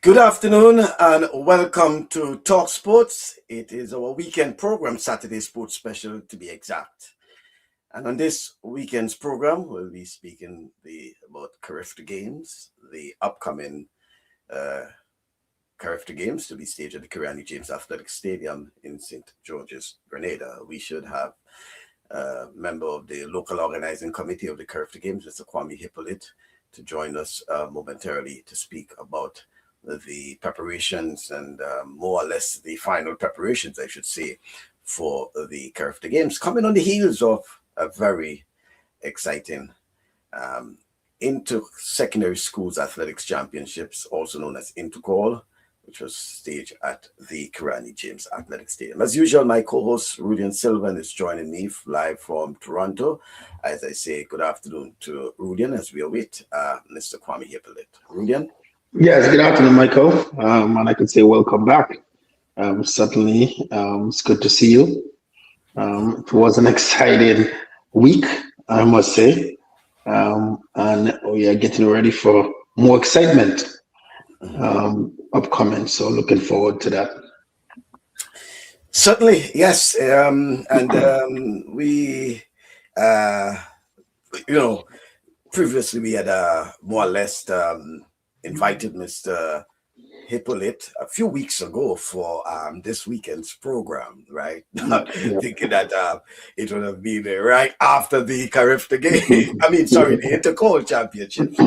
Good afternoon and welcome to TalkSports. It is our weekend program, Saturday Sports Special to be exact. And on this weekend's program, we'll be speaking about CARIFTA Games, the upcoming uh, CARIFTA Games to be staged at the Kirani James Athletic Stadium in St. George's, Grenada. We should have a member of the local organizing committee of the CARIFTA Games, Mr. Kwame Hypolite, to join us momentarily to speak about the preparations and more or less the final preparations, I should say, for the CARIFTA Games, coming on the heels of a very exciting um, inter-secondary schools athletics championships, also known as Intercall, which was staged at the Kirani James Athletic Stadium. As usual, my co-host Rudian Sylvan is joining me live from Toronto. As I say, good afternoon to Rudian as we await Mr. Kwame Hypolite. Rudian? Yes, good afternoon, Michael. And I could say welcome back. Certainly, it's good to see you. It was an exciting week, I must say. And we are getting ready for more excitement upcoming. So looking forward to that. Certainly, yes. We, uh, you know, previously we had more or less invited Mr. Hypolite a few weeks ago for this weekend's program, right? Yeah. Thinking that it would have been right after the CARIFTA game. I mean, sorry, the Intercall Championships.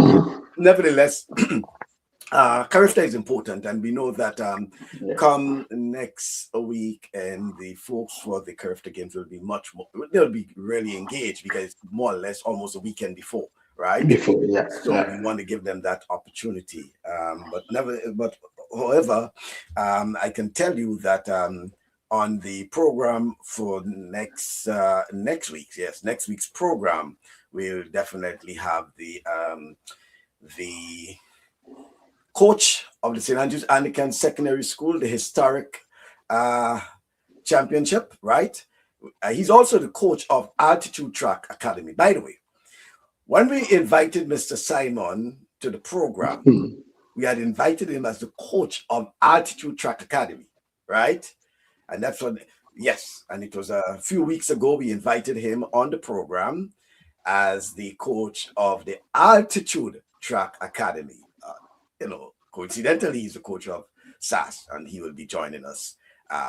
Nevertheless, CARIFTA is important, and we know that come next week, and the folks for the CARIFTA games will be much more. They'll be really engaged because it's more or less almost a weekend before, right? Before, yeah, So yeah. we want to give them that opportunity. However, I can tell you that on the program for next week's program, we'll definitely have the coach of the St. Andrews Anglican Secondary School, the historic uh, championship, right? He's also the coach of Altitude Track Academy. By the way, when we invited Mr. Simon to the program, we had invited him as the coach of Altitude Track Academy, right? And that's what, yes, and it was a few weeks ago we invited him on the program as the coach of the Altitude Track Academy. Coincidentally, he's the coach of SAS, and he will be joining us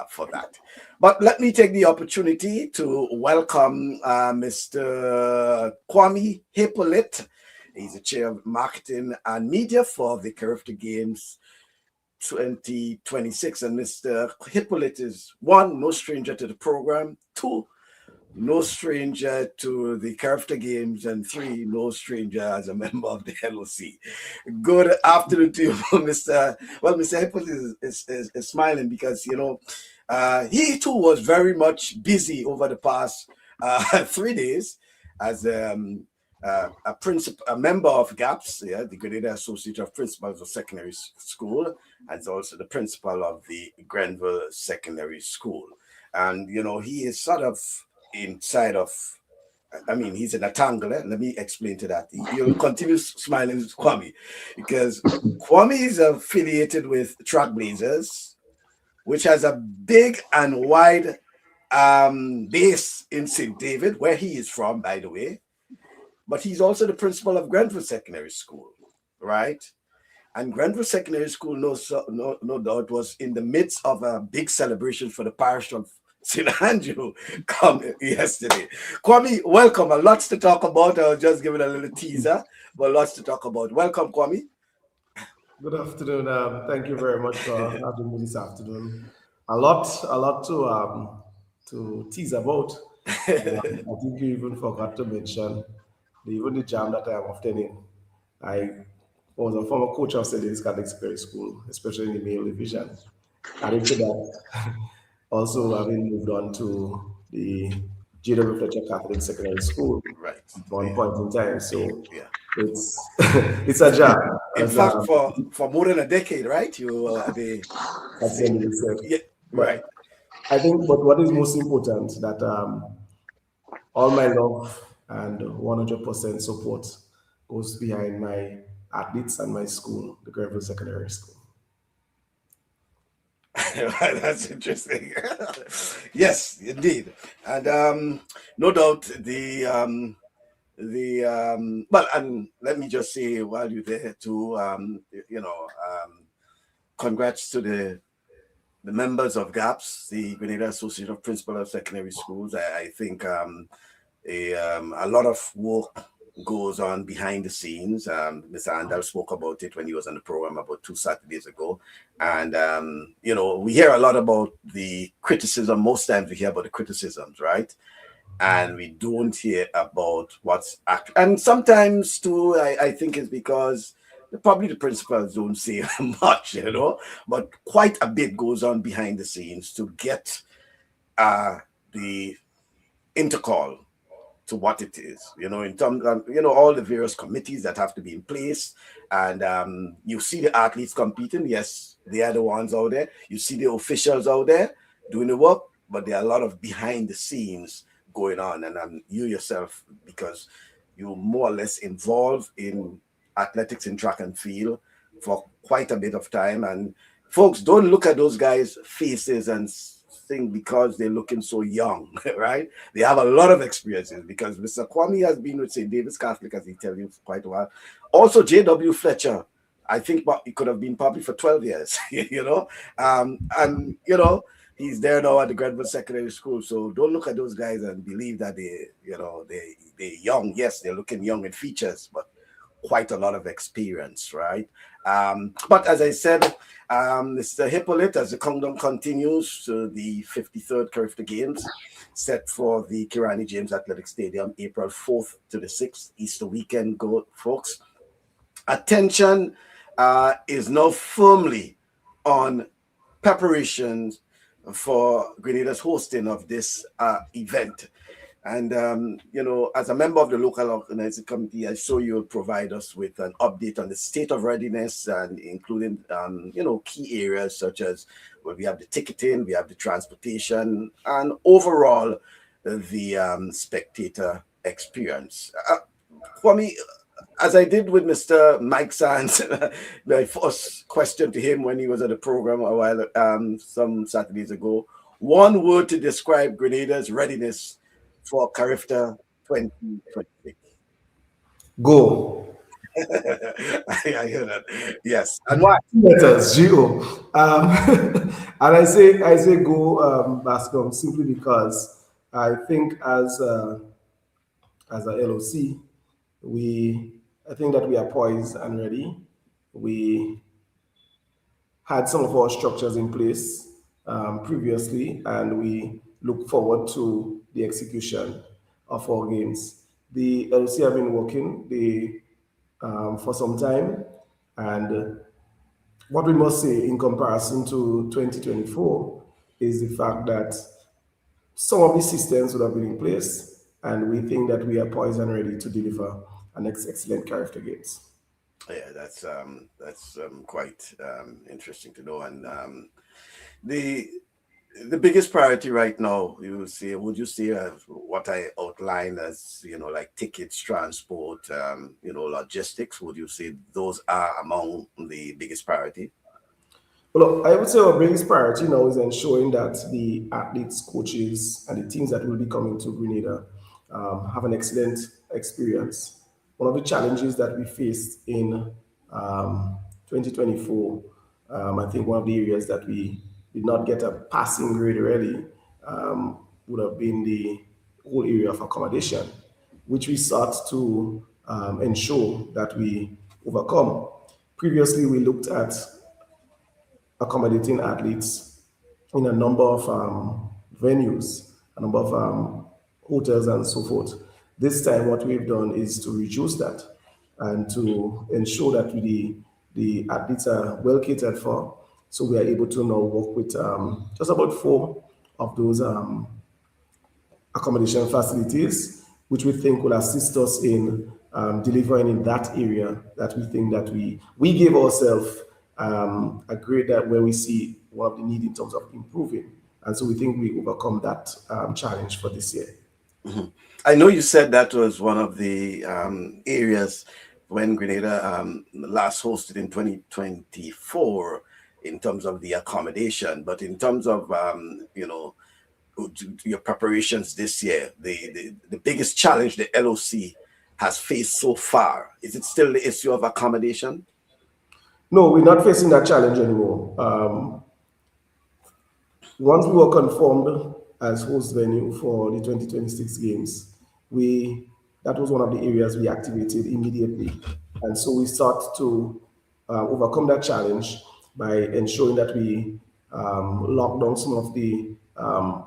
for that. But let me take the opportunity to welcome Mr. Kwame Hypolite. He's the chair of marketing and media for the CARIFTA Games 2026. And Mr. Hypolite is one, no stranger to the program, two, no stranger to the CARIFTA Games, and three, no stranger as a member of the LOC. Good afternoon to you, Mr. Well, Mr. Hypolite is smiling because, he too was very much busy over the past 3 days as a member of GAPS, the Grenada Association of Principals of Secondary School, and also the principal of the Grenville Secondary School. And, he is sort of inside of, I mean, he's in a tangle. Let me explain to that. You'll continue smiling, Kwame, because Kwame is affiliated with Trackblazers, which has a big and wide base in St. David, where he is from, by the way. But he's also the principal of Grenville Secondary School, right? And Grenville Secondary School, no doubt, was in the midst of a big celebration for the parish of St. Andrew come yesterday. Kwame, welcome. Lots to talk about. I was just giving a little teaser, but lots to talk about. Welcome, Kwame. Good afternoon. Thank you very much for having me this afternoon. A lot to tease about. I think you even forgot to mention even the jam that I am often in. I was a former coach of St. Louis Catholic Secondary School, especially in the male division. Adding to that, also having moved on to the J.W. Fletcher Catholic Secondary School Right. at one point in time. Yeah. So it's it's a job. In fact, for more than a decade, right? You the Absolutely said. yeah, But right. I think, but what is most important that all my love and 100% support goes behind my athletes and my school, the Grenville Secondary School. That's interesting. Yes, indeed, and no doubt well, and let me just say while you're there too, congrats to the members of GAPS, the Grenada Association of Principal of Secondary Schools. I think a lot of work goes on behind the scenes. Mr. Andal spoke about it when he was on the program about 2 Saturdays ago. And, we hear a lot about the criticism. Most times we hear about the criticisms, right? And we don't hear about what's actually. And sometimes, too, I think it's because probably the principals don't say much, but quite a bit goes on behind the scenes to get the intercall to what it is, in terms of, all the various committees that have to be in place. And you see the athletes competing. Yes, they are the ones out there. You see the officials out there doing the work, but there are a lot of behind the scenes going on. And you yourself, because you're more or less involved in athletics and track and field for quite a bit of time. And folks, don't look at those guys' faces and think because they're looking so young, right? They have a lot of experiences because Mr. Kwame has been with St. David's Catholic, as he tells you, for quite a while. Also, J.W. Fletcher, I think it could have been probably for 12 years, and, he's there now at the Grenville Secondary School. So don't look at those guys and believe that they're young. Yes, they're looking young in features, but quite a lot of experience, right? But as I said, Mr. Hypolite, as the countdown continues to the 53rd CARIFTA Games, set for the Kirani James Athletic Stadium, April 4th to the 6th, Easter weekend, go, folks. Attention is now firmly on preparations for Grenada's hosting of this event. And, as a member of the local organizing committee, I saw you'll provide us with an update on the state of readiness and including, key areas such as, well, we have the ticketing, we have the transportation, and overall, the spectator experience. For me, as I did with Mr. Mike Sands, my first question to him when he was at the program a while, some Saturdays ago, one word to describe Grenada's readiness for CARIFTA 2026. Go. I hear that. Yes. And why? Letters, G-O. And I say go, Bascom, simply because I think as a LOC, I think that we are poised and ready. We had some of our structures in place previously, and we look forward to the execution of our games. The LOC have been working for some time, and what we must say in comparison to 2024 is the fact that some of these systems would have been in place, and we think that we are poised and ready to deliver an excellent character games. Yeah, that's quite interesting to know. And the biggest priority right now, would you say what I outlined as, like tickets, transport, logistics, would you say those are among the biggest priority? Well, I would say our biggest priority now is ensuring that the athletes, coaches, and the teams that will be coming to Grenada have an excellent experience. One of the challenges that we faced in 2024, I think one of the areas that we did not get a passing grade really would have been the whole area of accommodation, which we sought to ensure that we overcome. Previously, we looked at accommodating athletes in a number of venues, a number of hotels, and so forth. This time, what we've done is to reduce that and to ensure that the athletes are well catered for. So we are able to now work with just about four of those accommodation facilities, which we think will assist us in delivering in that area that we think that we gave ourselves a grade that where we see one of the need in terms of improving. And so we think we overcome that challenge for this year. Mm-hmm. I know you said that was one of the areas when Grenada last hosted in 2024. in terms of the accommodation, but in terms of your preparations this year, the biggest challenge the LOC has faced so far, is it still the issue of accommodation? No, we're not facing that challenge anymore. Once we were confirmed as host venue for the 2026 games, we that was one of the areas we activated immediately, and so we sought to overcome that challenge by ensuring that we lock down some of the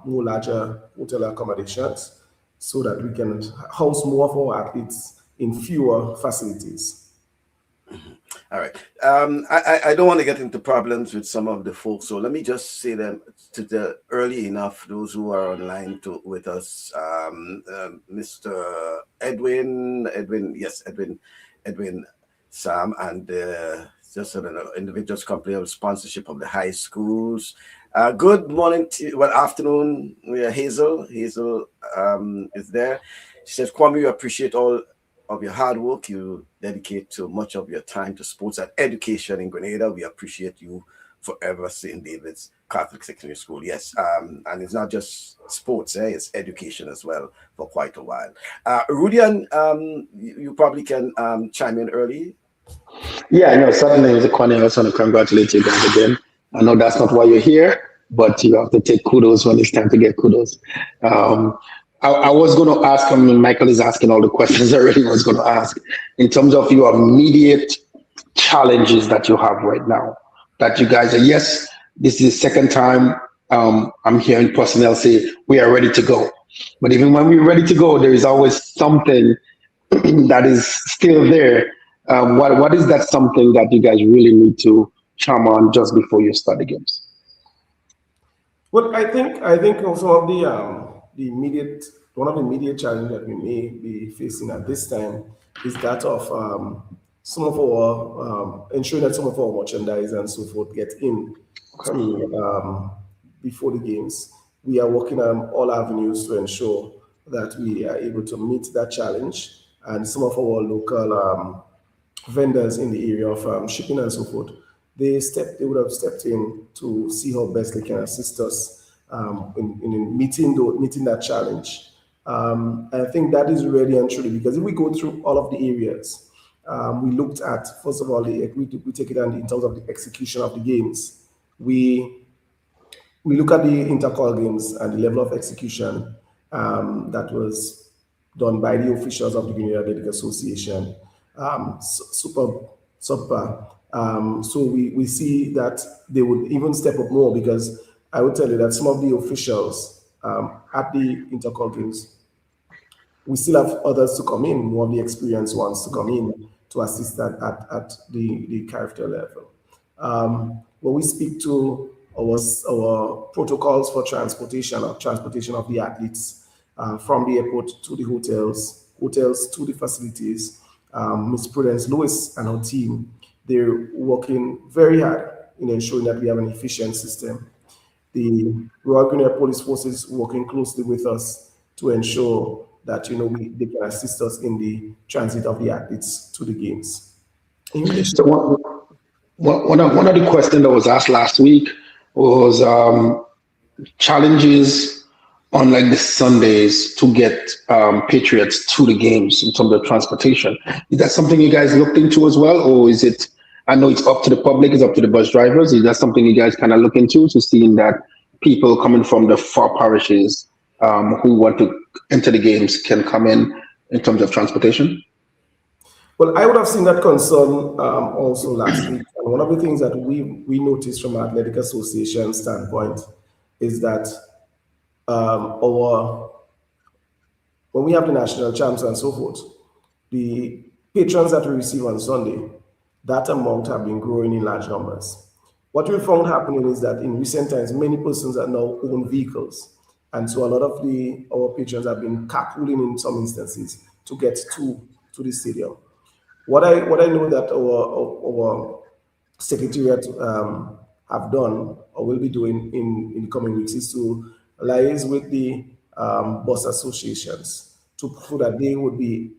more larger hotel accommodations so that we can house more of our athletes in fewer facilities. All right. I don't want to get into problems with some of the folks, so let me just say them to the early enough, those who are online with us. Mr. Edwin, Sam, and just an individuals company of sponsorship of the high schools. Good morning, afternoon. We are Hazel. Hazel is there. She says, Kwame, we appreciate all of your hard work you dedicate so much of your time to sports and education in Grenada. We appreciate you forever, St. David's Catholic Secondary School. Yes, and it's not just sports, it's education as well for quite a while. Rudian, you probably can chime in early. Yeah, no, certainly, Mr. Kwame, I also want to congratulate you guys again. I know that's not why you're here, but you have to take kudos when it's time to get kudos. I was going to ask, Michael is asking all the questions I really was going to ask, in terms of your immediate challenges that you have right now, that you guys are, yes, this is the second time I'm hearing personnel say we are ready to go. But even when we're ready to go, there is always something that is still there. What is that something that you guys really need to charm on just before you start the games? Well, I think also of the immediate one of the immediate challenges that we may be facing at this time is that of some of our ensuring that some of our merchandise and so forth get in before the games. We are working on all avenues to ensure that we are able to meet that challenge, and some of our local vendors in the area of shipping and so forth, they would have stepped in to see how best they can assist us in meeting that challenge. I think that is really and truly, because if we go through all of the areas, we looked at, first of all, we take it in terms of the execution of the games. We look at the intercall games and the level of execution that was done by the officials of the Grenada Athletic Association, super. So we see that they would even step up more, because I would tell you that some of the officials at the intercall games, we still have others to come in, more of the experienced ones to come in to assist at the CARIFTA level. When we speak to our protocols for transportation of the athletes from the airport to the hotels to the facilities, Ms. Prudence Lewis and her team, they're working very hard in ensuring that we have an efficient system. The Royal Grenada Police Forces working closely with us to ensure that they can assist us in the transit of the athletes to the games. So one of the questions that was asked last week was challenges on like the Sundays to get Patriots to the games in terms of transportation. Is that something you guys looked into as well, or is it? I know it's up to the public, it's up to the bus drivers. Is that something you guys kind of look into, to seeing that people coming from the far parishes who want to enter the games can come in terms of transportation? Well, I would have seen that concern also last week. And one of the things that we noticed from an athletic association standpoint is that when we have the national champs and so forth, the patrons that we receive on Sunday, that amount have been growing in large numbers. What we found happening is that in recent times, many persons are now own vehicles. And so a lot of our patrons have been carpooling in some instances to get to the stadium. What I know that our secretariat have done or will be doing in the coming weeks is to liaise with the bus associations so that they would be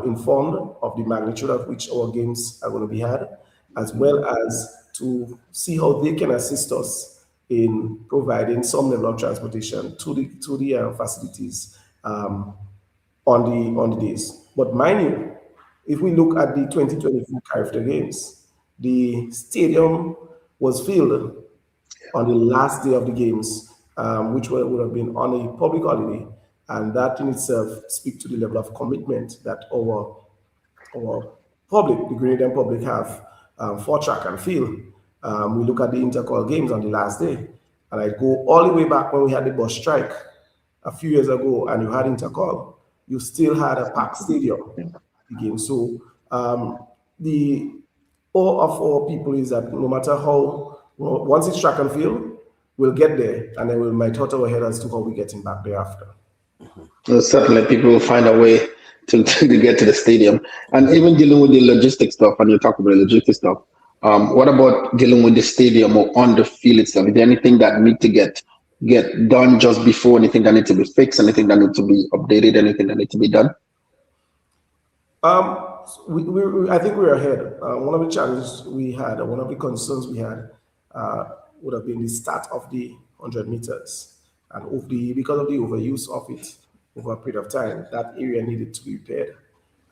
informed of the magnitude of which our games are going to be had, as well as to see how they can assist us in providing some level of transportation to the facilities on the days. But mind you, if we look at the 2024 CARIFTA Games, the stadium was filled on the last day of the games, which would have been on a public holiday, and that in itself speaks to the level of commitment that our public, the Grenadian public, have for track and field. We look at the intercall games on the last day, and I go all the way back when we had the bus strike a few years ago, and you had intercall, you still had a packed stadium at the game. So the all of our people is that no matter how, once it's track and field, we'll get there, and then we might hurt our head as to how we're getting back thereafter. Certainly, people will find a way to get to the stadium. And even dealing with the logistics stuff, and you talk about the logistics stuff, what about dealing with the stadium or on the field itself? Is there anything that need to get done just before, anything that needs to be fixed, anything that needs to be updated, anything that needs to be done? I think we're ahead. One of the challenges we had, one of the concerns we had, would have been the start of the 100 meters, and because of the overuse of it over a period of time, that area needed to be repaired.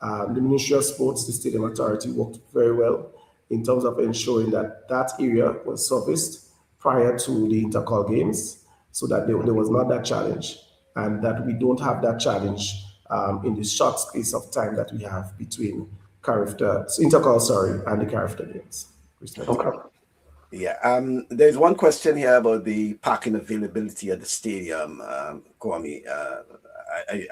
The Ministry of Sports, the Stadium Authority, worked very well in terms of ensuring that that area was serviced prior to the intercall games, so that there was not that challenge, and that we don't have that challenge in the short space of time that we have between intercall, and the CARIFTA games. Okay. Yeah, there's one question here about the parking availability at the stadium, Kwame.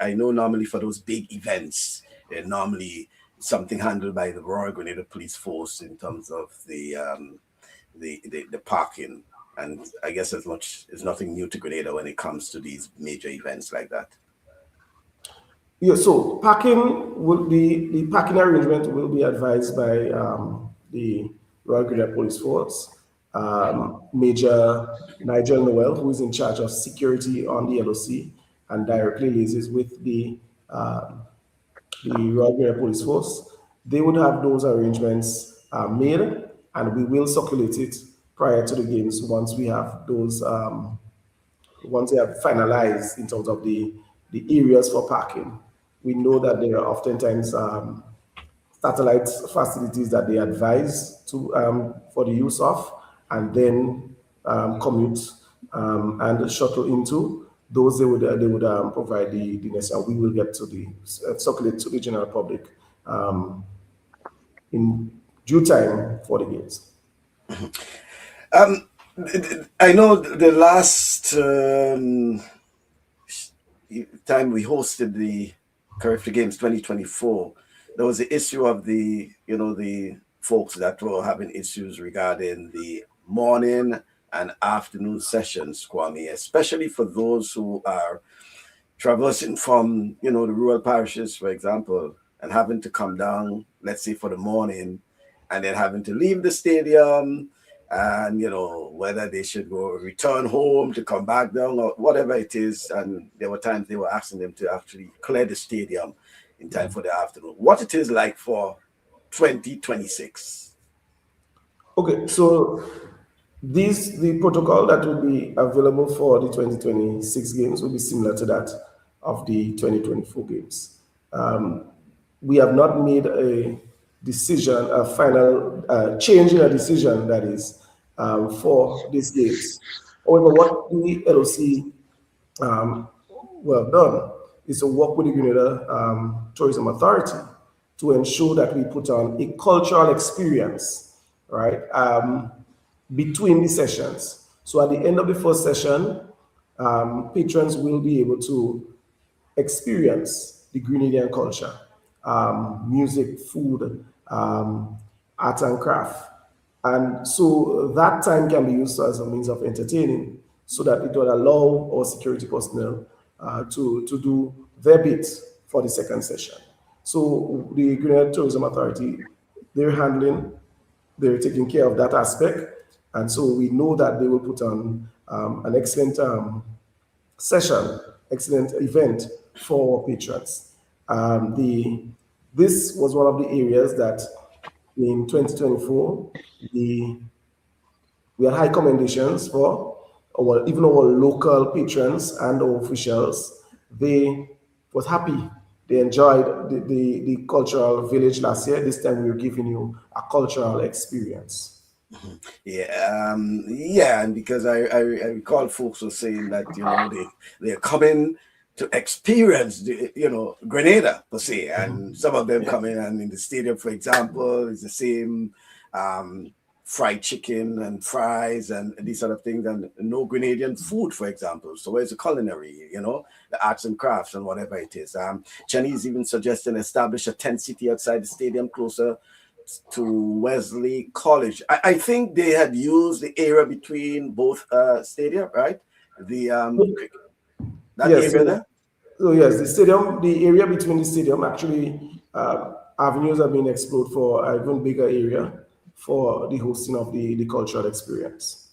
I know normally for those big events, normally something handled by the Royal Grenada Police Force in terms of the parking. And I guess it's nothing new to Grenada when it comes to these major events like that. Yeah, so the parking arrangement will be advised by the Royal Grenada Police Force. Major Nigel Noel, who is in charge of security on the LOC and directly liaises with the Royal Grenada Police Force. They would have those arrangements made, and we will circulate it prior to the games once we have those, once they have finalized in terms of the areas for parking. We know that there are oftentimes satellite facilities that they advise to for the use of, and then commute and shuttle into. Those they would provide the necessary. We will get to the circulate to the general public in due time for the games. I know the last time we hosted the CARIFTA Games 2024, there was the issue of the folks that were having issues regarding the morning and afternoon sessions, Kwame, especially for those who are traversing from, the rural parishes, for example, and having to come down, let's say for the morning, and then having to leave the stadium, and, whether they should return home to come back down or whatever it is. And there were times they were asking them to actually clear the stadium in time for the afternoon. What it is like for 2026? Okay, so the protocol that will be available for the 2026 games will be similar to that of the 2024 games. We have not made a decision, a final change in a decision that is for these games. However, what the LOC will have done is to work with the Grenada Tourism Authority to ensure that we put on a cultural experience, right, between the sessions. So at the end of the first session, patrons will be able to experience the Grenadian culture, music, food, art and craft. And so that time can be used as a means of entertaining, so that it will allow our security personnel to do their bit for the second session. So the Grenada Tourism Authority, they're taking care of that aspect. And so we know that they will put on an excellent session, excellent event for patrons. This was one of the areas that in 2024, the we had high commendations for our, even our local patrons and our officials. They was happy. They enjoyed the cultural village last year. This time we were giving you a cultural experience. Yeah, yeah, and because I recall folks were saying that they're coming to experience Grenada per se, and some of them Yeah. coming and in the stadium, for example, is the same fried chicken and fries and these sort of things, and no Grenadian food, for example. So where's the culinary, the arts and crafts and whatever it is? Chinese even suggesting establish a tent city outside the stadium closer to Wesley College. I think they had used the area between both stadia, right? The that Yes, area so, there. so yes, the area between the stadium, actually, avenues have been explored for an even bigger area for the hosting of the cultural experience.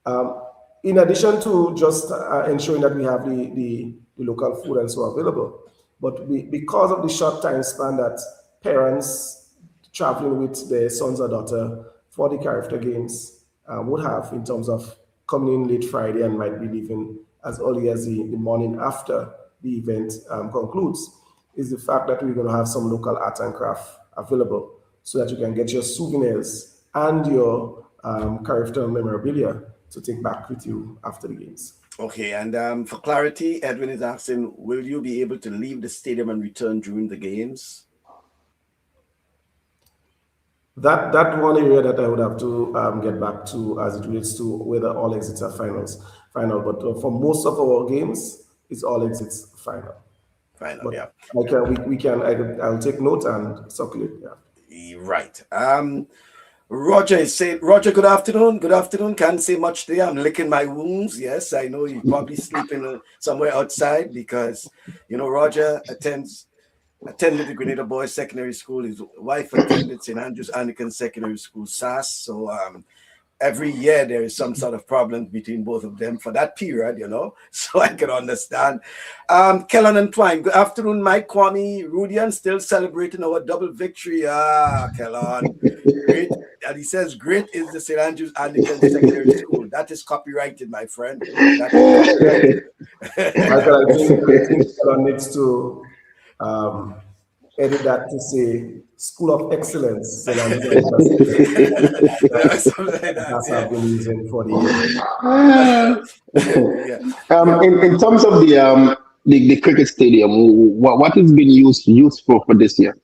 Um, in addition to just ensuring that we have the local food and so available, but because of the short time span that parents traveling with their sons or daughter for the CARIFTA Games would have in terms of coming in late Friday and might be leaving as early as the morning after the event concludes, is the fact that we're going to have some local art and craft available so that you can get your souvenirs and your CARIFTA memorabilia to take back with you after the games. Okay, and for clarity, Edwin is asking, will you be able to leave the stadium and return during the games? That one area that I would have to get back to as it relates to whether all exits are final. But for most of our games, it's all exits final. Final, But yeah. I'll take note and circulate. Yeah. Right. Roger is saying, Roger, good afternoon. Good afternoon. Can't say much there. I'm licking my wounds. Yes, I know you're probably sleeping somewhere outside because, Roger attended the Grenada Boys Secondary School. His wife attended St. Andrews Anglican Secondary School, SAS. So every year there is some sort of problem between both of them for that period, so I can understand. Kellen and Twine, good afternoon, Mike, Kwame, Rudian, still celebrating our double victory. Kellen, great. And he says, great is the St. Andrews Anglican Secondary School. That is copyrighted, my friend. That is Michael, I copyrighted. think Elon needs to um, edit that to say School of Excellence. So that Something like that, that's yeah. I've been using for the years. Yeah, yeah. In terms of the cricket stadium, what has been used for this year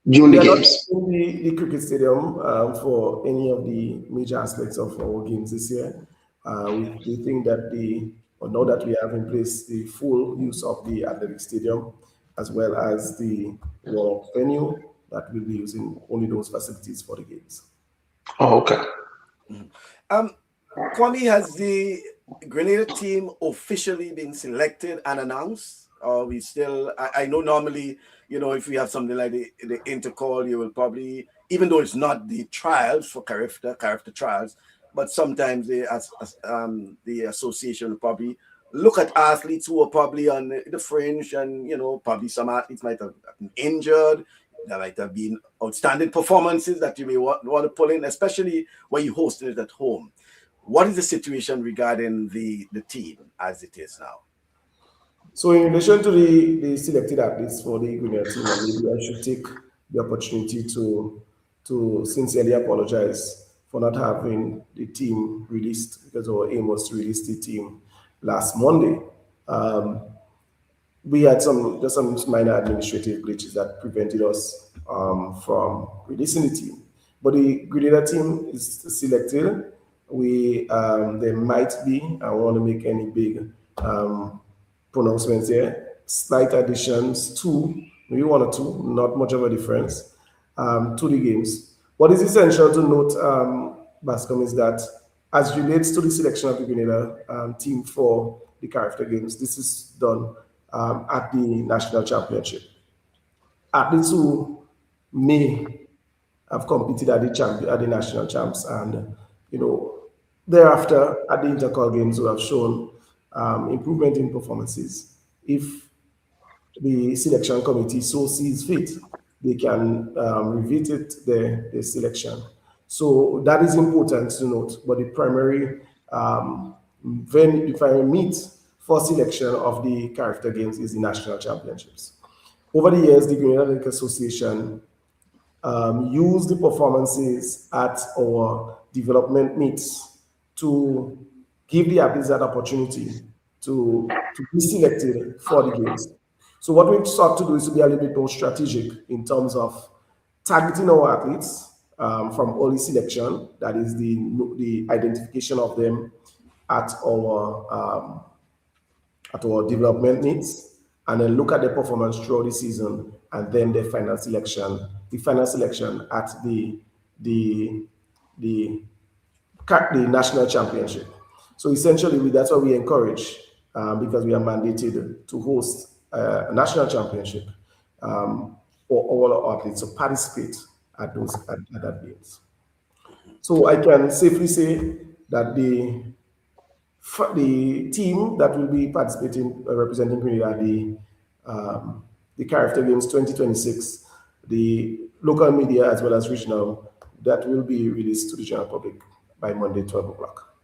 during the We are not games? using the cricket stadium for any of the major aspects of our games this year. We think that or now that we have in place the full use of the athletic stadium as well as the warm venue, that we'll be using only those facilities for the games. Oh, okay. Um, Kwame, has the Grenada team officially been selected and announced? Or we still, I know normally, if we have something like the intercall, you will probably, even though it's not the trials for CARIFTA trials, but sometimes the association will probably look at athletes who are probably on the fringe, and probably some athletes might have been injured. There might have been outstanding performances that you may want to pull in, especially when you hosted it at home. What is the situation regarding the team as it is now? So, in relation to the selected athletes for the Grenada team, and maybe I should take the opportunity to sincerely apologize for not having the team released because our aim was to release the team last Monday. Um, we had some minor administrative glitches that prevented us from releasing the team. But the Grenada team is selected. There might be, I don't want to make any big pronouncements here, slight additions, two, maybe one or two, not much of a difference, to the games. What is essential to note, Bascom, is that as relates to the selection of the Grenada team for the CARIFTA Games, this is done at the national championship. Athletes who may have competed at the national champs, and thereafter at the intercall games who have shown improvement in performances. If the selection committee so sees fit, they can revisit their selection. So that is important to note. But the primary venue, the primary meet for selection of the CARIFTA Games is the national championships. Over the years, the Grenada Athletic Association use the performances at our development meets to give the athletes that opportunity to be selected for the games. So what we've sought to do is to be a little bit more strategic in terms of targeting our athletes from early selection, that is the identification of them at our development needs, and then look at their performance throughout the season, and then the final selection at the the, the national championship. So essentially, that's what we encourage because we are mandated to host a national championship for all our athletes to participate at that games. So I can safely say that the team that will be participating, representing Grenada, the CARIFTA Games 2026, the local media as well as regional, that will be released to the general public by Monday, 12 o'clock.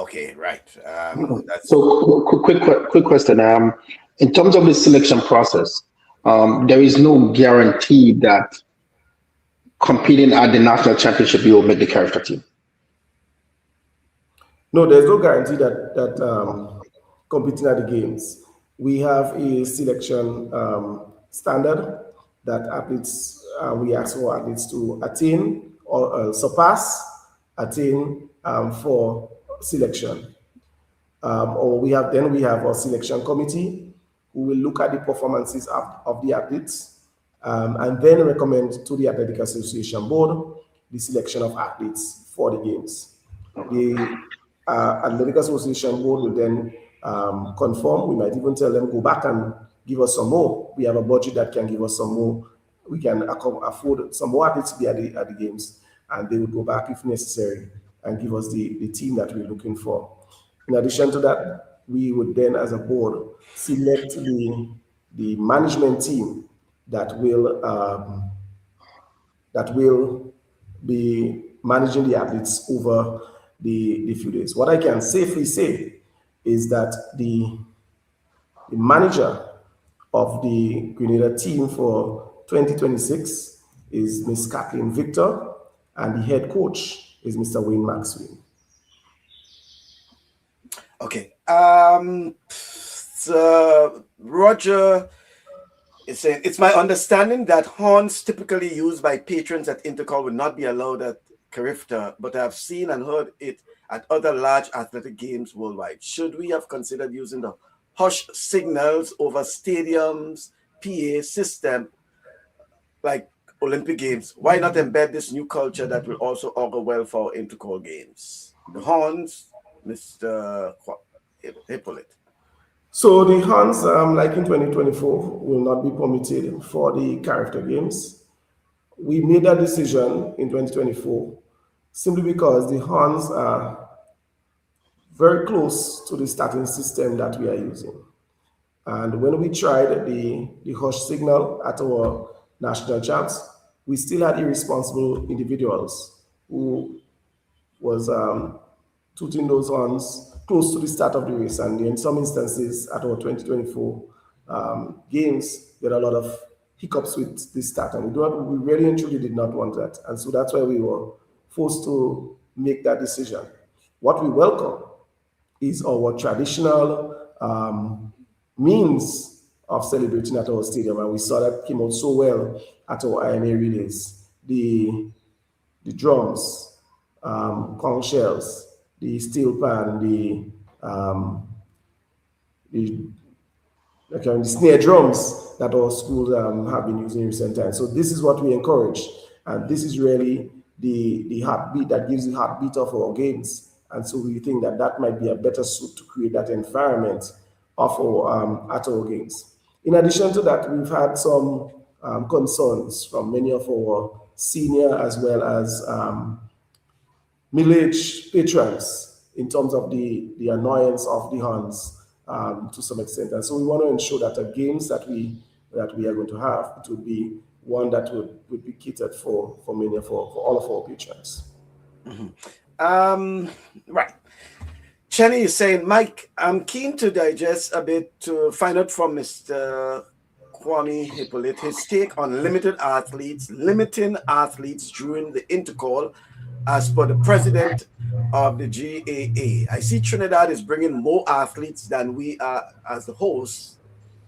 Okay, right. That's So, quick question. In terms of the selection process, there is no guarantee that competing at the national championship you will make the character team. No, there's no guarantee that competing at the games. We have a selection standard that athletes we ask for athletes to attain or attain for selection. Or we have our selection committee who will look at the performances of the athletes and then recommend to the Athletic Association Board the selection of athletes for the games. The Athletic Association Board will then confirm. We might even tell them, go back and give us some more. We have a budget that can give us some more. We can afford some more athletes to be at the games, and they would go back if necessary and give us the team that we're looking for. In addition to that, we would then, as a board, select the management team that will be managing the athletes over the few days. What I can safely say is that the manager of the Grenada team for 2026 is Ms. Kathleen Victor, and the head coach is Mr. Wayne Maxwell. okay. So Roger is saying, it's my understanding that horns typically used by patrons at Intercol would not be allowed at CARIFTA, but I have seen and heard it at other large athletic games worldwide. Should we have considered using the hush signals over stadiums, PA system, like Olympic Games? Why not embed this new culture that will also augur well for Intercol games? The horns, Mr. Hypolite. So the horns, like in 2024, will not be permitted for the CARIFTA Games. We made that decision in 2024 simply because the horns are very close to the starting system that we are using. And when we tried the hush signal at our national champs, we still had irresponsible individuals who was tooting those horns close to the start of the race. And in some instances at our 2024 games, there are a lot of hiccups with the start. And we really and truly did not want that. And so that's why we were forced to make that decision. What we welcome is our traditional means of celebrating at our stadium. And we saw that came out so well at our IMA relays. The drums, conch shells, the steel pan, the snare drums that our schools have been using in recent times. So this is what we encourage. And this is really the heartbeat that gives the heartbeat of our games. And so we think that might be a better suit to create that environment of our, at our games. In addition to that, we've had some concerns from many of our senior as well as middle-aged patrons in terms of the annoyance of the horns to some extent. And so we want to ensure that the games that we are going to have, it will be one that would be catered for many for all of our patrons. Right. Chenny is saying, Mike, I'm keen to digest a bit to find out from Mr. Kwame Hypolite his take on limiting athletes during the intercall as per the president of the GAA. I see Trinidad is bringing more athletes than we are as the host.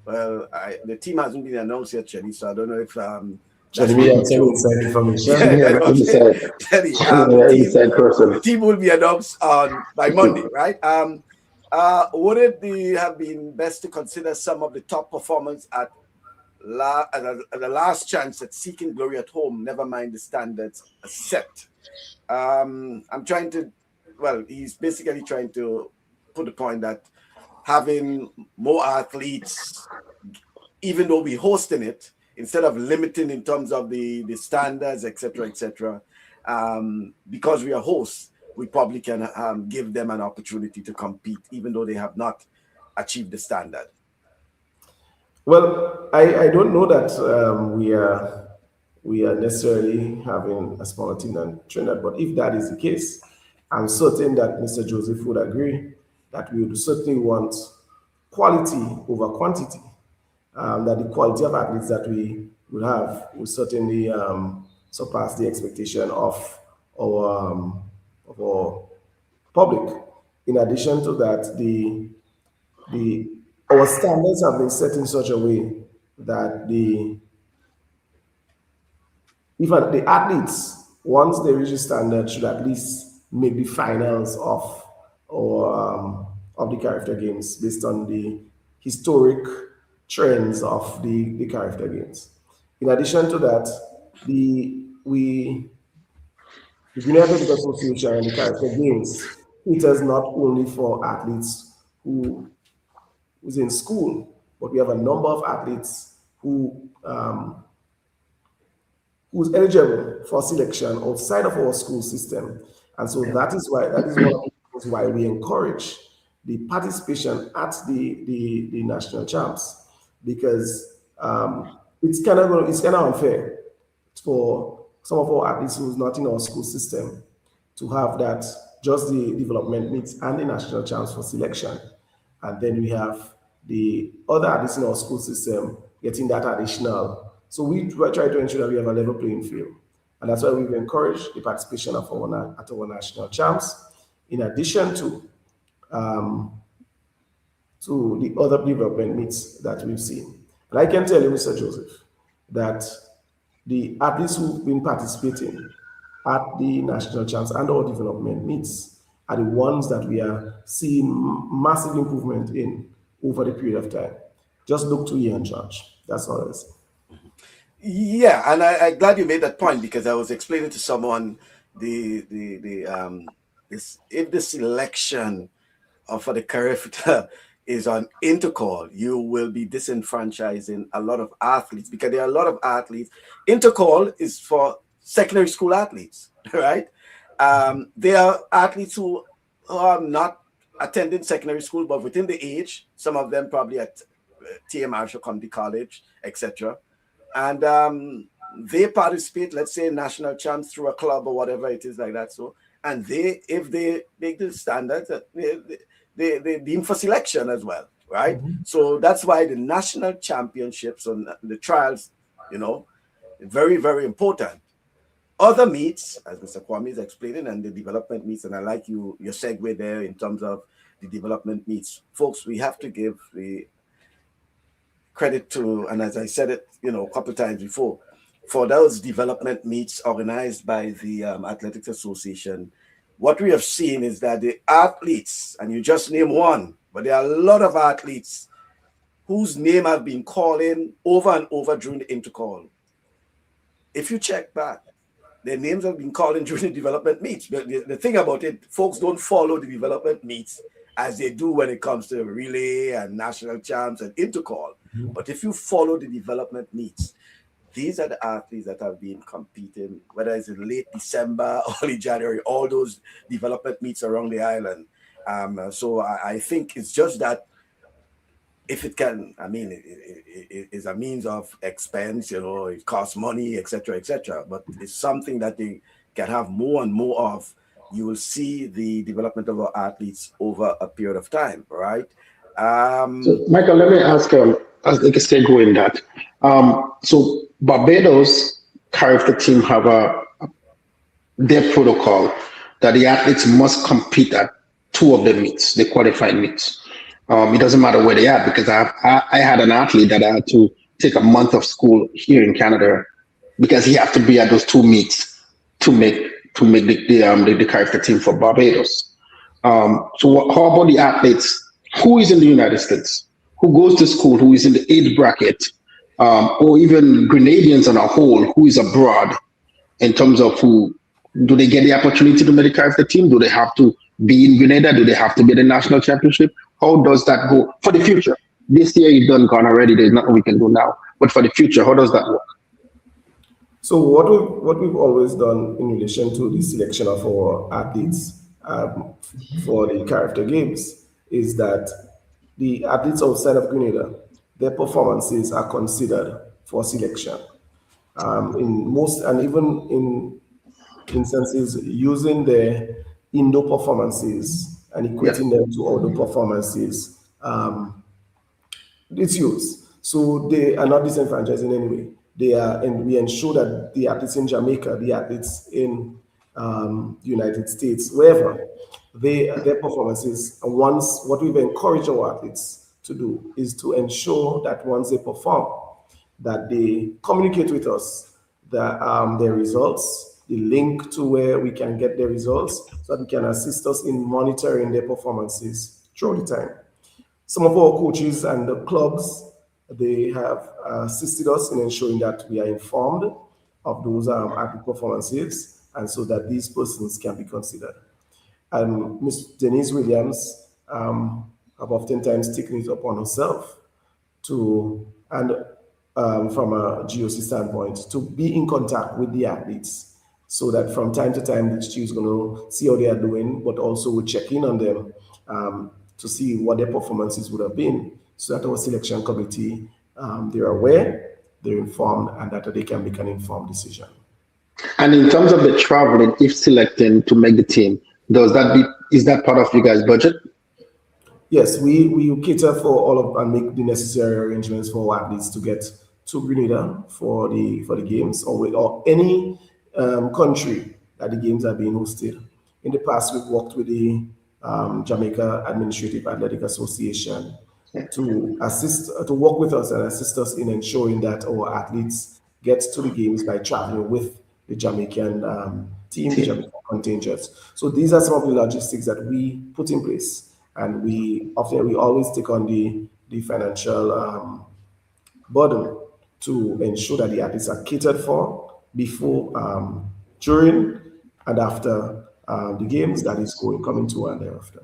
Well, the team hasn't been announced yet, Chenny, so I don't know if Should that's we going to have be some true. inside information? Yeah, Should be a that's very what I'm saying. inside, Chenny, should be a very inside the person. team will be announced on by Monday, right? Would it have been best to consider some of the top performers at the last chance at seeking glory at home, never mind the standards set? I'm trying to, well, he's basically trying to put the point that having more athletes, even though we're hosting it, instead of limiting in terms of the standards, etc., because we are hosts, we probably can give them an opportunity to compete, even though they have not achieved the standard. Well, I don't know that we are necessarily having a smaller team than Trinidad, but if that is the case, I'm certain that Mr. Joseph would agree that we would certainly want quality over quantity. That the quality of athletes that we will have will certainly surpass the expectation our of our public. In addition to that, the our standards have been set in such a way that even the athletes, once they reach the standard, should at least make the finals of the CARIFTA Games based on the historic trends of the CARIFTA Games. In addition to that, the Guinea Athletic Association and the CARIFTA Games caters not only for athletes who's in school, but we have a number of athletes who's eligible for selection outside of our school system. And so that is one of the reasons why we encourage the participation at the national champs, because it's kind of unfair for some of our athletes who's not in our school system to have that just the development meets and the national champs for selection. And then we have the other athletes in our school system getting that additional. So we try to ensure that we have a level playing field. And that's why we've encouraged the participation of at our national champs, in addition to the other development meets that we've seen. And I can tell you, Mr. Joseph, that the athletes who've been participating at the national champs and our development meets are the ones that we are seeing massive improvement in over the period of time. Just look to Ian George. That's all it is. Yeah, and I'm glad you made that point, because I was explaining to someone the this if the selection for the CARIFTA is on intercall, you will be disenfranchising a lot of athletes, because there are a lot of athletes. Intercall is for secondary school athletes, right? There are athletes who are not attending secondary school, but within the age, some of them probably at TMR, County College, etc. And they participate, let's say, national champs through a club or whatever it is like that. So, and if they make the standards, they deem for selection as well, right? So that's why the national championships and the trials, very, very important. Other meets, as Mr. Kwame is explaining, and the development meets, and I like your segue there in terms of the development meets. Folks, we have to give the credit to, and as I said it, a couple of times before, for those development meets organized by the Athletics Association. What we have seen is that the athletes, and you just name one, but there are a lot of athletes whose name have been called in over and over during the intercall. If you check back, their names have been called in during the development meets. But the thing about it, folks don't follow the development meets as they do when it comes to relay and national champs and intercall. But if you follow the development meets, these are the athletes that have been competing, whether it's in late December, early January, all those development meets around the island. So I think it's just that if it can, I mean, it is a means of expense, it costs money, etc., etc. But it's something that they can have more and more of. You will see the development of our athletes over a period of time, right? So, Um, Michael, let me ask, as like a segue in that. So, Barbados, CARIFTA team have their protocol that the athletes must compete at two of the meets, the qualified meets. It doesn't matter where they are because I had an athlete that I had to take a month of school here in Canada because he had to be at those two meets to make the character team for Barbados. So how about the athletes who is in the United States, who goes to school, who is in the age bracket, or even Grenadians on a whole who is abroad in terms of who do they get the opportunity to make the team? Do they have to be in Grenada? Do they have to be at the national championship? How does that go for the future? This year is done gone already. There's nothing we can do now. But for the future, how does that work? So what we've always done in relation to the selection of our athletes for the character games is that the athletes outside of Grenada, their performances are considered for selection. In most and even in instances using their indoor performances and Yeah. equating them to outdoor performances, it's used. So they are not disenfranchised in any way. They are, and we ensure that the athletes in Jamaica, the athletes in the United States, wherever, their performances. And once, what we've encouraged our athletes to do is to ensure that once they perform, that they communicate with us their results, the link to where we can get their results, so that we can assist us in monitoring their performances throughout the time. Some of our coaches and the clubs, they have assisted us in ensuring that we are informed of those athlete performances, and so that these persons can be considered. And Ms. Denise Williams have oftentimes taken it upon herself to, and from a GOC standpoint, to be in contact with the athletes, so that from time to time, she is going to see how they are doing, but also we check in on them to see what their performances would have been, so that our selection committee, they're aware, they're informed, and that they can make an informed decision. And in terms of the traveling, if selecting to make the team, is that part of you guys' budget? Yes, we cater for all of and make the necessary arrangements for our athletes to get to Grenada for the games, or any country that the games are being hosted. In the past, we've worked with the Jamaica Administrative Athletic Association to assist to work with us and assist us in ensuring that our athletes get to the games by traveling with the Jamaican team, the Jamaican contingents. So these are some of the logistics that we put in place, and we always take on the financial burden to ensure that the athletes are catered for before, during, and after the games that is going coming to and thereafter.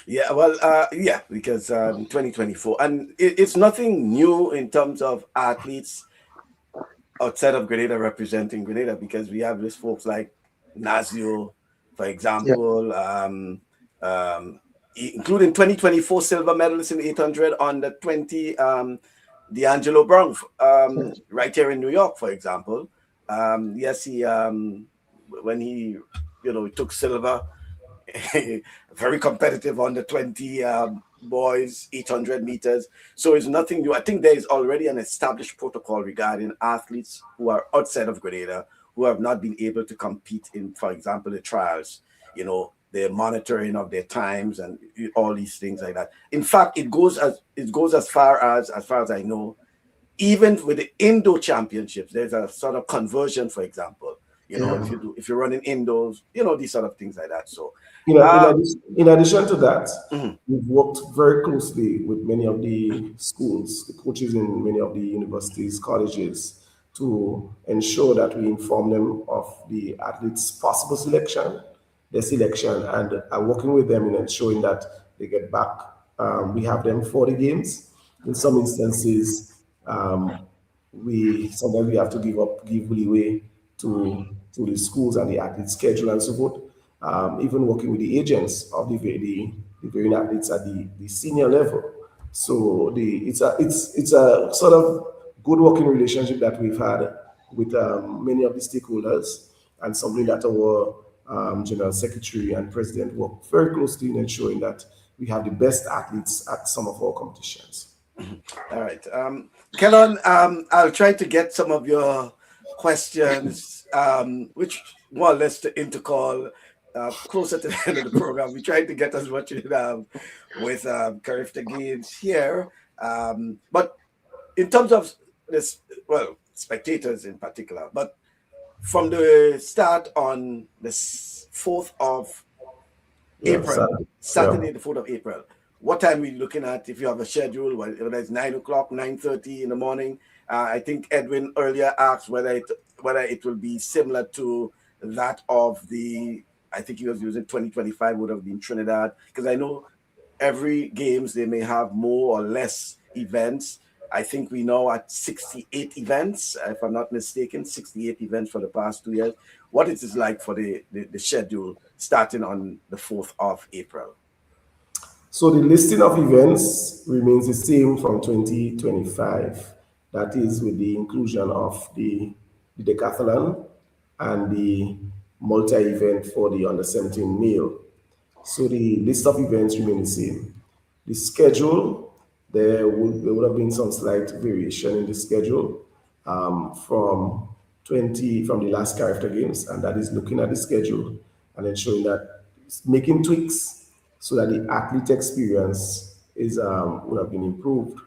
Yeah, well, yeah, because 2024, and it's nothing new in terms of athletes outside of Grenada representing Grenada, because we have these folks like Nazio, for Yeah. example, including 2024 silver medalist in 800 on the 20, D'Angelo Brown, right here in New York, for example. Yes, when he, took silver, very competitive on the 20 boys, 800 meters. So it's nothing new. I think there is already an established protocol regarding athletes who are outside of Grenada who have not been able to compete in, for example, the trials, the monitoring of their times and all these things like that. In fact, it goes as far as I know, even with the Indo championships, there's a sort of conversion, for example. Yeah. if you're running indoors, these sort of things like that. So In addition to that, mhm. we've worked very closely with many of the schools, the coaches in many of the universities, colleges, to ensure that we inform them of the athletes' possible selection, their selection, and are working with them in ensuring that they get back. We have them for the games. In some instances, we sometimes we have to give leeway to the schools and the athletes schedule and so forth. Even working with the agents of the varying athletes at the senior level So it's a sort of good working relationship that we've had with many of the stakeholders, and something that our general secretary and president work very closely in ensuring that we have the best athletes at some of our competitions. All right. Kellon, I'll try to get some of your questions, which more or less to intercall closer to the end of the program. We tried to get as much in, with CARIFTA Games here. But in terms of this, well, spectators in particular, but from the start on the 4th of Yeah, April, Saturday. Yeah. Saturday, the 4th of April. What time are you looking at if you have a schedule? Whether it's 9 o'clock, 9:30 in the morning. I think Edwin earlier asked whether it will be similar to that of the. I think he was using 2025 would have been Trinidad, because I know every games they may have more or less events. I think we know at 68 events, if I'm not mistaken, 68 events for the past 2 years. What it is like for the schedule starting on the 4th of April. So the listing of events remains the same from 2025. That is with the inclusion of the decathlon and the multi-event for the under 17 male. So the list of events remain the same. The schedule, there would have been some slight variation in the schedule from the last character games, and that is looking at the schedule and ensuring that it's making tweaks so that the athlete experience is would have been improved.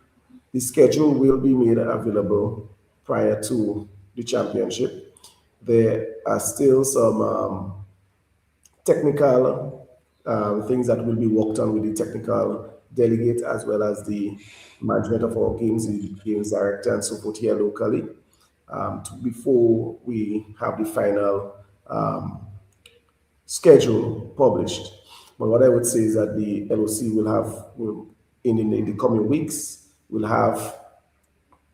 The schedule will be made available prior to the championship. There are still some technical things that will be worked on with the technical delegate as well as the management of our games, the games director and so forth here locally, before we have the final schedule published. But what I would say is that the LOC in the coming weeks, will have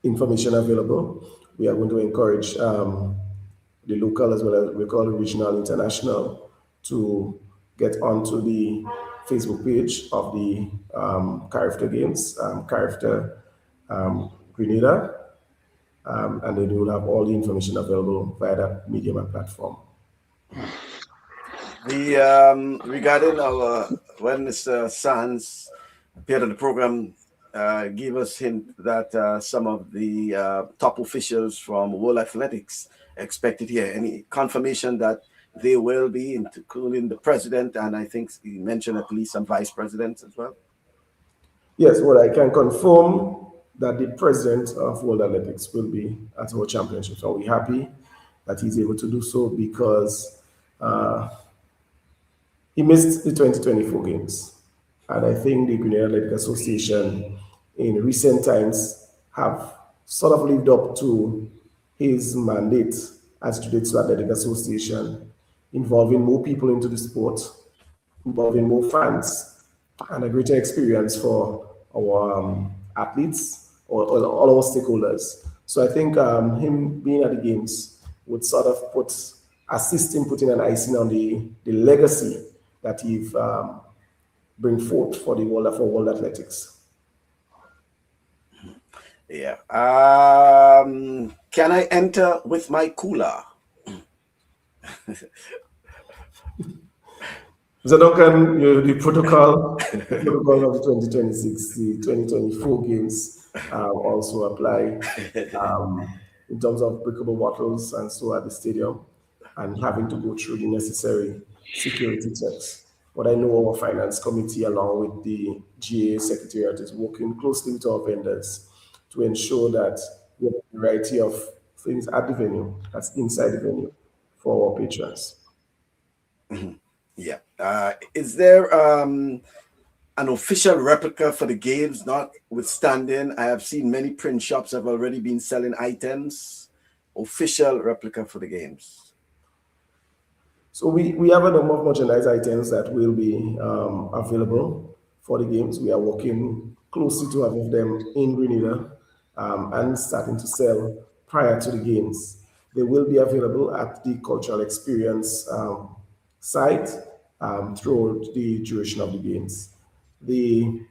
information available. We are going to encourage the local as well as we call it regional, international, to get onto the Facebook page of the CARIFTA Games, CARIFTA Grenada, and then they will have all the information available via that medium and platform. The regarding our when Mr. Sands appeared on the program, gave us hint that some of the top officials from World Athletics expected here. Any confirmation that they will be, including the president, and I think he mentioned at least some vice presidents as well. Yes, well, I can confirm that the president of World Athletics will be at our championship. So we're happy that he's able to do so because he missed the 2024 games. And I think the Grenada Athletic Association in recent times have sort of lived up to his mandate as it relates to Athletic Association, involving more people into the sport, involving more fans, and a greater experience for our athletes or all our stakeholders. So I think him being at the games would sort of assist in putting an icing on the legacy that he bring forth for the world athletics. Yeah. Can I enter with my cooler? So Duncan, the protocol of the 2026, the 2024 games also apply in terms of breakable bottles and so at the stadium, and having to go through the necessary security checks. But I know our finance committee, along with the GA secretariat, is working closely with our vendors to ensure that we have a variety of things at the venue, that's inside the venue, for our patrons. Yeah. Is there an official replica for the games? Notwithstanding, I have seen many print shops have already been selling items. Official replica for the games. So we have a number of merchandise items that will be available for the games. We are working closely to have them in Grenada and starting to sell prior to the games. They will be available at the cultural experience site throughout the duration of the games. The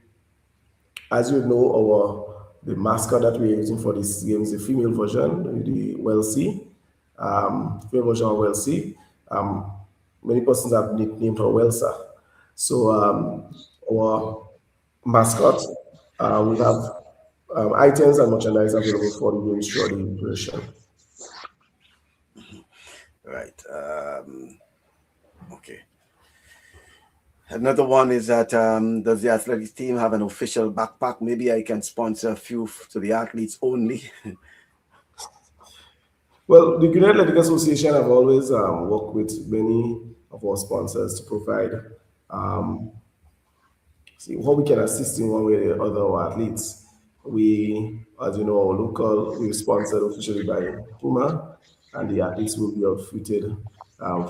As you know, the mascot that we're using for this game is the female version, the Welsie, female version of Welsie. Um, Many persons have nicknamed her Welsa. So our mascot will have items and merchandise available for the games throughout the duration. Right. Okay. Another one is that does the athletics team have an official backpack? Maybe I can sponsor a few to the athletes only. Well, the Grenada Athletic Association have always worked with many of our sponsors to provide um, see how we can assist in one way or the other our athletes. We, as you know, our local, we're sponsored officially by Puma, and the athletes will be outfitted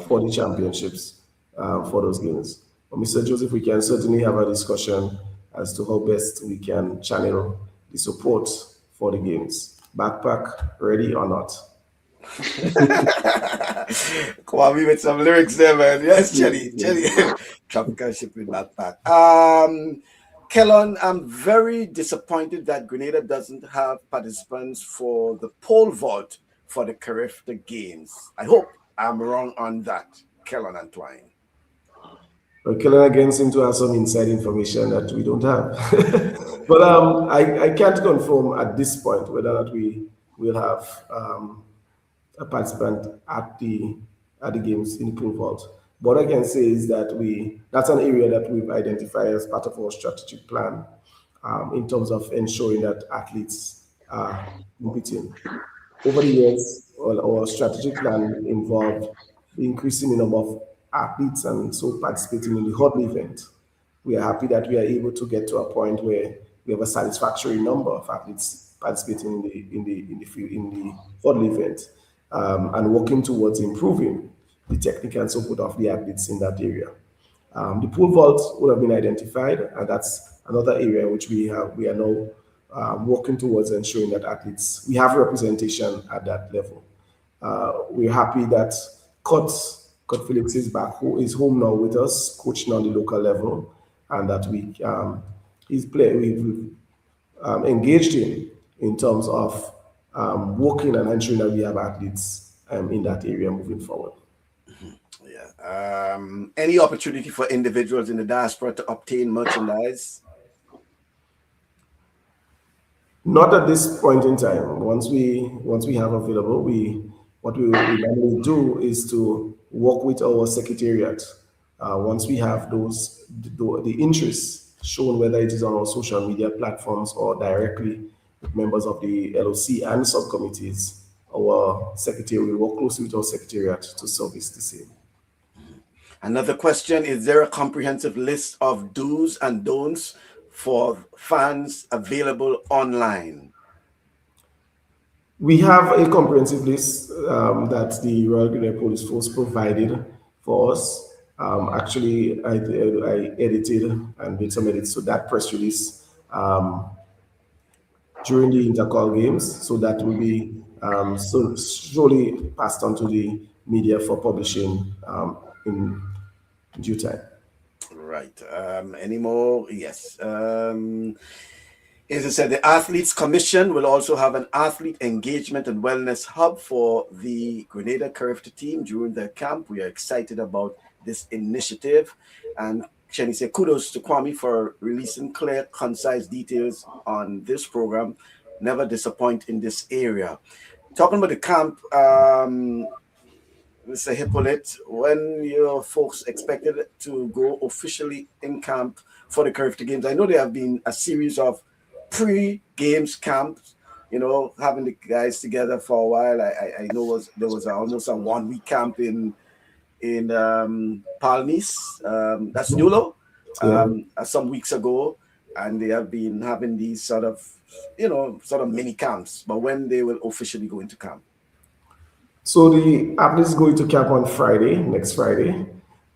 for the championships for those games. But Mr. Joseph, we can certainly have a discussion as to how best we can channel the support for the games. Backpack ready or not? Kwame with some lyrics there, man. Yes, Jenny. Tropical shipping backpack. Kellon, I'm very disappointed that Grenada doesn't have participants for the pole vault for the CARIFTA Games. I hope I'm wrong on that, Kellon Antoine. But Kellen again seems to have some inside information that we don't have. But I can't confirm at this point whether or not we will have a participant at the games in the pool vault. What I can say is that that's an area that we've identified as part of our strategic plan in terms of ensuring that athletes are competing. Over the years, our strategic plan involved increasing the number of athletes and so participating in the hurdle event. We are happy that we are able to get to a point where we have a satisfactory number of athletes participating in the hurdle event and working towards improving the technique and support of the athletes in that area. The pool vault would have been identified, and that's another area which we are now working towards ensuring that athletes we have representation at that level. We're happy that Cut Phillips is back, who is home now with us, coaching on the local level, and that we've engaged him in terms of working and ensuring that we have athletes in that area moving forward. Yeah. Any opportunity for individuals in the diaspora to obtain merchandise? Not at this point in time. Once we have available, what we normally do is to work with our secretariat. Once we have the interests shown, whether it is on our social media platforms or directly with members of the LOC and subcommittees, our secretary will work closely with our secretariat to service the same. Another question, is there a comprehensive list of do's and don'ts for fans available online? We have a comprehensive list that the Royal Grenada Police Force provided for us. Actually, I edited and made some edits to that press release during the intercall games, so that will be so slowly passed on to the media for publishing in due time. Right. Any more? Yes. As I said, the Athletes Commission will also have an athlete engagement and wellness hub for the Grenada CARIFTA team during their camp. We are excited about this initiative. And Shani said, kudos to Kwame for releasing clear, concise details on this program. Never disappoint in this area. Talking about the camp, Mr. Hypolite, when your folks expected to go officially in camp for the CARIFTA Games? I know there have been a series of pre-games camps, having the guys together for a while. I know there was almost a 1 week camp in Palmis, that's Nulo, some weeks ago, and they have been having these sort of mini camps. But when they will officially go into camp? So the athletes is going to camp on Friday, next Friday.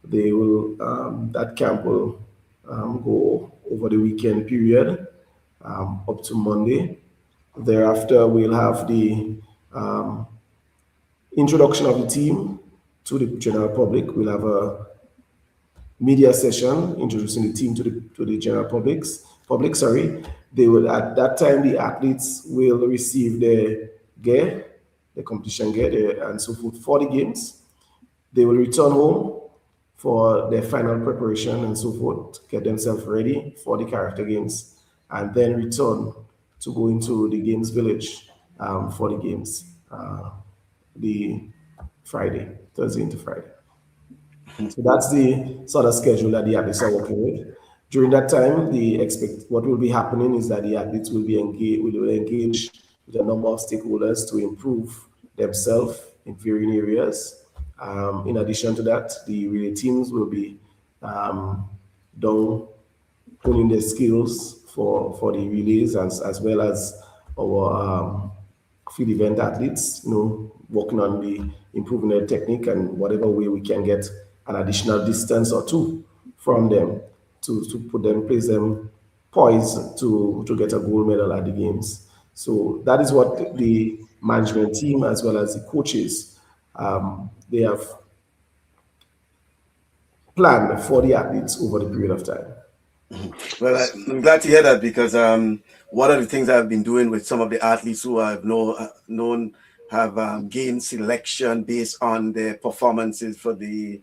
They will that camp will go over the weekend period up to Monday. Thereafter, we'll have the introduction of the team to the general public. We'll have a media session introducing the team to the general public. public, sorry, they will at that time the athletes will receive their gear, the competition gear, and so forth for the games. They will return home for their final preparation and so forth, get themselves ready for the character games, and then return to go into the games village for the games, the Friday, Thursday into Friday. So that's the sort of schedule that the athletes are working with. During that time, the expect what will be happening is that the athletes will engage with a number of stakeholders to improve themselves in varying areas. In addition to that, the relay teams will be done honing their skills for the relays as well as our field event athletes, working on the improving their technique and whatever way we can get an additional distance or two from them to put them, place them poised to get a gold medal at the games. So that is what the management team as well as the coaches they have planned for the athletes over the period of time. Well, I'm glad to hear that because one of the things I've been doing with some of the athletes who I've known have gained selection based on their performances for the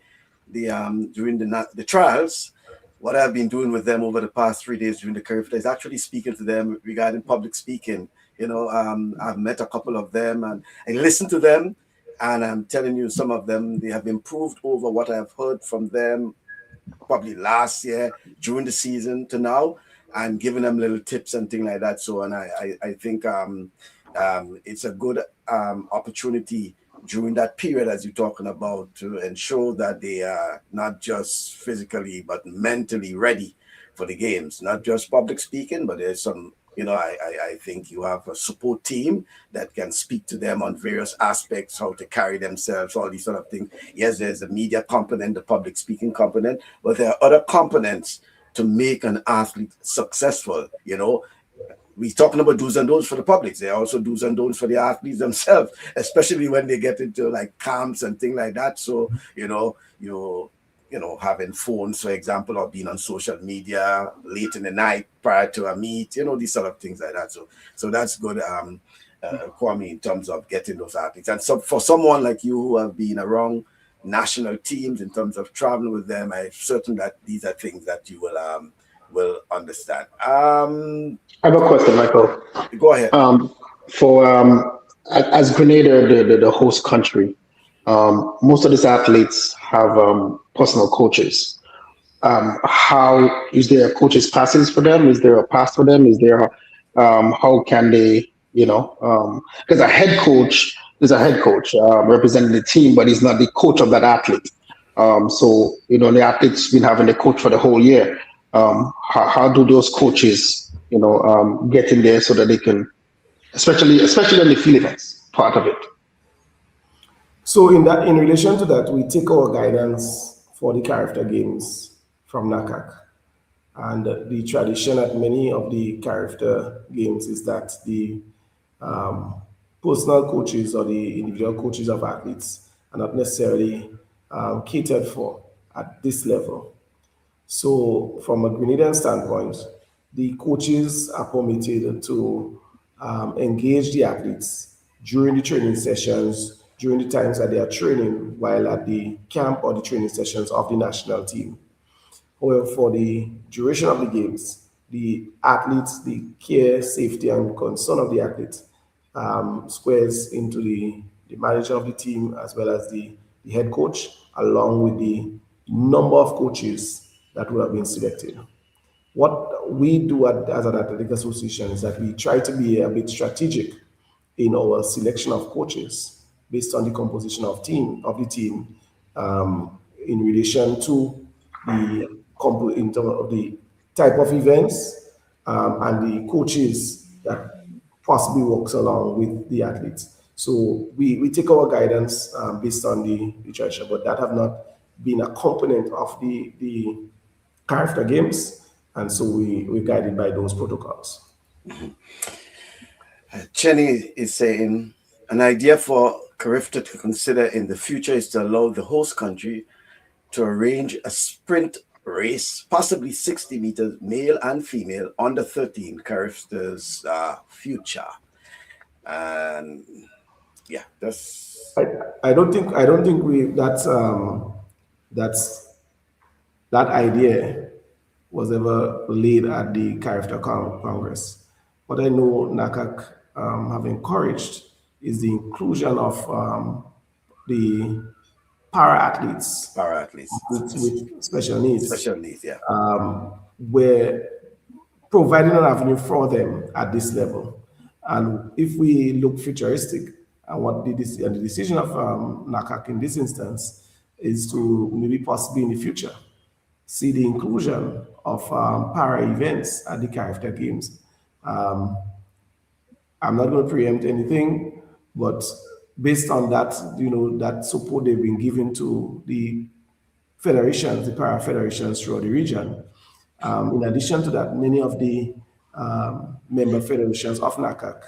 during the trials. What I've been doing with them over the past 3 days during the CARIFTA is actually speaking to them regarding public speaking. I've met a couple of them and I listen to them, and I'm telling you, some of them they have improved over what I've heard from them probably last year during the season to now, and giving them little tips and things like that. So, and I think it's a good opportunity during that period, as you're talking about, to ensure that they are not just physically but mentally ready for the games. Not just public speaking, but there's some. I think you have a support team that can speak to them on various aspects, how to carry themselves, all these sort of things. Yes, there's the media component, the public speaking component, but there are other components to make an athlete successful. We're talking about do's and don'ts for the public. There are also do's and don'ts for the athletes themselves, especially when they get into like camps and things like that. So, having phones, for example, or being on social media late in the night prior to a meet, these sort of things like that. So that's good, Kwame, in terms of getting those athletes. And so for someone like you who have been around national teams in terms of traveling with them, I'm certain that these are things that you will understand. I have a question, Michael. Go ahead. For as Grenada, the host country, most of these athletes have personal coaches. How is there coaches passes for them? Is there a pass for them? Is there how can they, because a head coach is a head coach representing the team, but he's not the coach of that athlete. So the athlete's been having the coach for the whole year. How do those coaches, get in there so that they can, especially on the field events part of it? So in relation to that, we take our guidance for the CARIFTA Games from NACAC. And the tradition at many of the CARIFTA Games is that the personal coaches or the individual coaches of athletes are not necessarily catered for at this level. So from a Grenadian standpoint, the coaches are permitted to engage the athletes during the training sessions, during the times that they are training while at the camp or the training sessions of the national team. However, for the duration of the games, the athletes, the care, safety, and concern of the athletes squares into the manager of the team as well as the head coach, along with the number of coaches that would have been selected. What we do as an athletic association is that we try to be a bit strategic in our selection of coaches based on the composition of the team in relation to in terms of the type of events and the coaches that possibly works along with the athletes. So we take our guidance based on the literature, but that have not been a component of the CARIFTA Games, and so we're guided by those protocols. Chenny is saying an idea for CARIFTA to consider in the future is to allow the host country to arrange a sprint race, possibly 60 meters, male and female, under 13, CARIFTA's future. And yeah, that's I, I don't think we that's that idea was ever laid at the CARIFTA Congress. What I know NACAC have encouraged is the inclusion of the para athletes para athletes, with special needs, special needs. Yeah. where providing an avenue for them at this level. And if we look futuristic, and the decision of NACAC in this instance is to maybe possibly in the future see the inclusion of para events at the CARIFTA Games. Um, I'm not going to preempt anything, but based on that, that support they've been giving to the federations, the para federations throughout the region. In addition to that, many of the member federations of NACAC,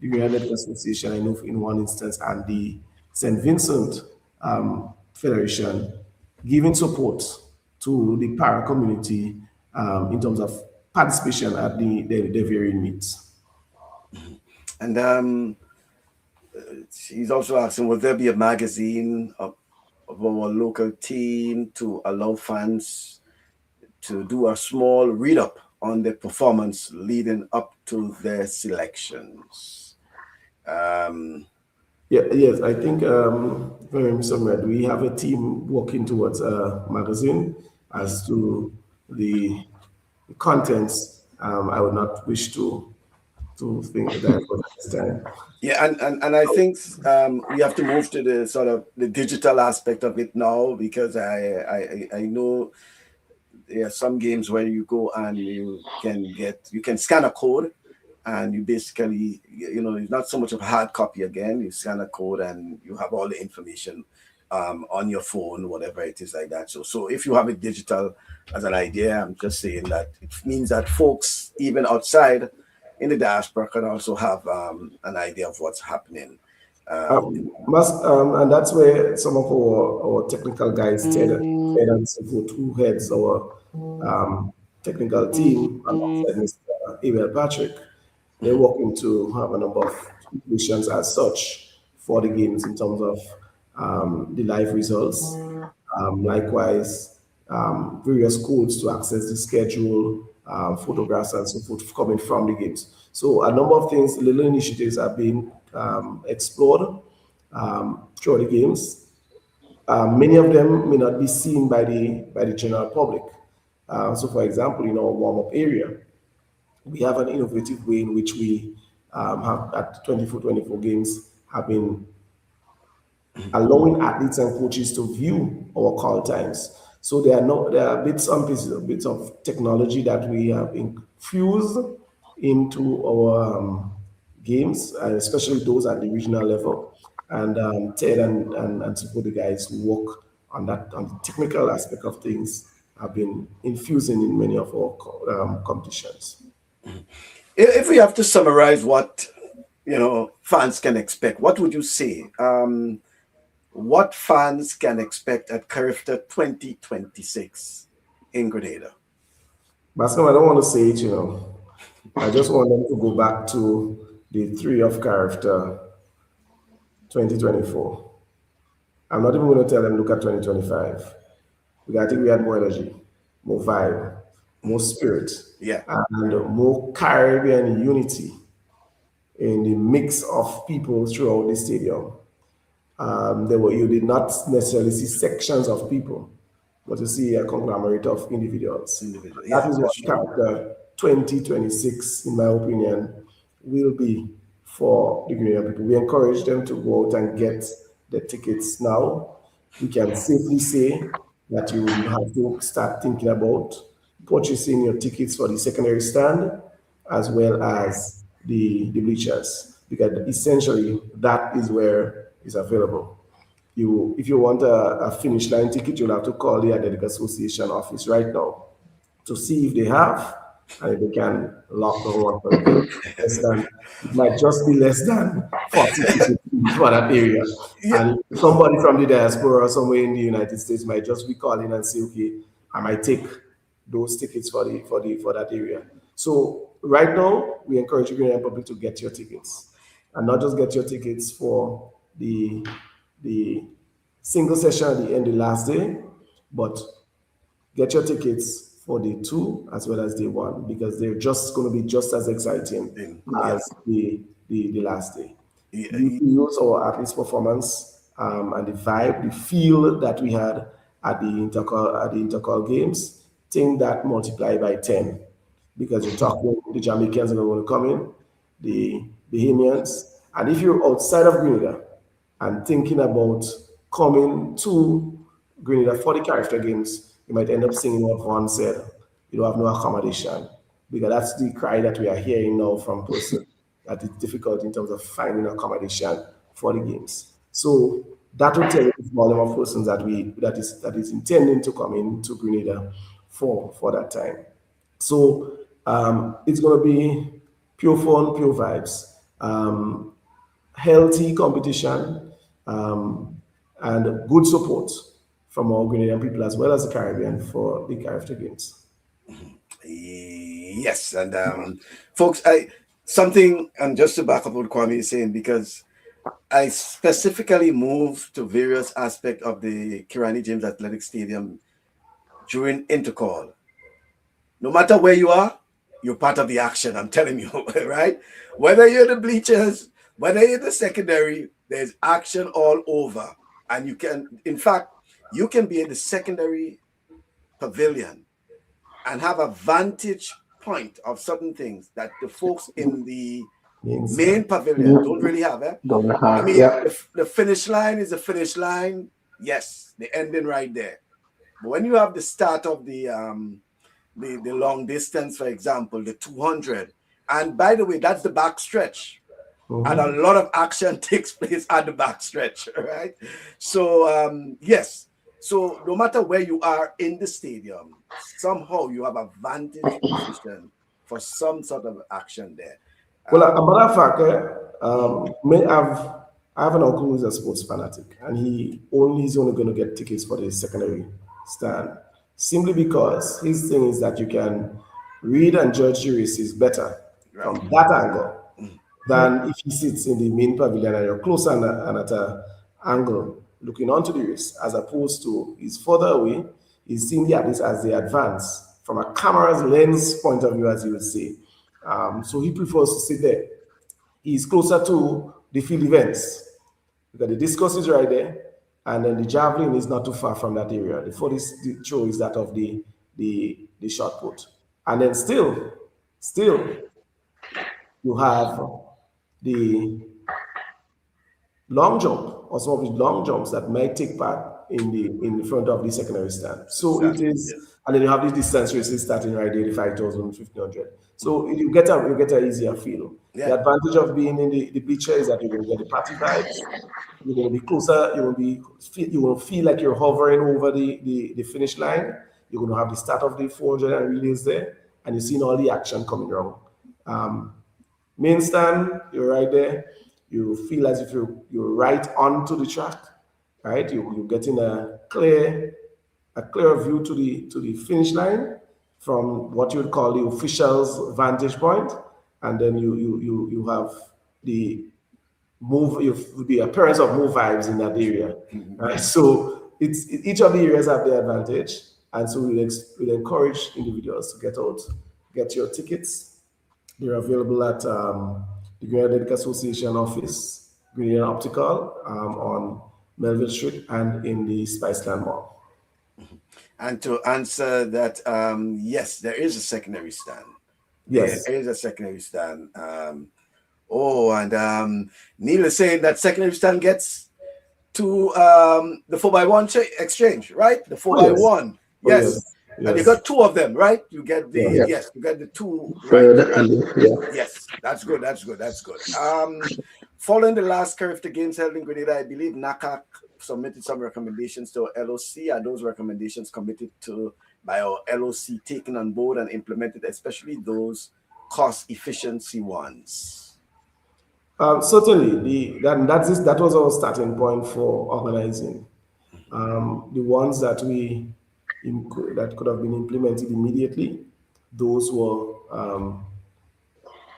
the United Association, I know in one instance, and the St. Vincent Federation, giving support to the para community in terms of participation at the varying meets. And he's also asking, will there be a magazine of our local team to allow fans to do a small read up on their performance leading up to their selections? Yes, I think very somewhere we have a team working towards a magazine. As to the contents, I would not wish to think that for this time. Yeah, and I think we have to move to the sort of the digital aspect of it now, because I know there are some games where you go and you can scan a code, and you basically, it's not so much of a hard copy again. You scan a code and you have all the information on your phone, whatever it is like that. So if you have it digital as an idea, I'm just saying that it means that folks even outside in the diaspora can also have an idea of what's happening. And that's where some of our technical guys, Ted and Support, who heads our technical team, alongside Mr. Abel Patrick, they're working to have a number of missions as such for the games in terms of the live results. Likewise, various codes to access the schedule, photographs and so forth coming from the games. So a number of things, little initiatives are being explored through the games. Many of them may not be seen by the general public. So, for example, in our warm-up area, we have an innovative way in which we have at 24/24 games have been allowing athletes and coaches to view our call times. So there are bits of technology that we have infused into our games, and especially those at the regional level. And Ted and support the guys who work on the technical aspect of things have been infusing in many of our competitions. If we have to summarize what fans can expect, what would you say? What fans can expect at CARIFTA 2026 in Grenada? Bascom, I don't want to say it, I just want them to go back to the 3 of CARIFTA 2024. I'm not even going to tell them look at 2025. Because I think we had more energy, more vibe, more spirit, and more Caribbean unity in the mix of people throughout the stadium. You did not necessarily see sections of people, but you see a conglomerate of individuals. That is what CARIFTA 2026, in my opinion, will be for the Grenadian people. We encourage them to go out and get the tickets now. We can safely say that you have to start thinking about purchasing your tickets for the secondary stand as well as the bleachers, because essentially that is where it's available. If you want a finish line ticket, you'll have to call the Athletic Association office right now to see if they have, and if they can lock the one for the it might just be less than 40 tickets for that area. And somebody from the diaspora or somewhere in the United States might just be calling and say, okay, I might take those tickets for that area. So right now, we encourage Grenadian public to get your tickets, and not just get your tickets for the single session at the end, the last day, but get your tickets for day two as well as day one, because they're just going to be just as exciting Yeah. as the last day. Yeah, You use our athletes' performance and the vibe, the feel that we had at the intercall games, think that multiply by 10, because you're talking the Jamaicans are going to come in, the Bahamians, and if you're outside of Grenada and thinking about coming to Grenada for the CARIFTA Games, you might end up singing what Vaughn said. You don't have no accommodation, because that's the cry that we are hearing now from persons, that it's difficult in terms of finding accommodation for the games. So that will tell you the volume of persons that is intending to come into Grenada for that time. So it's going to be pure fun, pure vibes, healthy competition, and good support from our Grenadian people as well as the Caribbean for the CARIFTA Games. yes, and folks, I something, and just to back up what Kwame is saying, because I specifically moved to various aspects of the Kirani James Athletic Stadium during intercall. No matter where you are, you're part of the action. I'm telling you, right? Whether you're in the bleachers, whether you're in the secondary, there's action all over. And you can, in fact, you can be in the secondary pavilion and have a vantage point of certain things that the folks in the Means main pavilion don't really have. Don't I have, mean, yeah. the finish line is the finish line. Yes, the ending right there. But when you have the start of the long distance, for example, the 200, and by the way, that's the back stretch, and a lot of action takes place at the back stretch, right? So yes, so no matter where you are in the stadium, somehow you have a vantage position for some sort of action there. Well, a matter of fact, I have an uncle who's a sports fanatic, and he's only going to get tickets for the secondary stand, simply because his thing is that you can read and judge the races better Right. from that angle than if he sits in the main pavilion and you're closer and at an angle looking onto the race, as opposed to he's further away, he's seeing the athletes as they advance from a camera's lens point of view, as you would say. So he prefers to sit there. He's closer to the field events, because the discus is right there, and then the javelin is not too far from that area. The furthest throw is that of the shot put, and then still you have the long jump, or some of the long jumps that might take part in the front of the secondary stand. So it Exactly. is, Yes. and then you have these distance races starting right there, the 5,000, 1,500. So you get a easier feel. Yeah. The advantage of being in the bleacher is that you're going to get the party vibes. You're going to be closer. You will feel like you're hovering over the finish line. You're going to have the start of the 400 and relays there, and you're seeing all the action coming around. Main stand, you're right there. You feel as if you're right onto the track, right? You're getting a clear view to the finish line from what you would call the official's vantage point, and then you have the the appearance of move vibes in that area, right? So each of the areas have their advantage, and so we'll encourage individuals to get your tickets. They're available at the Grenada Athletic Association office, Grenadian Optical, on Melville Street and in the Spiceland Mall. And to answer that, yes, there is a secondary stand. Yes. There is a secondary stand. Neil is saying that secondary stand gets to the 4x1 exchange, right? The 4x1. Oh, Yes. yes. And you Yes. got two of them, right? You get the Yeah. yes, you got the two, right? Third and yeah. Yes, that's good. Following the last CARIFTA Games held in Grenada, I believe NACAC submitted some recommendations to our LOC. Are those recommendations committed to by our LOC taken on board and implemented, especially those cost efficiency ones? Certainly, that was our starting point for organizing. The ones that we that could have been implemented immediately, those were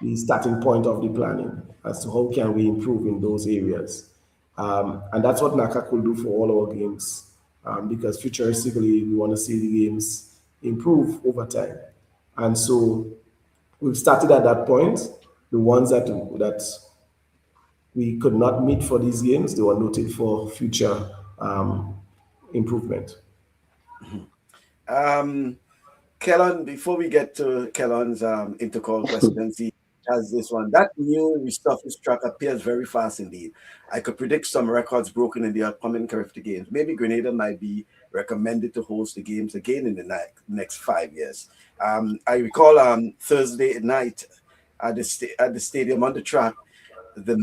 the starting point of the planning as to how can we improve in those areas. And that's what NACA could do for all our games, because futuristically we want to see the games improve over time. And so we've started at that point. The ones that we could not meet for these games, they were noted for future improvement. Um, Kellon, before we get to Kellon's intercall questions, he has this one. That new resurfaced track appears very fast indeed. I could predict some records broken in the upcoming CARIFTA Games. Maybe Grenada might be recommended to host the games again in the next 5 years. I recall Thursday night at at the stadium on the track, the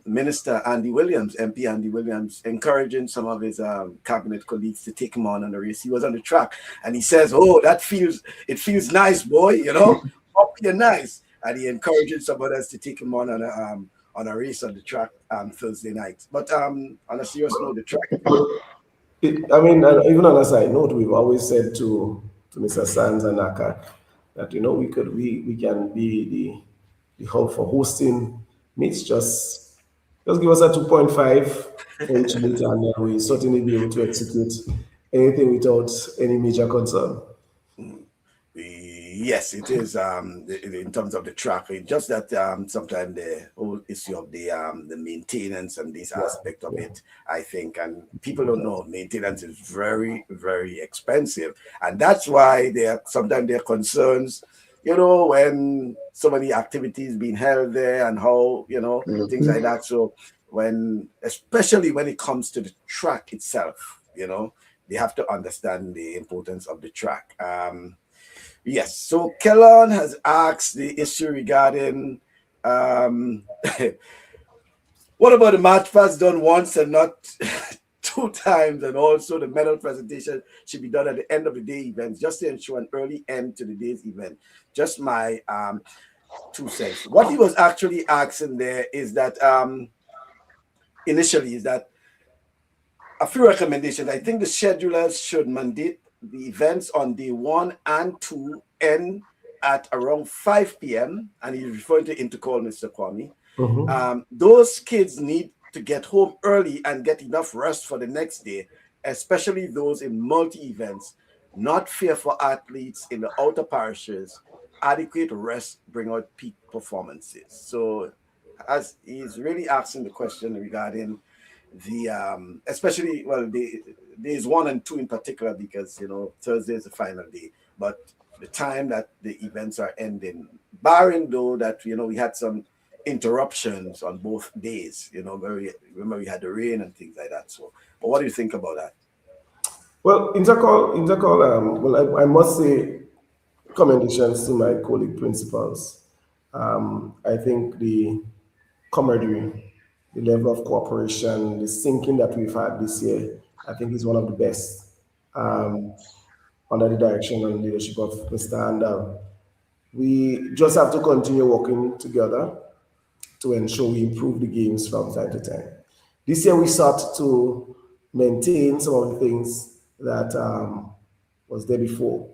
minister Andy Williams, MP Andy Williams, encouraging some of his cabinet colleagues to take him on a race. He was on the track, and he says, "Oh, it feels nice, boy. You know, you're nice." And he encouraging some others to take him on a race on the track Thursday night. But on a serious note, the track is good. I mean, even on a side note, we've always said to Mr. Sands and Akak that we can be the hub for hosting meets. Just give us a 2.5 for each meet, and we certainly be able to execute anything without any major concern. Yes, it is. In terms of the track, it's just that sometimes the whole issue of the maintenance and this Yeah, aspect of yeah. it, I think, and people don't know maintenance is very, very expensive, and that's why sometimes there are concerns. When so many activities being held there and how things like Mhm. that. So especially when it comes to the track itself, they have to understand the importance of the track. Yes. So Kellon has asked the issue regarding um, what about the match pass done once and not two times, and also the medal presentation should be done at the end of the day events just to ensure an early end to the day's event. Just my 2 cents. What he was actually asking there is that initially is that a few recommendations. I think the schedulers should mandate the events on day 1 and 2 end at around 5 p.m. And he's referring to Intercall, Mr. Kwame. Mhm. Those kids need to get home early and get enough rest for the next day, especially those in multi events. Not fair for athletes in the outer parishes. Adequate rest bring out peak performances. So, as he's really asking the question regarding the especially the days 1 and 2 in particular, because Thursday is the final day, but the time that the events are ending, barring though that we had some interruptions on both days, remember we had the rain and things like that. So, but what do you think about that? Well, intercall. Well, I must say commendations to my colleague principals. I think the camaraderie, the level of cooperation, the syncing that we've had this year, I think is one of the best um, under the direction and leadership of Mr. Andal. We just have to continue working together to ensure we improve the games from time to time. This year we sought to maintain some of the things that was there before.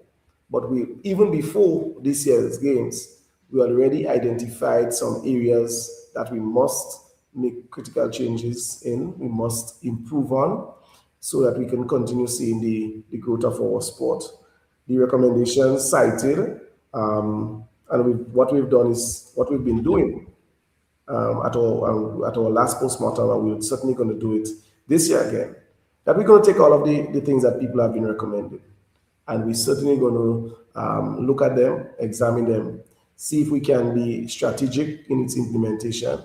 But even before this year's games, we already identified some areas that we must make critical changes in, we must improve on, so that we can continue seeing the growth of our sport. The recommendations cited, and what we've done is what we've been doing at our last postmortem, and we're certainly going to do it this year again. That we're going to take all of the things that people have been recommending, and we're certainly going to look at them, examine them, see if we can be strategic in its implementation,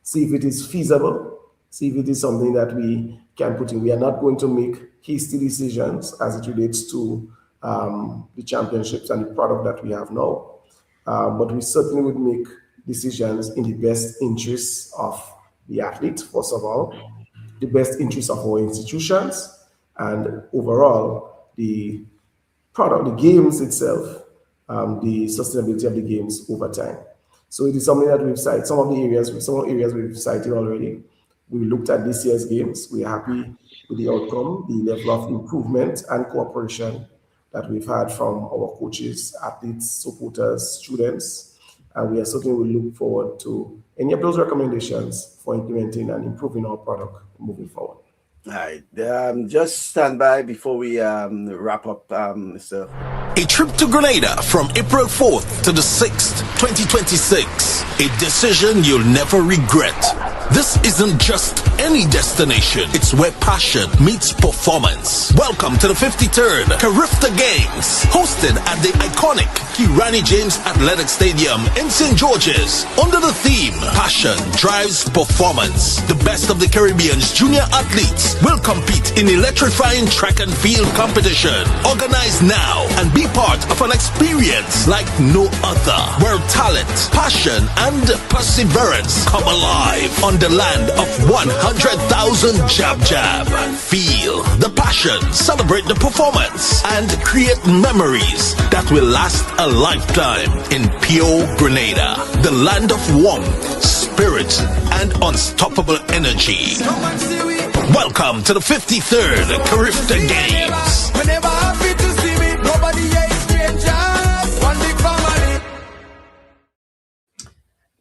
see if it is feasible, see if it is something that we can put in. We are not going to make hasty decisions as it relates to the championships and the product that we have now. But we certainly would make decisions in the best interests of the athlete, first of all, the best interests of our institutions, and overall, the product, the games itself, the sustainability of the games over time. So it is something that we've cited. Some areas we've cited already. We looked at this year's games. We're happy with the outcome, the level of improvement and cooperation that we've had from our coaches, athletes, supporters, students. And we are certainly will look forward to any of those recommendations for implementing and improving our product moving forward. All right. Just stand by before we wrap up, Mr. A trip to Grenada from April 4th to the 6th, 2026. A decision you'll never regret. This isn't just any destination. It's where passion meets performance. Welcome to the 53rd CARIFTA Games, hosted at the iconic Kirani James Athletic Stadium in St. George's, under the theme, Passion Drives Performance. The best of the Caribbean's junior athletes will compete in electrifying track and field competition. Organize now and be part of an experience like no other, where talent, passion, and perseverance come alive on the land of 100,000 jab. Feel the passion, celebrate the performance, and create memories that will last a lifetime in pure Grenada, the land of warmth, spirit, and unstoppable energy. Welcome to the 53rd CARIFTA Games. Whenever happy to see me, nobody is strangers, one big family.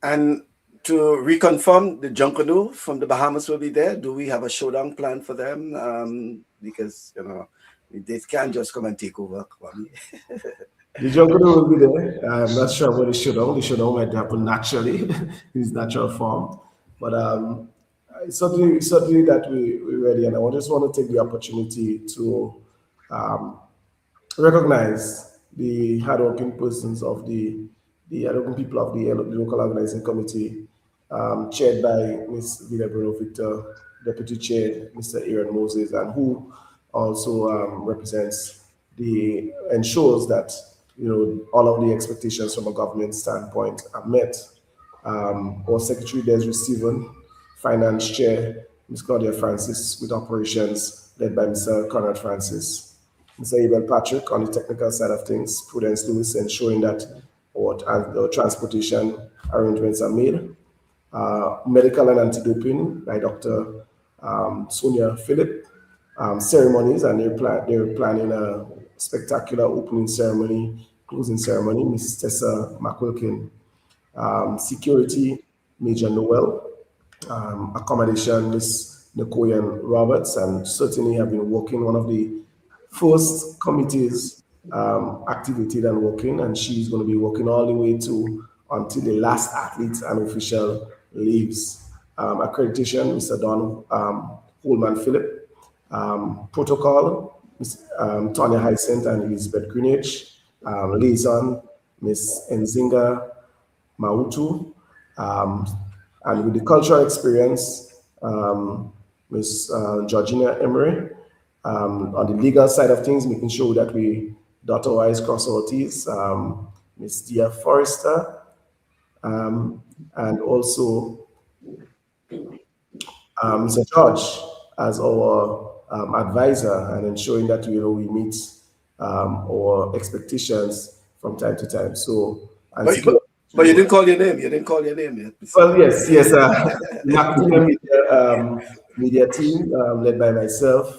And to reconfirm, the Junkanoo from the Bahamas will be there. Do we have a showdown plan for them? Because, they can't just come and take over. The Junkanoo will be there. I'm not sure about the showdown. The showdown might happen naturally in its natural form. But it's certainly that we're ready. And I just want to take the opportunity to recognize the hardworking persons of the hardworking people of the local organizing committee, chaired by Ms. Villabruno Victor, Deputy Chair, Mr. Aaron Moses, and who also ensures that all of the expectations from a government standpoint are met. Our Secretary Desiree Stephen, Finance Chair, Ms. Claudia Francis, with operations led by Mr. Conrad Francis, Mr. Abel Patrick on the technical side of things, Prudence Lewis, ensuring that our transportation arrangements are made. Medical and anti-doping by Dr. Sonia Phillip. Ceremonies, and they're planning a spectacular opening ceremony, closing ceremony, Ms. Tessa McWilkin. Security, Major Noel. Accommodation, Ms. Nicoyan Roberts, and certainly have been working one of the first committees activated and working, and she's going to be working all the way until the last athlete and official leaves. Accreditation, Mr. Don Holman Phillip. Protocol, Ms. Tonya Hyacinth and Elizabeth Greenwich. Liaison, Ms. Nzinga Mautu. And with the cultural experience, Ms. Georgina Emery. On the legal side of things, making sure that we dot our I's, cross our T's, Ms. Dia Forrester, and also Mr. George as our advisor, and ensuring that we meet our expectations from time to time. So, but you didn't call your name. You didn't call your name yet. Well, yes. Media team led by myself.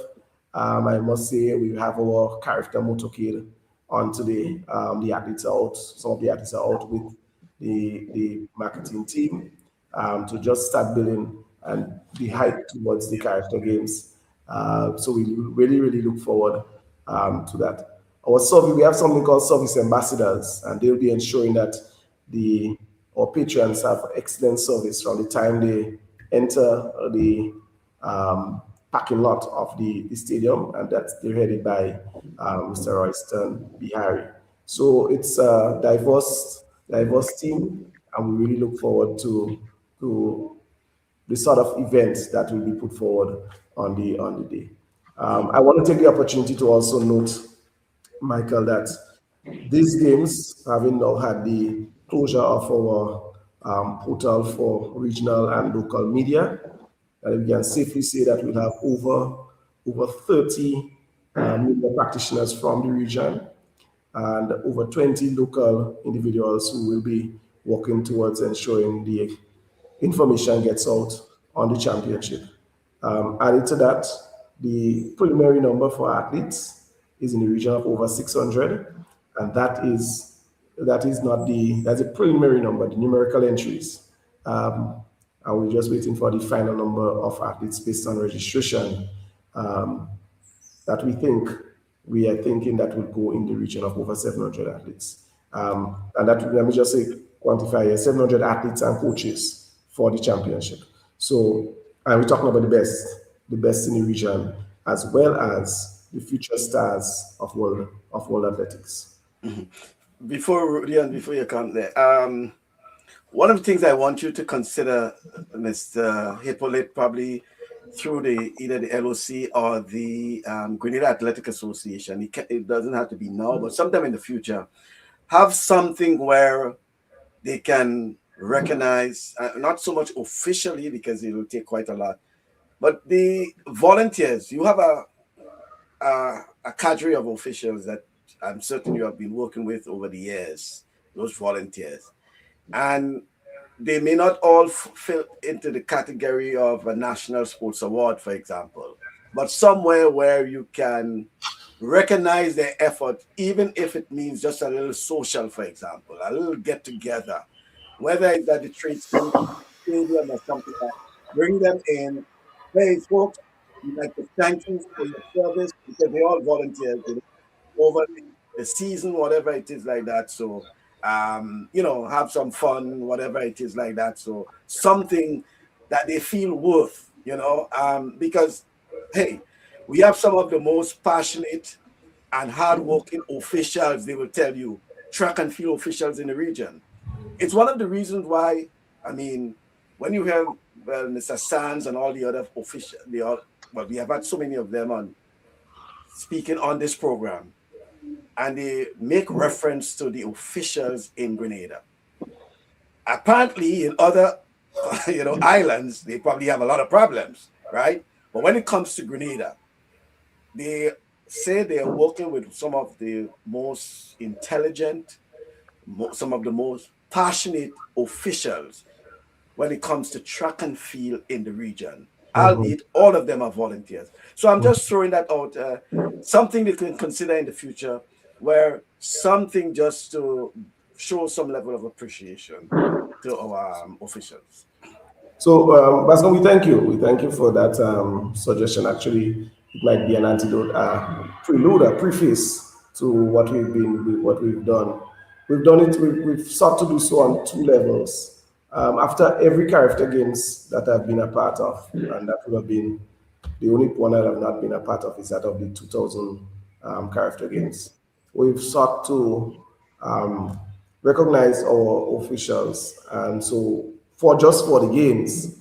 I must say we have our CARIFTA motorcade on today. The athletes are out. Some of the athletes are out with the marketing team to just start building and the hype towards the CARIFTA Games. So we really look forward to that. We have something called service ambassadors, and they'll be ensuring that our patrons have excellent service from the time they enter the parking lot of the stadium, and that they're headed by Mr. Royston Bihari. So it's a diverse team, and we really look forward to the sort of events that will be put forward on the day. I want to take the opportunity to also note, Michael, that these games, having now had the closure of our portal for regional and local media, and we can safely say that we'll have over 30 media practitioners from the region and over 20 local individuals who will be working towards ensuring the information gets out on the championship. Added to that, The preliminary number for athletes is in the region of over 600, and that is not that's a preliminary number, the numerical entries. And we're just waiting for the final number of athletes based on registration. Um, that we are thinking that will go in the region of over 700 athletes. And that, let me just say, quantify here, 700 athletes and coaches for the championship. So, and we're talking about the best in the region, as well as the future stars of world athletics. Before Rudy and before you come there, one of the things I want you to consider, Mr. Hippolyte, probably through either the LOC or the Grenada Athletic Association, it doesn't have to be now, but sometime in the future, have something where they can recognize, not so much officially because it will take quite a lot, but the volunteers. You have a cadre of officials that I'm certain you have been working with over the years, those volunteers. And they may not all fit into the category of a national sports award, for example, but somewhere where you can recognize their effort, even if it means just a little social, for example, a little get together, whether it's at the stadium or something like that. Bring them in. Hey, folks, we'd like to thank you for your service because they all volunteers, over the season, whatever it is like that. So, have some fun, whatever it is like that. So, something that they feel worth, because, hey, we have some of the most passionate and hardworking officials, they will tell you, track and field officials in the region. It's one of the reasons why, I mean, when you have, well, Mr. Sands and all the other officials, well, we have had so many of them on speaking on this program, and they make reference to the officials in Grenada. Apparently, in other islands, they probably have a lot of problems, right? But when it comes to Grenada, they say they are working with some of the most intelligent, some of the most passionate officials when it comes to track and field in the region. Mhm. Albeit all of them are volunteers. So I'm just throwing that out. Something they can consider in the future, where something just to show some level of appreciation to our officials. So, Bascom, we thank you. We thank you for that suggestion. Actually, it might be an antidote, prelude, a preface to what we've done. We've done it. We've sought to do so on two levels. After every character games that I've been a part of, and that would have been the only one I have not been a part of is that of the 2000 character games. We've sought to um, recognize our officials, and so for the games,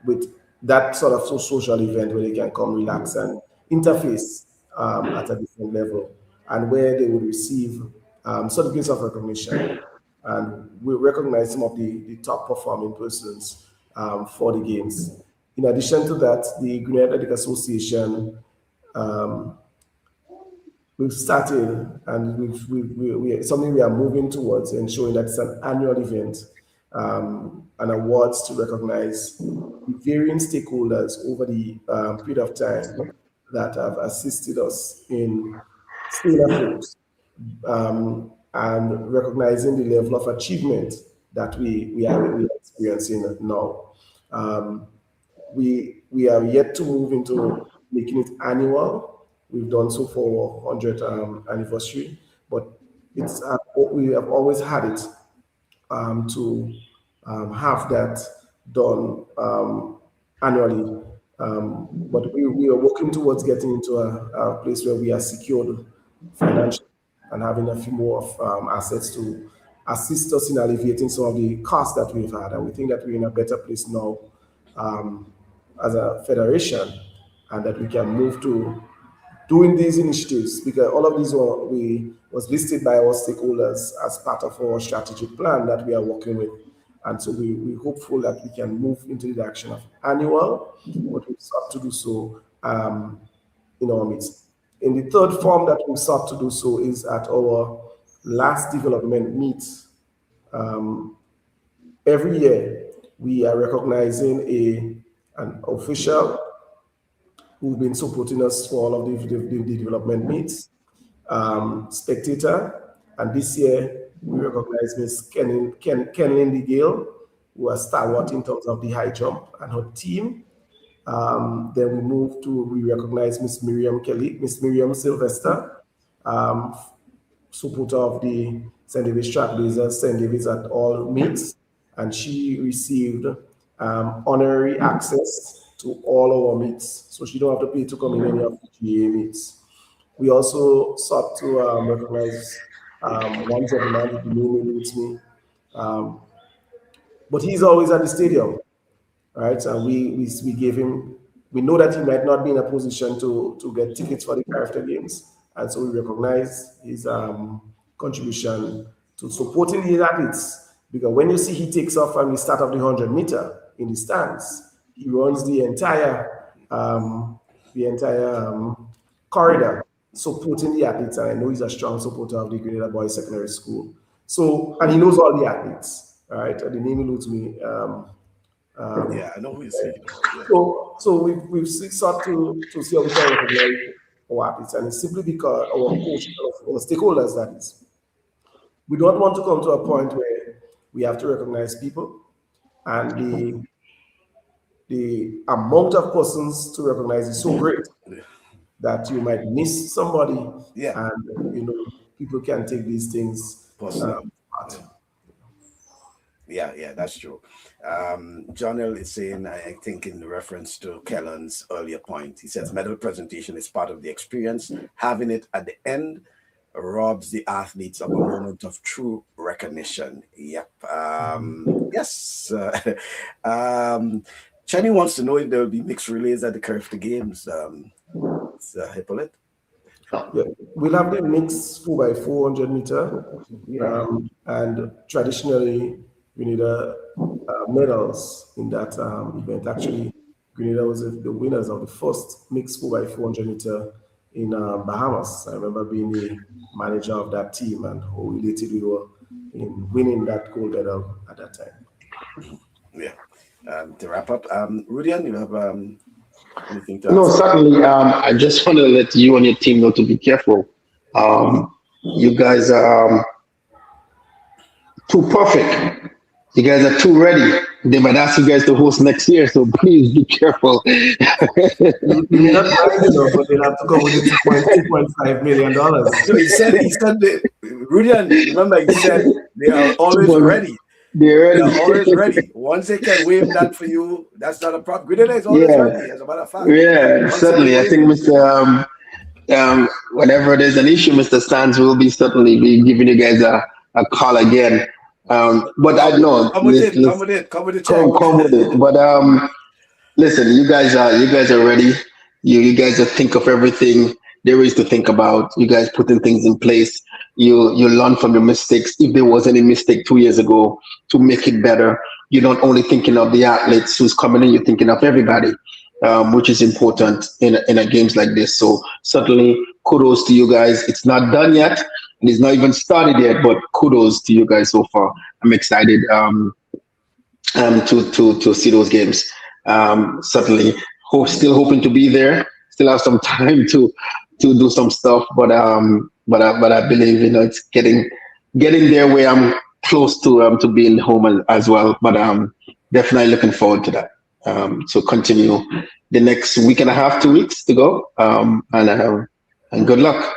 with that sort of social event where they can come relax and interface at a different level, and where they will receive certificates of recognition, and we recognize some of the top performing persons for the games. In addition to that, the Grenada Athletic Association, um, we've started, and something we are moving towards, ensuring that it's an annual event, and awards to recognize the varying stakeholders over the period of time that have assisted us in staying afloat, and recognizing the level of achievement that we are experiencing now. Um, we are yet to move into making it annual. We've done so for 100th anniversary, but we have always had it to have that done annually. But we are working towards getting into a place where we are secured financially and having a few more of assets to assist us in alleviating some of the costs that we've had. And we think that we're in a better place now um, as a federation, and that we can move to doing these initiatives, because all of these was listed by our stakeholders as part of our strategic plan that we are working with. And so we're hopeful that we can move into the direction of annual, but we sought to do so in our midst. In the third form that we sought to do so is at our last development meet. Every year, we are recognizing an official who've been supporting us for all of the development meets, Spectator, and this year we recognize Miss Kenlyn Gale, who was stalwart in terms of the high jump and her team. Then we recognize Miss Miriam Kelly, Miss Miriam Sylvester, um, supporter of the St. David's Trailblazers, St. David's at all meets, and she received honorary access to all our meets, so she don't have to pay to come in any of the GA meets. We also sought to recognize one gentleman, who name eludes me, um, but he's always at the stadium, right? And we gave him. We know that he might not be in a position to get tickets for the CARIFTA Games, and so we recognize his contribution to supporting the athletes. Because when you see he takes off and we start off the 100-meter in the stands, he runs the entire corridor supporting the athletes. And I know he's a strong supporter of the Grenada Boys Secondary School. So, and he knows all the athletes, right? The name eludes me. Yeah, I know who you say. Yeah. So we've sought to see how we can recognize our athletes, and it's simply because our coaches, our stakeholders, that is, we don't want to come to a point where we have to recognize people, and the amount of persons to recognize is so great that you might miss somebody, Yeah. and people can take these things Personal. part. Yeah, that's true. John L. is saying, I think in reference to Kellen's earlier point, he says medal presentation is part of the experience. Having it at the end robs the athletes of a moment of true recognition. Yep. Yes. Chenny wants to know if there will be mixed relays at the CARIFTA Games. Hypolite? Yeah, we'll have the mixed 4x400 meter, and traditionally Grenada medals in that event. Actually, Grenada was the winners of the first mixed 4x400 meter in Bahamas. I remember being the manager of that team and how elated we were in winning that gold medal at that time. Yeah. To wrap up, Rudian, you have anything to No, add? certainly. I just want to let you and your team know to be careful. You guys are too perfect. You guys are too ready. They might ask you guys to host next year, so please be careful. We may not mind, but they'll have to come with $2.5 million. So he said Rudian, remember he said they are always ready. They're They ready. are always ready. Once they can waive that for you, that's not a problem. Grenada is always Yeah, ready, as a matter of fact. yeah, Once they certainly. can I waive think it. Mr. Whenever there's an issue, Mr. Sands will be certainly be giving you guys a call again. But I know, Come with it. Come with the check. come with it. But listen, you guys are ready. You guys are think of everything there is to think about. You guys putting things in place. You learn from your mistakes. If there was any mistake 2 years ago, to make it better. You're not only thinking of the athletes who's coming in. You're thinking of everybody, which is important in a games like this. So certainly kudos to you guys. It's not done yet, and it's not even started yet. But kudos to you guys so far. I'm excited. To see those games. Certainly, still hoping to be there. Still have some time to do some stuff, but I believe it's getting there where I'm close to being home as well. But definitely looking forward to that. So continue the next week and a half, 2 weeks to go, and good luck.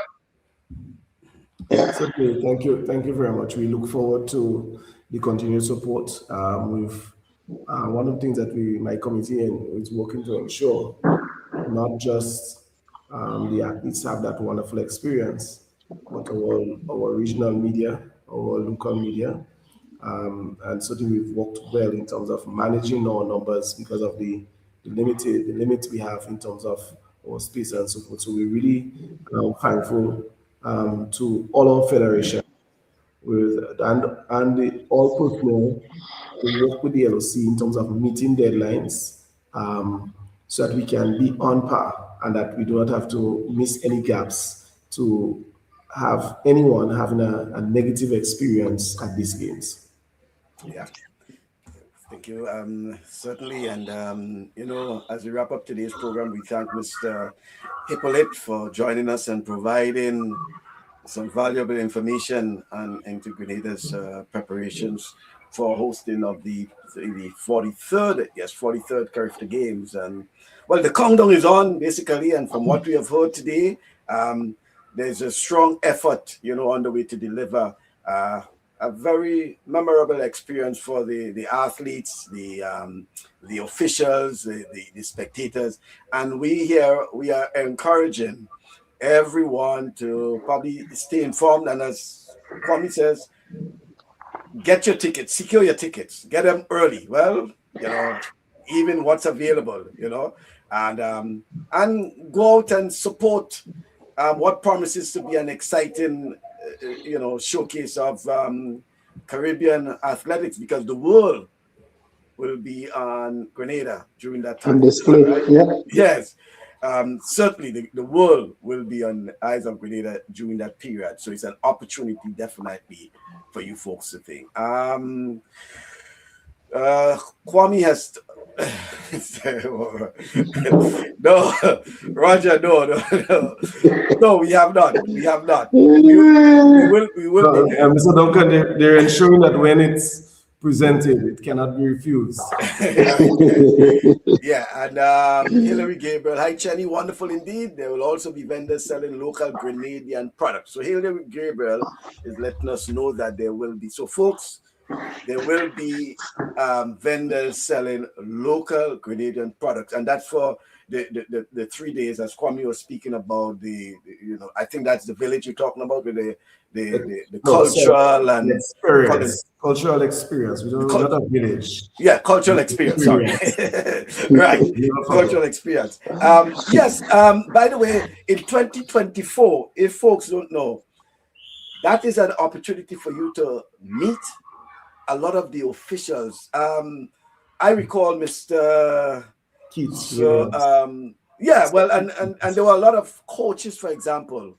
Yeah. Certainly, thank you very much. We look forward to the continued support. With one of the things that my committee is working to ensure, not just the athletes have that wonderful experience, but our regional media, our local media, and certainly we've worked well in terms of managing our numbers because of the limit we have in terms of our space and so forth. So we're really thankful to all our federation and all personnel to work with the LOC in terms of meeting deadlines, so that we can be on par and that we do not have to miss any gaps to have anyone having a negative experience at these games. Yeah. Thank you. Certainly. And, as we wrap up today's program, we thank Mr. Hypolite for joining us and providing some valuable information on into Grenada's preparations for hosting of the 43rd, 43rd CARIFTA Games. And well, the countdown is on basically, and from what we have heard today, there's a strong effort, on the way to deliver a very memorable experience for the athletes, the officials, the spectators, and we are encouraging everyone to probably stay informed. And as Kwame says, get your tickets, secure your tickets, get them early. Well, even what's available, and go out and support what promises to be an exciting, showcase of Caribbean athletics, because the world will be on Grenada during that time. On display, right? yeah. Yes. Certainly the world will be on the eyes of Grenada during that period. So it's an opportunity definitely for you folks to think. Kwame has no, Roger, no, we have not. We will be there. Mr. Duncan, they're ensuring that when it's presented, it cannot be refused. Yeah, and Hillary Gabriel, hi Chenny, wonderful indeed. There will also be vendors selling local Grenadian products. So Hillary Gabriel is letting us know that there will be. So folks, there will be vendors selling local Grenadian products, and that's for the 3 days, as Kwame was speaking about. I think that's the village you're talking about, with the cultural and experience. Cultural experience. We don't know not a village. Yeah, cultural experience. Sorry, right. Cultural experience. Yes. By the way, in 2024, if folks don't know, that is an opportunity for you to meet a lot of the officials. I recall Mr. Keats. So, well, and there were a lot of coaches, for example,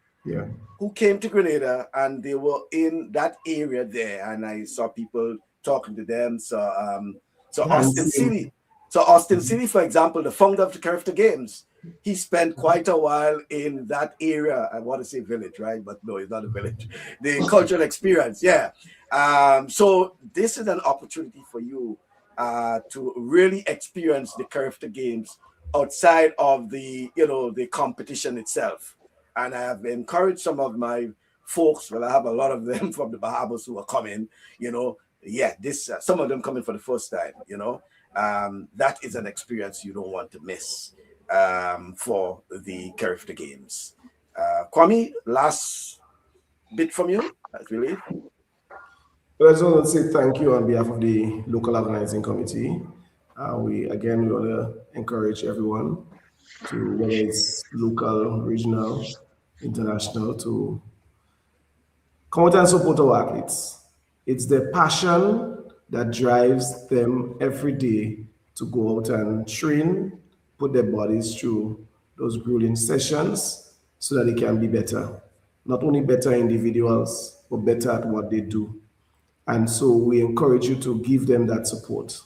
who came to Grenada, and they were in that area there, and I saw people talking to them. So Austin City, for example, the founder of the CARIFTA Games, he spent quite a while in that area. I want to say village, right? But no, it's not a village. The cultural experience, yeah. So this is an opportunity for you to really experience the CARIFTA Games outside of the competition itself. And I have encouraged some of my folks. Well, I have a lot of them from the Bahamas who are coming. Some of them coming for the first time. That is an experience you don't want to miss for the CARIFTA Games. Kwame, last bit from you, I believe. Well, I just want to say thank you on behalf of the local organizing committee. We want to encourage everyone to, whether it's local, regional, international, to come out and support our athletes. It's their passion that drives them every day to go out and train, put their bodies through those grueling sessions so that they can be better. Not only better individuals, but better at what they do. And so we encourage you to give them that support.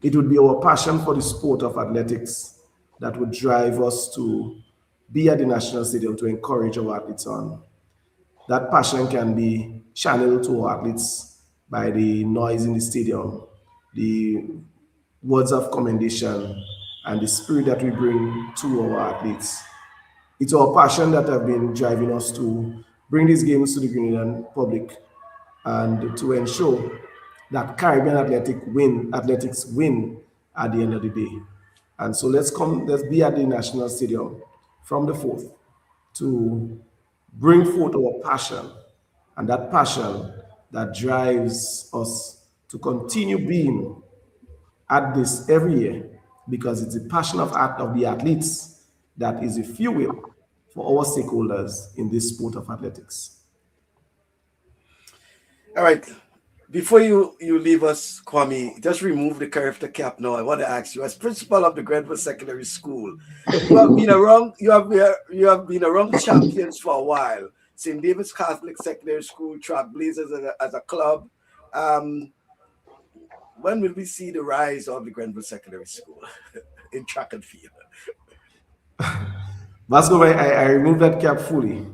It would be our passion for the sport of athletics that would drive us to be at the National Stadium to encourage our athletes on. That passion can be channeled to our athletes by the noise in the stadium, the words of commendation, and the spirit that we bring to our athletes. It's our passion that have been driving us to bring these games to the Grenadian public and to ensure that Caribbean athletics win at the end of the day. And so let's be at the National Stadium from the 4th to bring forth our passion, and that passion that drives us to continue being at this every year, because it's the passion of the athletes that is the fuel for our stakeholders in this sport of athletics. All right. Before you leave us, Kwame, just remove the CARIFTA cap now. I want to ask you, as principal of the Grenville Secondary School, you have been around the champions for a while. St. David's Catholic Secondary School, Trailblazers as a club. when will we see the rise of the Grenville Secondary School in track and field? Vasco, I remove that cap fully.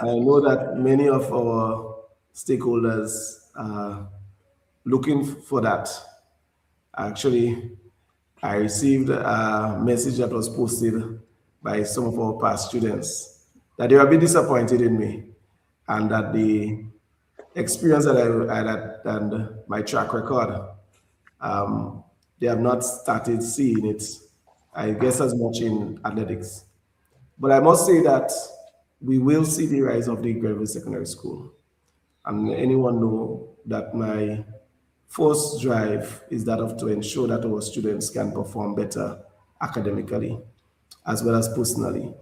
I know that many of our stakeholders are looking for that. Actually, I received a message that was posted by some of our past students that they were a bit disappointed in me and that the experience that I had and my track record, they have not started seeing it, I guess, as much in athletics. But I must say that we will see the rise of the Grenville Secondary School. And anyone know that my first drive is that of to ensure that our students can perform better academically as well as personally.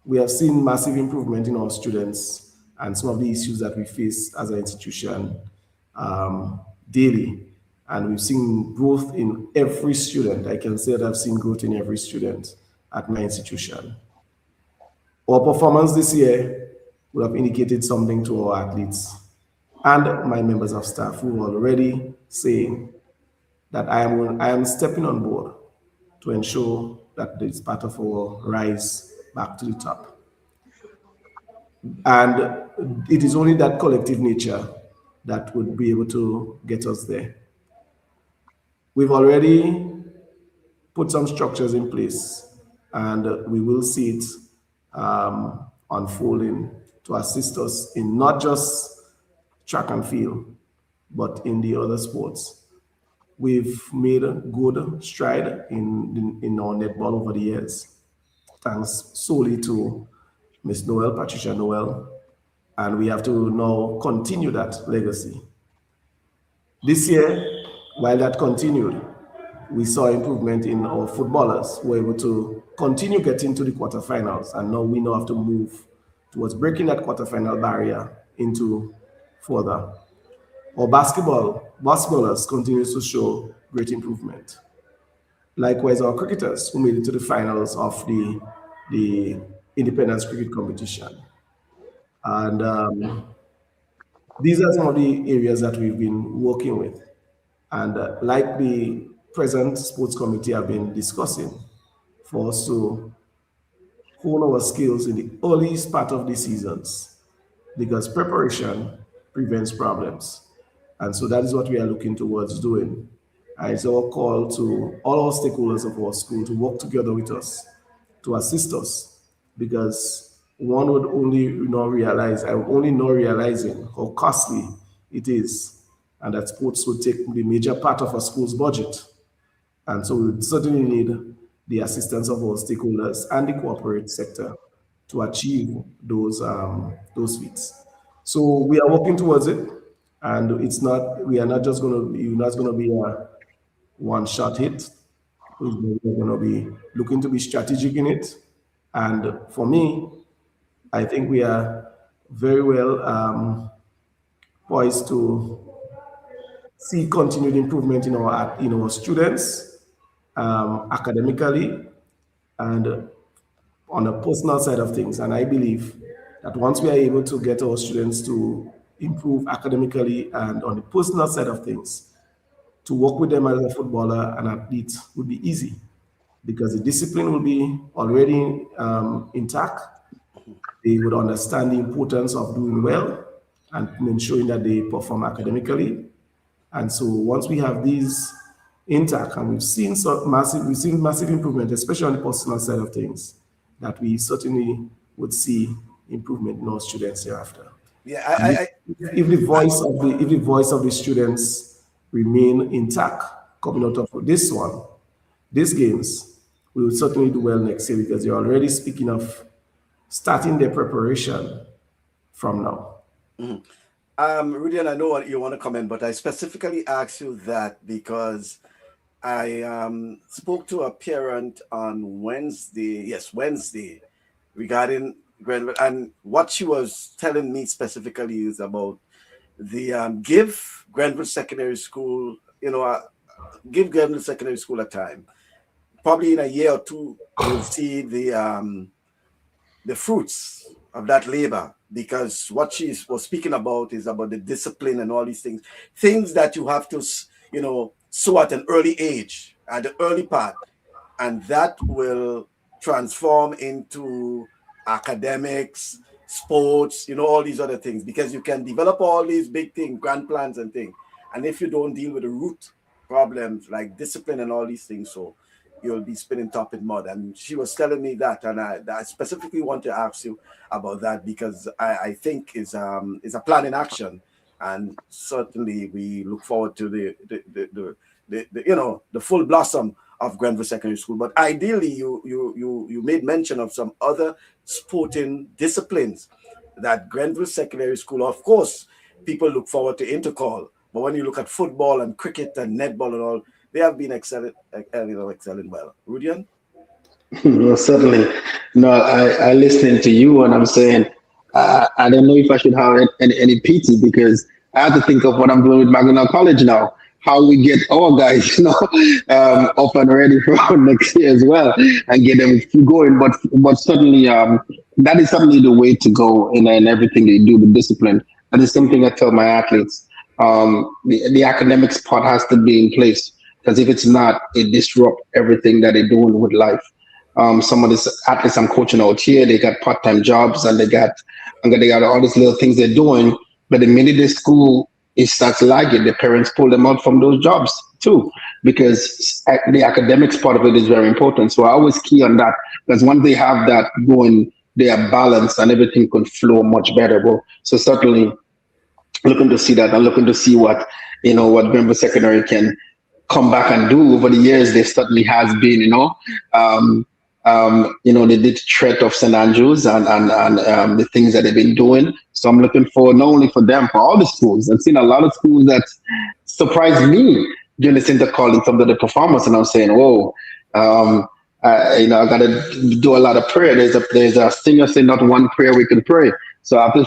We have seen massive improvement in our students and some of the issues that we face as an institution daily. And we've seen growth in every student. I can say that I've seen growth in every student at my institution. Our performance this year would have indicated something to our athletes and my members of staff who are already saying that I am stepping on board to ensure that it's part of our rise back to the top. And it is only that collective nature that would be able to get us there. We've already put some structures in place, and we will see it unfolding to assist us in not just track and field, but in the other sports. We've made a good stride in our netball over the years, thanks solely to Miss Noel, Patricia Noel, and we have to now continue that legacy. This year, while that continued, we saw improvement in our footballers who were able to continue getting to the quarterfinals, and now we now have to move towards breaking that quarterfinal barrier into further. Our basketballers continues to show great improvement. Likewise, our cricketers who made it to the finals of the Independence Cricket Competition. And these are some of the areas that we've been working with. And like the present sports committee have been discussing, for us to hone our skills in the earliest part of the seasons, because preparation prevents problems. And so that is what we are looking towards doing. And it's our call to all our stakeholders of our school to work together with us, to assist us, because one would only not realize, I'm only not realizing how costly it is, and that sports would take the major part of our school's budget. And so we would certainly need the assistance of our stakeholders and the corporate sector to achieve those feats. So we are working towards it, and we are not just going to be, not going to be a one-shot hit. We're going to be looking to be strategic in it. And for me, I think we are very well poised to see continued improvement in our students academically and on the personal side of things. And I believe that once we are able to get our students to improve academically and on the personal side of things, to work with them as a footballer and athlete would be easy, because the discipline will be already intact. They would understand the importance of doing well and ensuring that they perform academically. And so once we have these intact, and we've seen massive improvement, especially on the personal side of things, that we certainly would see improvement in our students hereafter. Yeah, if the voice of the students remain intact coming out of these games, we will certainly do well next year, because they're already speaking of starting their preparation from now. Rudy, and I know what you want to comment, but I specifically asked you that because I spoke to a parent on Wednesday, regarding Grenville, and what she was telling me specifically is about the give Grenville Secondary School, give Grenville Secondary School a time. Probably in a year or two, you'll see the fruits of that labor, because what she was speaking about is about the discipline and all these things that you have to, so at an early age, at the early part, and that will transform into academics, sports, all these other things, because you can develop all these big things, grand plans and things. And if you don't deal with the root problems like discipline and all these things, so you'll be spinning top in mud. And she was telling me that, and I specifically want to ask you about that, because I think is a plan in action, and certainly we look forward to the full blossom of Grenville Secondary School. But ideally, you made mention of some other sporting disciplines that Grenville Secondary School, of course, people look forward to intercall. But when you look at football and cricket and netball and all, they have been excelling well. Rudian? Well, certainly. No, I listening to you and I'm saying, I don't know if I should have any pity, because I have to think of what I'm doing with Magdalene College now. How we get our guys, up and ready for next year as well, and get them going. But certainly, that is certainly the way to go in everything they do. The discipline. That is something I tell my athletes. The academics part has to be in place, because if it's not, it disrupts everything that they're doing with life. Some of these athletes I'm coaching out here, they got part-time jobs and they got all these little things they're doing. But the minute the school it starts lagging, the parents pull them out from those jobs too, because the academics part of it is very important. So I always key on that, because once they have that going, they are balanced and everything can flow much better. So certainly looking to see that, and looking to see what Grenville Secondary can come back and do. Over the years, there certainly has been, they did threat of St. Andrews and the things that they've been doing. So I'm looking for, not only for them, for all the schools. I've seen a lot of schools that surprised me during this intercall in some of the performance, and I'm saying, whoa, I got to do a lot of prayer. There's a singer saying not one prayer we can pray. So I have to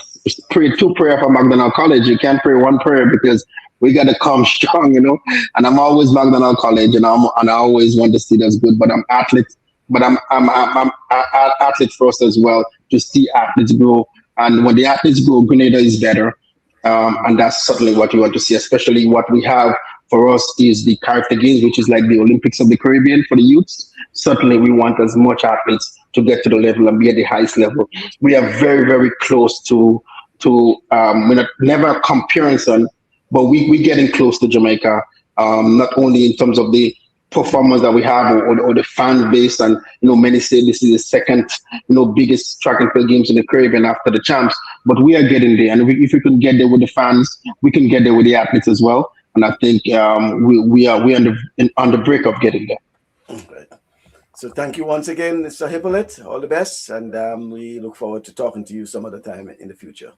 pray 2 prayers for Magdalene College. You can't pray 1 prayer, because we got to come strong, And I'm always Magdalene College, and I always want to see that's good. But I'm athlete, but I'm athlete first as well, to see athletes grow. And when the athletes grow, Grenada is better, and that's certainly what we want to see. Especially what we have for us is the CARIFTA Games, which is like the Olympics of the Caribbean for the youths. Certainly, we want as much athletes to get to the level and be at the highest level. We are very, very close to we're not, never a comparison, but we're getting close to Jamaica, not only in terms of the performance that we have or the fan base, and many say this is the second biggest track and field games in the Caribbean after the champs, but we are getting there, and if we can get there with the fans, we can get there with the athletes as well. And I think we are on the break of getting there. Okay. So thank you once again, Mr. Hypolite. All the best, and we look forward to talking to you some other time in the future.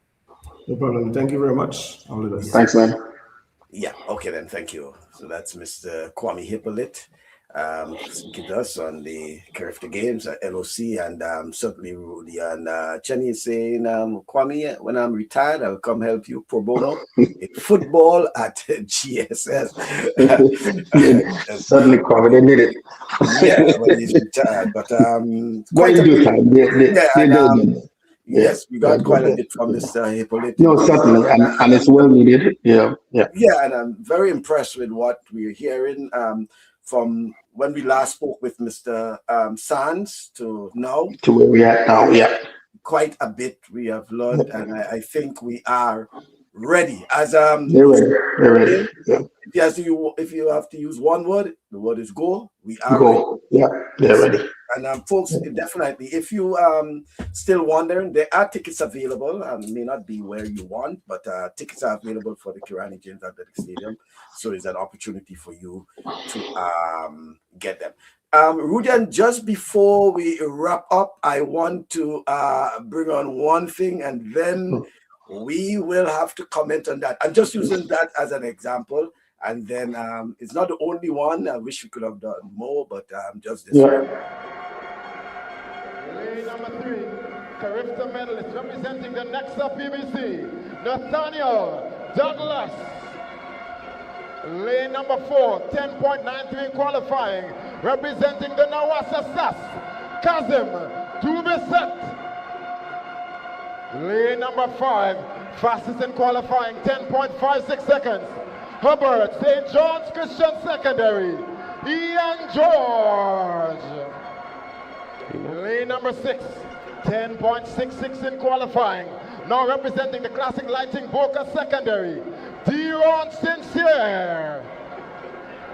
No problem. Thank you very much. All the best. Thanks, man. Yeah, okay then, thank you. So that's Mr. Kwame Hypolite, speaking to us on the CARIFTA Games at LOC, and certainly Rudy and Chenny is saying, Kwame, when I'm retired, I'll come help you pro bono in football at GSS. Certainly, Kwame, they did it. Yeah, when he's retired, but quite a good time. Yes, we got quite a bit from Mr. Hypolite. No, certainly, and it's well needed. Yeah, and I'm very impressed with what we're hearing from when we last spoke with Mr. Sands to now. To where we are now, yeah. Quite a bit we have learned, and I think we are ready. As they're ready. Yeah. If you have to use one word, the word is go. We are go. Ready. Yeah, they're ready. And folks, definitely, if you still wondering, there are tickets available. May not be where you want, but tickets are available for the Kirani James Athletic Stadium. So it's an opportunity for you to get them. Rudian, just before we wrap up, I want to bring on one thing, and then we will have to comment on that. I'm just using that as an example. And then it's not the only one. I wish we could have done more, but just this one. Lane number 3, CARIFTA medalist representing the next up PBC, Nathaniel Douglas. Lane number 4, 10.93 qualifying, representing the Nawasa SAS, Kazim Dubisset. Lane number 5, fastest in qualifying, 10.56 seconds, Hubbard, St. John's Christian Secondary, Ian George. Lane number 6, 10.66 in qualifying. Now representing the Classic Lighting Boca Secondary, Deron Sincere.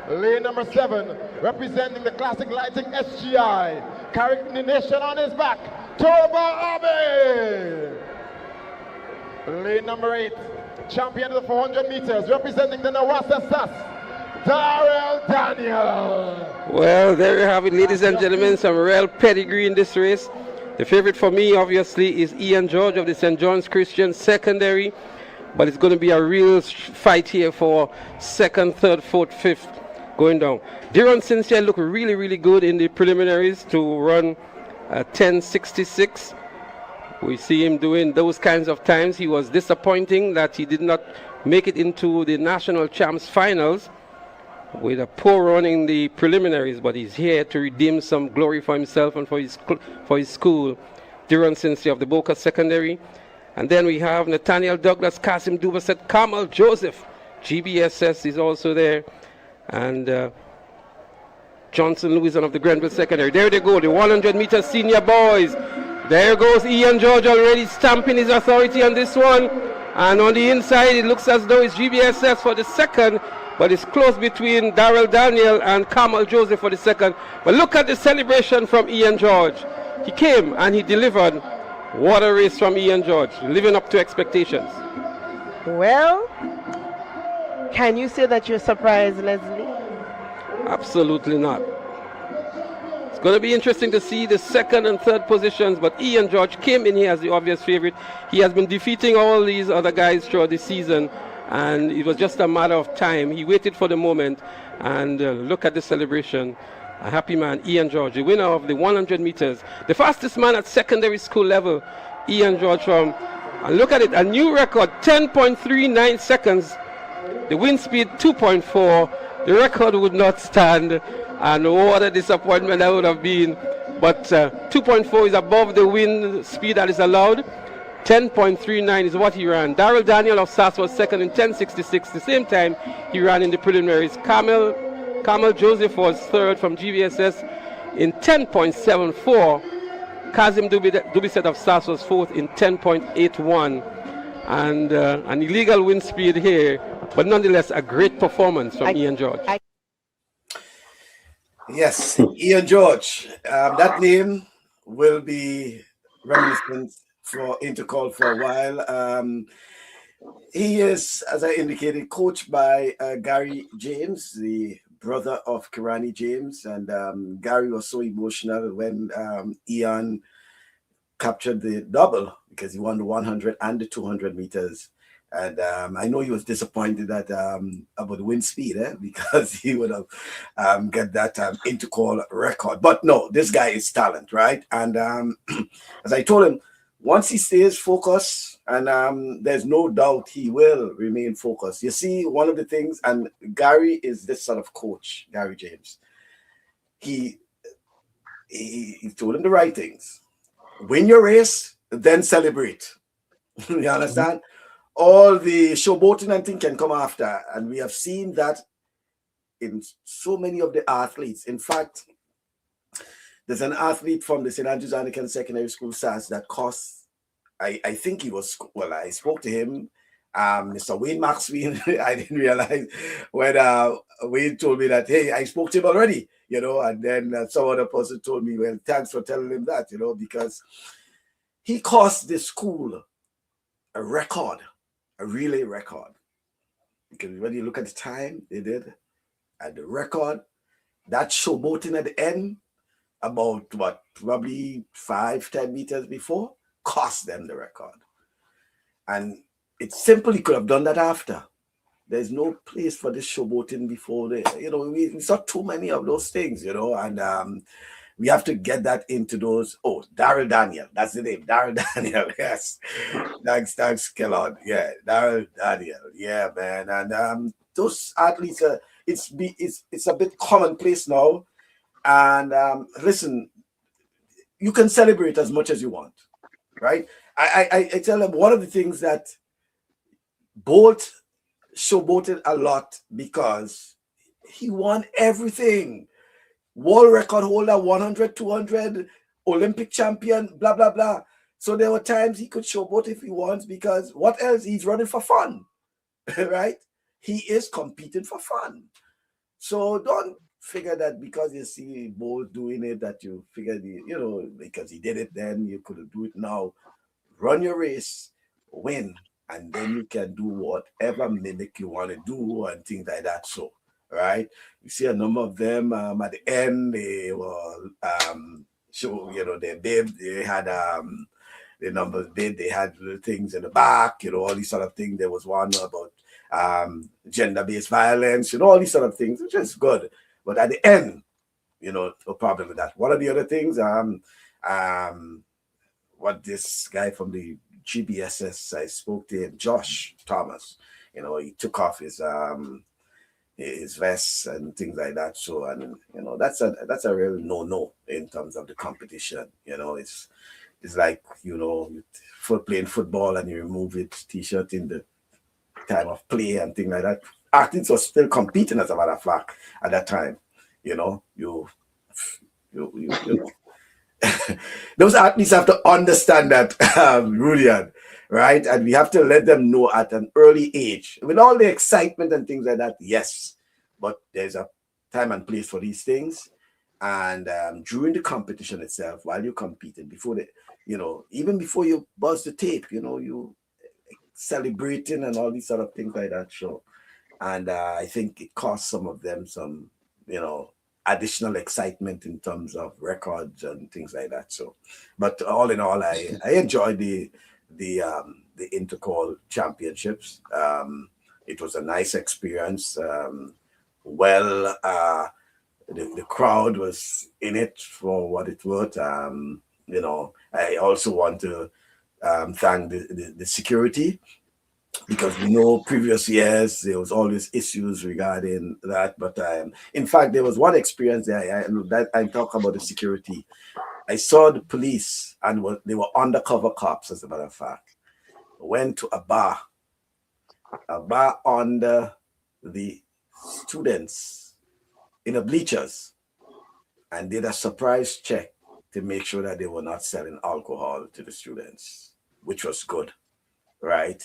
Lane number 7, representing the Classic Lighting SGI, carrying the nation on his back, Turbo Abe. Lane number 8, champion of the 400 meters, representing the Nawasa SAS, Darrell Daniel. Well, there you have it, ladies and gentlemen, some real pedigree in this race. The favorite for me, obviously, is Ian George of the St. John's Christian Secondary, but it's going to be a real fight here for second, third, fourth, fifth going down. Deron Sincere looked really, really good in the preliminaries to run 10.66. We see him doing those kinds of times. He was disappointing that he did not make it into the national champs finals with a poor run in the preliminaries, but he's here to redeem some glory for himself and for his school. Deron Sincere of the Boca Secondary. And then we have Nathaniel Douglas, Kasim Dubaset, Kamal Joseph, GBSS is also there, and Johnson Lewison of the Grenville Secondary. There they go, the 100 meter senior boys. There goes Ian George already stamping his authority on this one. And on the inside, it looks as though it's GBSS for the second, but it's close between Darrell Daniel and Kamal Joseph for the second. But look at the celebration from Ian George. He came and he delivered. What a race from Ian George, living up to expectations. Well, can you say that you're surprised, Leslie? Absolutely not. It's going to be interesting to see the second and third positions, but Ian George came in here as the obvious favorite. He has been defeating all these other guys throughout the season, and it was just a matter of time. He waited for the moment, and look at the celebration. A happy man, Ian George, the winner of the 100 meters. The fastest man at secondary school level, Ian George and look at it, a new record, 10.39 seconds. The wind speed, 2.4. The record would not stand, and what a disappointment that would have been. But 2.4 is above the wind speed that is allowed. 10.39 is what he ran. Darrell Daniel of SAS was second in 10.66. The same time he ran in the preliminaries. Kamal Joseph was third from GVSS in 10.74. Kazim Dubiset of SAS was fourth in 10.81. And an illegal wind speed here, but nonetheless a great performance from Ian George. Yes, Ian George. That name will be reminiscent for Intercall for a while. He is, as I indicated, coached by Gary James, the brother of Kirani James, and Gary was so emotional when Ian captured the double because he won the 100 and the 200 meters. And I know he was disappointed that about the wind speed, because he would have get that Intercall record. But no, this guy is talent, right? And as I told him, once he stays focused, and there's no doubt he will remain focused. You see, one of the things, and Gary is this sort of coach, Gary James. He told him the right things. Win your race, then celebrate. You understand? All the showboating and thing can come after, and we have seen that in so many of the athletes. In fact, there's an athlete from the St. Andrews Anglican Secondary School SAS that cost, I think he was, well, I spoke to him, Mr. Wayne Maxwell. I didn't realize when Wayne told me that, hey, I spoke to him already, and then some other person told me, well, thanks for telling him that, because he cost the school a record, a relay record. Because when you look at the time they did, and the record, that showboating at the end, about what, probably 5-10 meters before, cost them the record. And it simply could have done that after. There's no place for this showboating before we saw too many of those things, and we have to get that into those. Oh, Darrell Daniel, that's the name, Darrell Daniel. Yes, thanks, Kellogg. Yeah, Darrell Daniel. Yeah, man. And those athletes, it's a bit commonplace now. And listen, you can celebrate as much as you want, right? I tell them one of the things that both showboated a lot because he won everything. World record holder, 100, 200, Olympic champion, blah, blah, blah. So there were times he could showboat if he wants, because what else? He's running for fun, right? He is competing for fun. So don't figure that because you see Bolt doing it, that you figure, because he did it then, you could do it now. Run your race, win, and then you can do whatever mimic you want to do and things like that. So, right? You see a number of them at the end, they were show, they had the numbers bid, they had little things in the back, all these sort of things. There was one about gender-based violence, all these sort of things, which is good. But at the end, no problem with that. One of the other things, what this guy from the GBSS, I spoke to him, Josh Thomas, he took off his vest and things like that. So, and that's a real no in terms of the competition. It's like for playing football and you remove your t-shirt in the time of play and things like that. Athletes were still competing, as a matter of fact, at that time. Those athletes have to understand that, Rudian, right? And we have to let them know at an early age, with all the excitement and things like that, yes, but there's a time and place for these things. And during the competition itself, while you're competing, before even before you buzz the tape, you celebrating and all these sort of things like that. So, and I think it cost some of them some, additional excitement in terms of records and things like that. So, but all in all, I enjoyed the Intercall Championships. It was a nice experience. The crowd was in it for what it worth. I also want to thank the security, because we know previous years there was always issues regarding that. But in fact, there was one experience that I talk about the security. I saw the police, and they were undercover cops, as a matter of fact, went to a bar under the students in the bleachers, and did a surprise check to make sure that they were not selling alcohol to the students, which was good, right?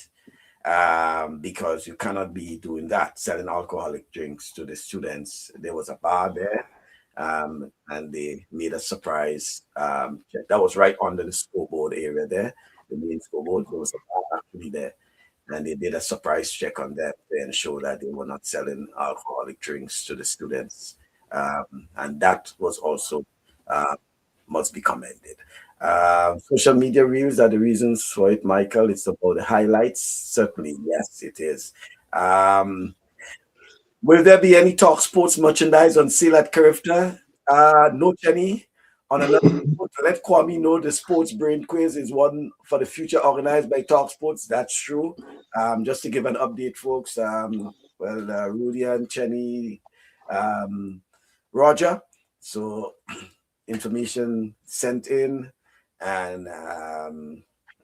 Because you cannot be doing that, selling alcoholic drinks to the students. There was a bar there, and they made a surprise check. That was right under the scoreboard area there, the main scoreboard. There was a bar actually there, and they did a surprise check on that to ensure that they were not selling alcoholic drinks to the students. And that was also must be commended. Social media reels are the reasons for it, Michael. It's about the highlights. Certainly, yes, it is. Will there be any Talk Sports merchandise on sale at CARIFTA? No, Jenny. On another note, to let Kwame know, the Sports Brain Quiz is one for the future, organized by Talk Sports. That's true. Just to give an update, folks. Rudy and Chenny, Roger. So information sent in, and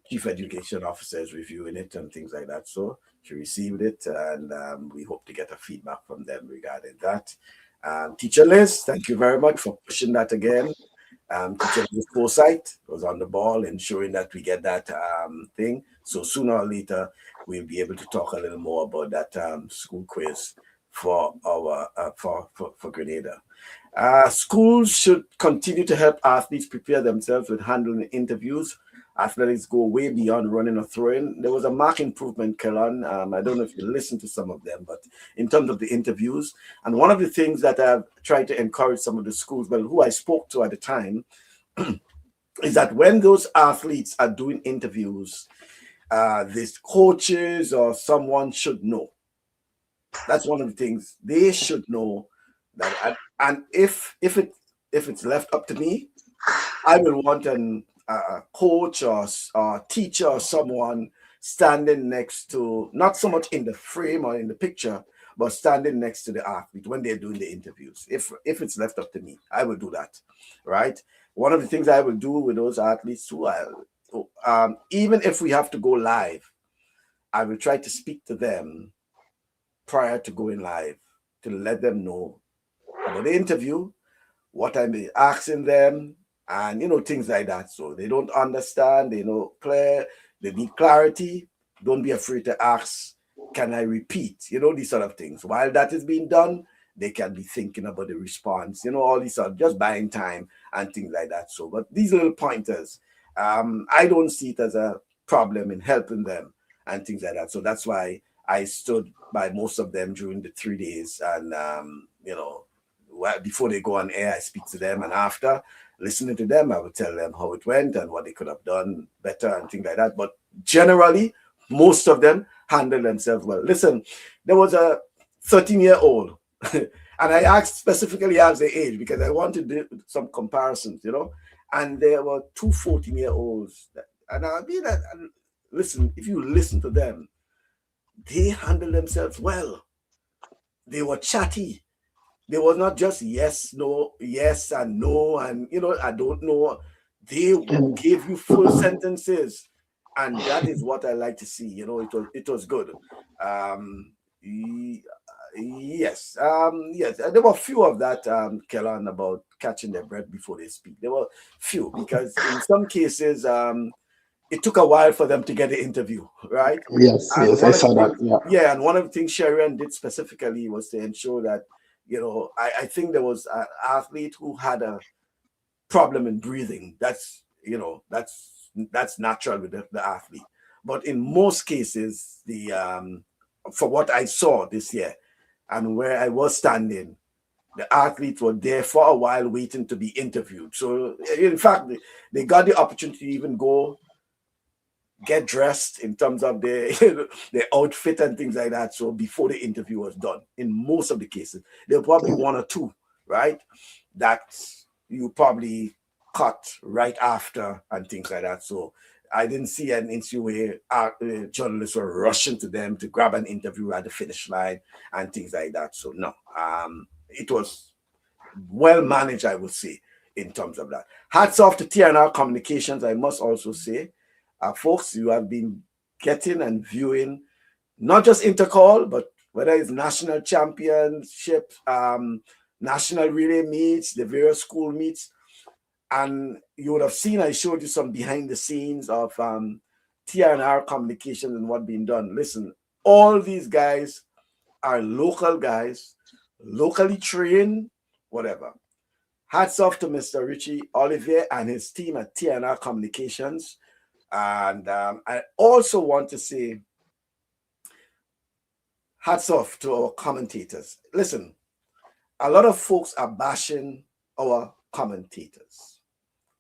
chief education officers reviewing it and things like that. So she received it, and we hope to get a feedback from them regarding that. Teacher Liz, thank you very much for pushing that again. Teacher Liz Forsyth was on the ball, ensuring that we get that thing. So sooner or later, we'll be able to talk a little more about that school quiz for our for Grenada. Schools should continue to help athletes prepare themselves with handling interviews. Athletics go way beyond running or throwing. There was a marked improvement, Kellan. I don't know if you listened to some of them, but in terms of the interviews, and one of the things that I've tried to encourage some of the schools, who I spoke to at the time, is that when those athletes are doing interviews, these coaches or someone should know. That's one of the things they should know. That, and if it's left up to me, I will want a coach or teacher or someone standing next to, not so much in the frame or in the picture, but standing next to the athlete when they're doing the interviews. If it's left up to me, I will do that, right? One of the things I will do with those athletes too, even if we have to go live, I will try to speak to them prior to going live to let them know about the interview, what I'm asking them, and things like that. So they don't understand, they need clarity. Don't be afraid to ask, can I repeat? These sort of things. While that is being done, they can be thinking about the response, all these sort of just buying time and things like that. So, but these little pointers, I don't see it as a problem in helping them and things like that. So that's why I stood by most of them during the 3 days, and before they go on air, I speak to them, and after listening to them, I will tell them how it went and what they could have done better and things like that. But generally, most of them handle themselves well. Listen, there was a 13-year-old, and I specifically asked the age because I wanted to do some comparisons, and there were two 14-year-olds. And I mean, listen, if you listen to them, they handle themselves well. They were chatty. They were not just yes, no, yes, and no, and I don't know. They gave you full sentences, and that is what I like to see. It was good. Yes, yes. There were a few of that, Kellan, about catching their breath before they speak. There were few because in some cases, it took a while for them to get the interview, right? Yes, I saw that. Yeah, and one of the things Sharon did specifically was to ensure that, I think there was an athlete who had a problem in breathing. That's natural with the athlete. But in most cases, for what I saw this year and where I was standing, the athletes were there for a while waiting to be interviewed. So in fact, they got the opportunity to even go get dressed in terms of their outfit and things like that. So before the interview was done, in most of the cases, there were probably one or two, right, that you probably cut right after and things like that. So I didn't see an issue where journalists were rushing to them to grab an interview at the finish line and things like that. So no, it was well managed, I would say, in terms of that. Hats off to TNR Communications, I must also say. Folks, you have been getting and viewing not just intercall, but whether it's national championship, national relay meets, the various school meets. And you would have seen, I showed you some behind the scenes of TNR Communications and what being done. Listen, all these guys are local guys, locally trained, whatever. Hats off to Mr. Richie Olivier and his team at TNR Communications. And I also want to say hats off to our commentators. Listen, a lot of folks are bashing our commentators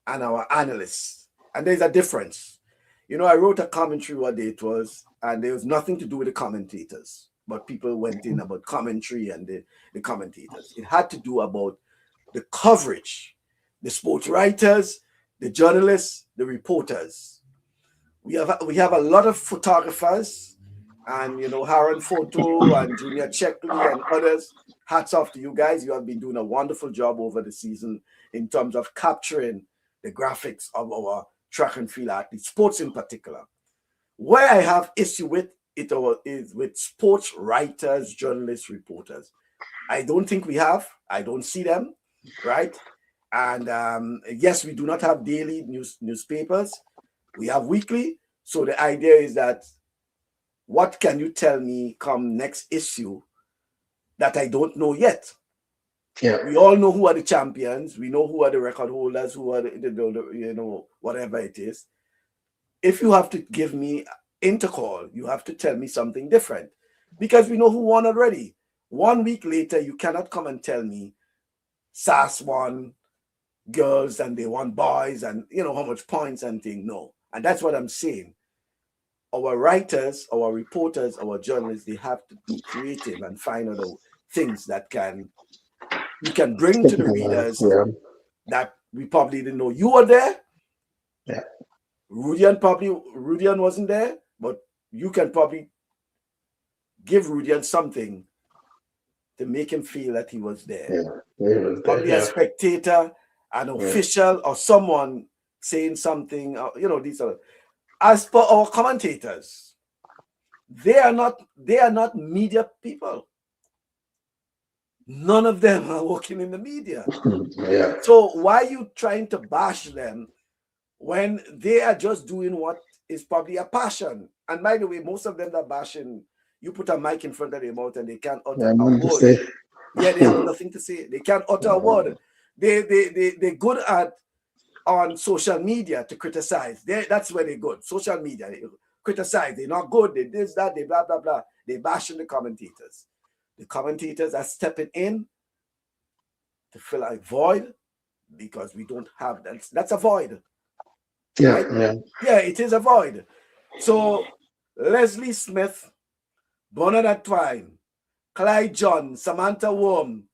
and our analysts, and there's a difference. I wrote a commentary what day it was, and there was nothing to do with the commentators, but people went in about commentary and the commentators. It had to do about the coverage, the sports writers, the journalists, the reporters. We have a lot of photographers, and Haran Photo and Junior Checkley and others. Hats off to you guys. You have been doing a wonderful job over the season in terms of capturing the graphics of our track and field athletes, sports in particular. Where I have issue with it is with sports writers, journalists, reporters. I don't think we have. I don't see them, right? And yes, we do not have daily newspapers. We have weekly. So the idea is that what can you tell me come next issue that I don't know yet? Yeah. We all know who are the champions. We know who are the record holders, who are the whatever it is. If you have to give me intercall, you have to tell me something different because we know who won already. 1 week later, you cannot come and tell me SAS won girls and they won boys and how much points and thing. No. And that's what I'm saying. Our writers, our reporters, our journalists, they have to be creative and find other things that you can bring to the readers that we probably didn't know. You were there. Yeah. Rudian wasn't there, but you can probably give Rudian something to make him feel that he was there. Yeah, he was there. Probably a spectator, an official, or someone saying something, these are. As per our commentators, They are not media people. None of them are working in the media. Yeah. So why are you trying to bash them when they are just doing what is probably a passion? And by the way, most of them that bashing, you put a mic in front of their mouth and they can't utter a I'm to word. say. Yeah, they have nothing to say. They can't utter a word. They're good at on social media to criticize. That's where they're good. Social media, they criticize. They're not good. They this, that, they blah, blah, blah. They bashing the commentators. The commentators are stepping in to fill a void because we don't have that. That's a void. Yeah, Right? Yeah, it is a void. So Leslie Smith, Bernard Twine, Clyde John, Samantha Worm,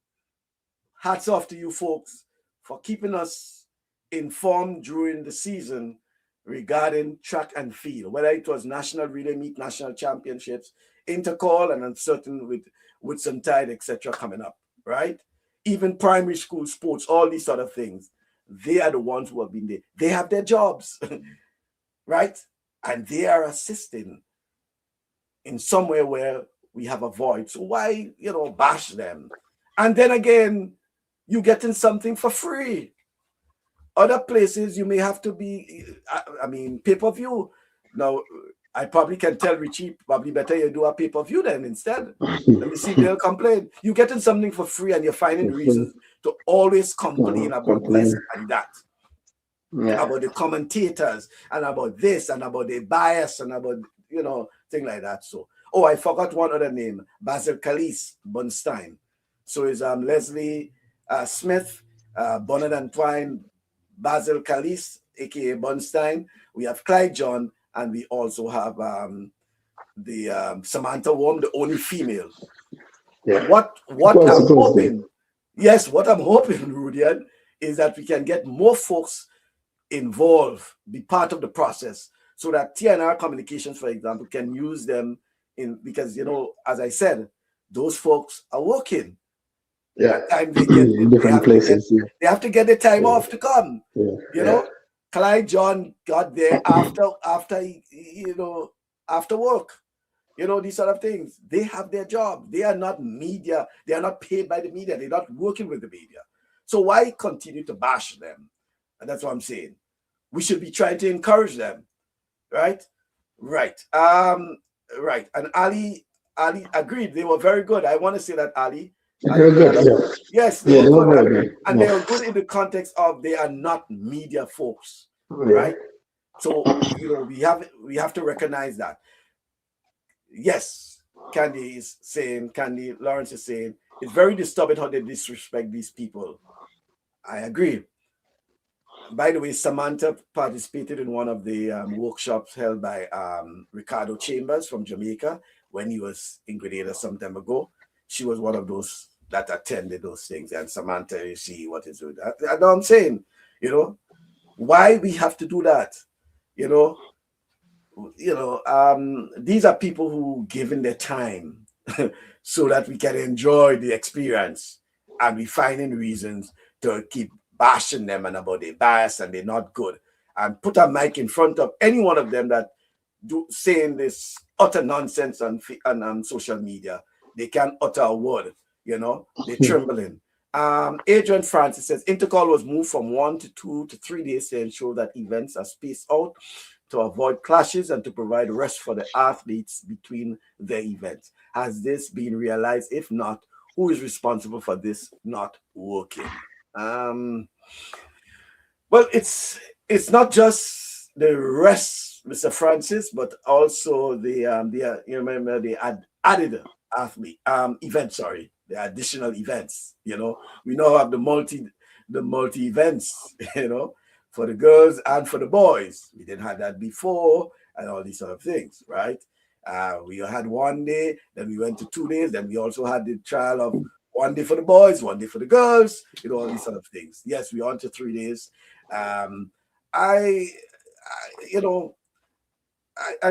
hats off to you folks for keeping us informed during the season regarding track and field, whether it was National Relay Meet, National Championships, Intercall, and uncertain with some tide, etc. coming up, right? Even primary school sports, all these sort of things. They are the ones who have been there. They have their jobs, right? And they are assisting in somewhere where we have a void. So why, bash them? And then again, you're getting something for free. Other places you may have to be, pay-per-view. Now, I probably can tell Richie, probably better you do a pay-per-view then instead. Let me see if they'll complain. You're getting something for free and you're finding reasons to always complain about this and that. Yeah. About the commentators and about this and about the bias and about, things like that. So, I forgot one other name, Basil Calise Bunstein. So it's Leslie Smith, Bernard and Twine, Basil Calise, aka Bunstein. We have Clyde John, and we also have the Samantha Worm, the only female. Yeah. What I'm hoping, what I'm hoping, Rudian, is that we can get more folks involved, be part of the process, so that TNR Communications, for example, can use them because as I said, those folks are working. Yeah, time in different places. They have to get the time off to come. Clyde John got there after work. These sort of things. They have their job. They are not media. They are not paid by the media. They're not working with the media. So why continue to bash them? And that's what I'm saying. We should be trying to encourage them, right? Right. Right. And Ali agreed. They were very good. I want to say that Ali. Very good. Yes, they were good. And they were good in the context of they are not media folks, right? So we have to recognize that. Yes, Candy Lawrence is saying it's very disturbing how they disrespect these people. I agree. By the way, Samantha participated in one of the workshops held by Ricardo Chambers from Jamaica when he was in Grenada some time ago. She was one of those that attended those things. And Samantha, you see what is with that. I know what I'm saying, why we have to do that, these are people who given their time so that we can enjoy the experience, and we finding reasons to keep bashing them and about their bias and they're not good, and put a mic in front of any one of them that saying this utter nonsense on social media. They can't utter a word, they're trembling. Adrian Francis says Intercall was moved from 1 to 2 to 3 days to ensure that events are spaced out to avoid clashes and to provide rest for the athletes between the events. Has this been realized? If not, who is responsible for this not working? Well, it's not just the rest, Mr. Francis, but also the added athlete event. Sorry, the additional events. We now have the multi events. For the girls and for the boys. We didn't have that before, and all these sort of things, right? We had 1 day, then we went to 2 days, then we also had the trial of 1 day for the boys, 1 day for the girls, all these sort of things. Yes, we on to 3 days. I'm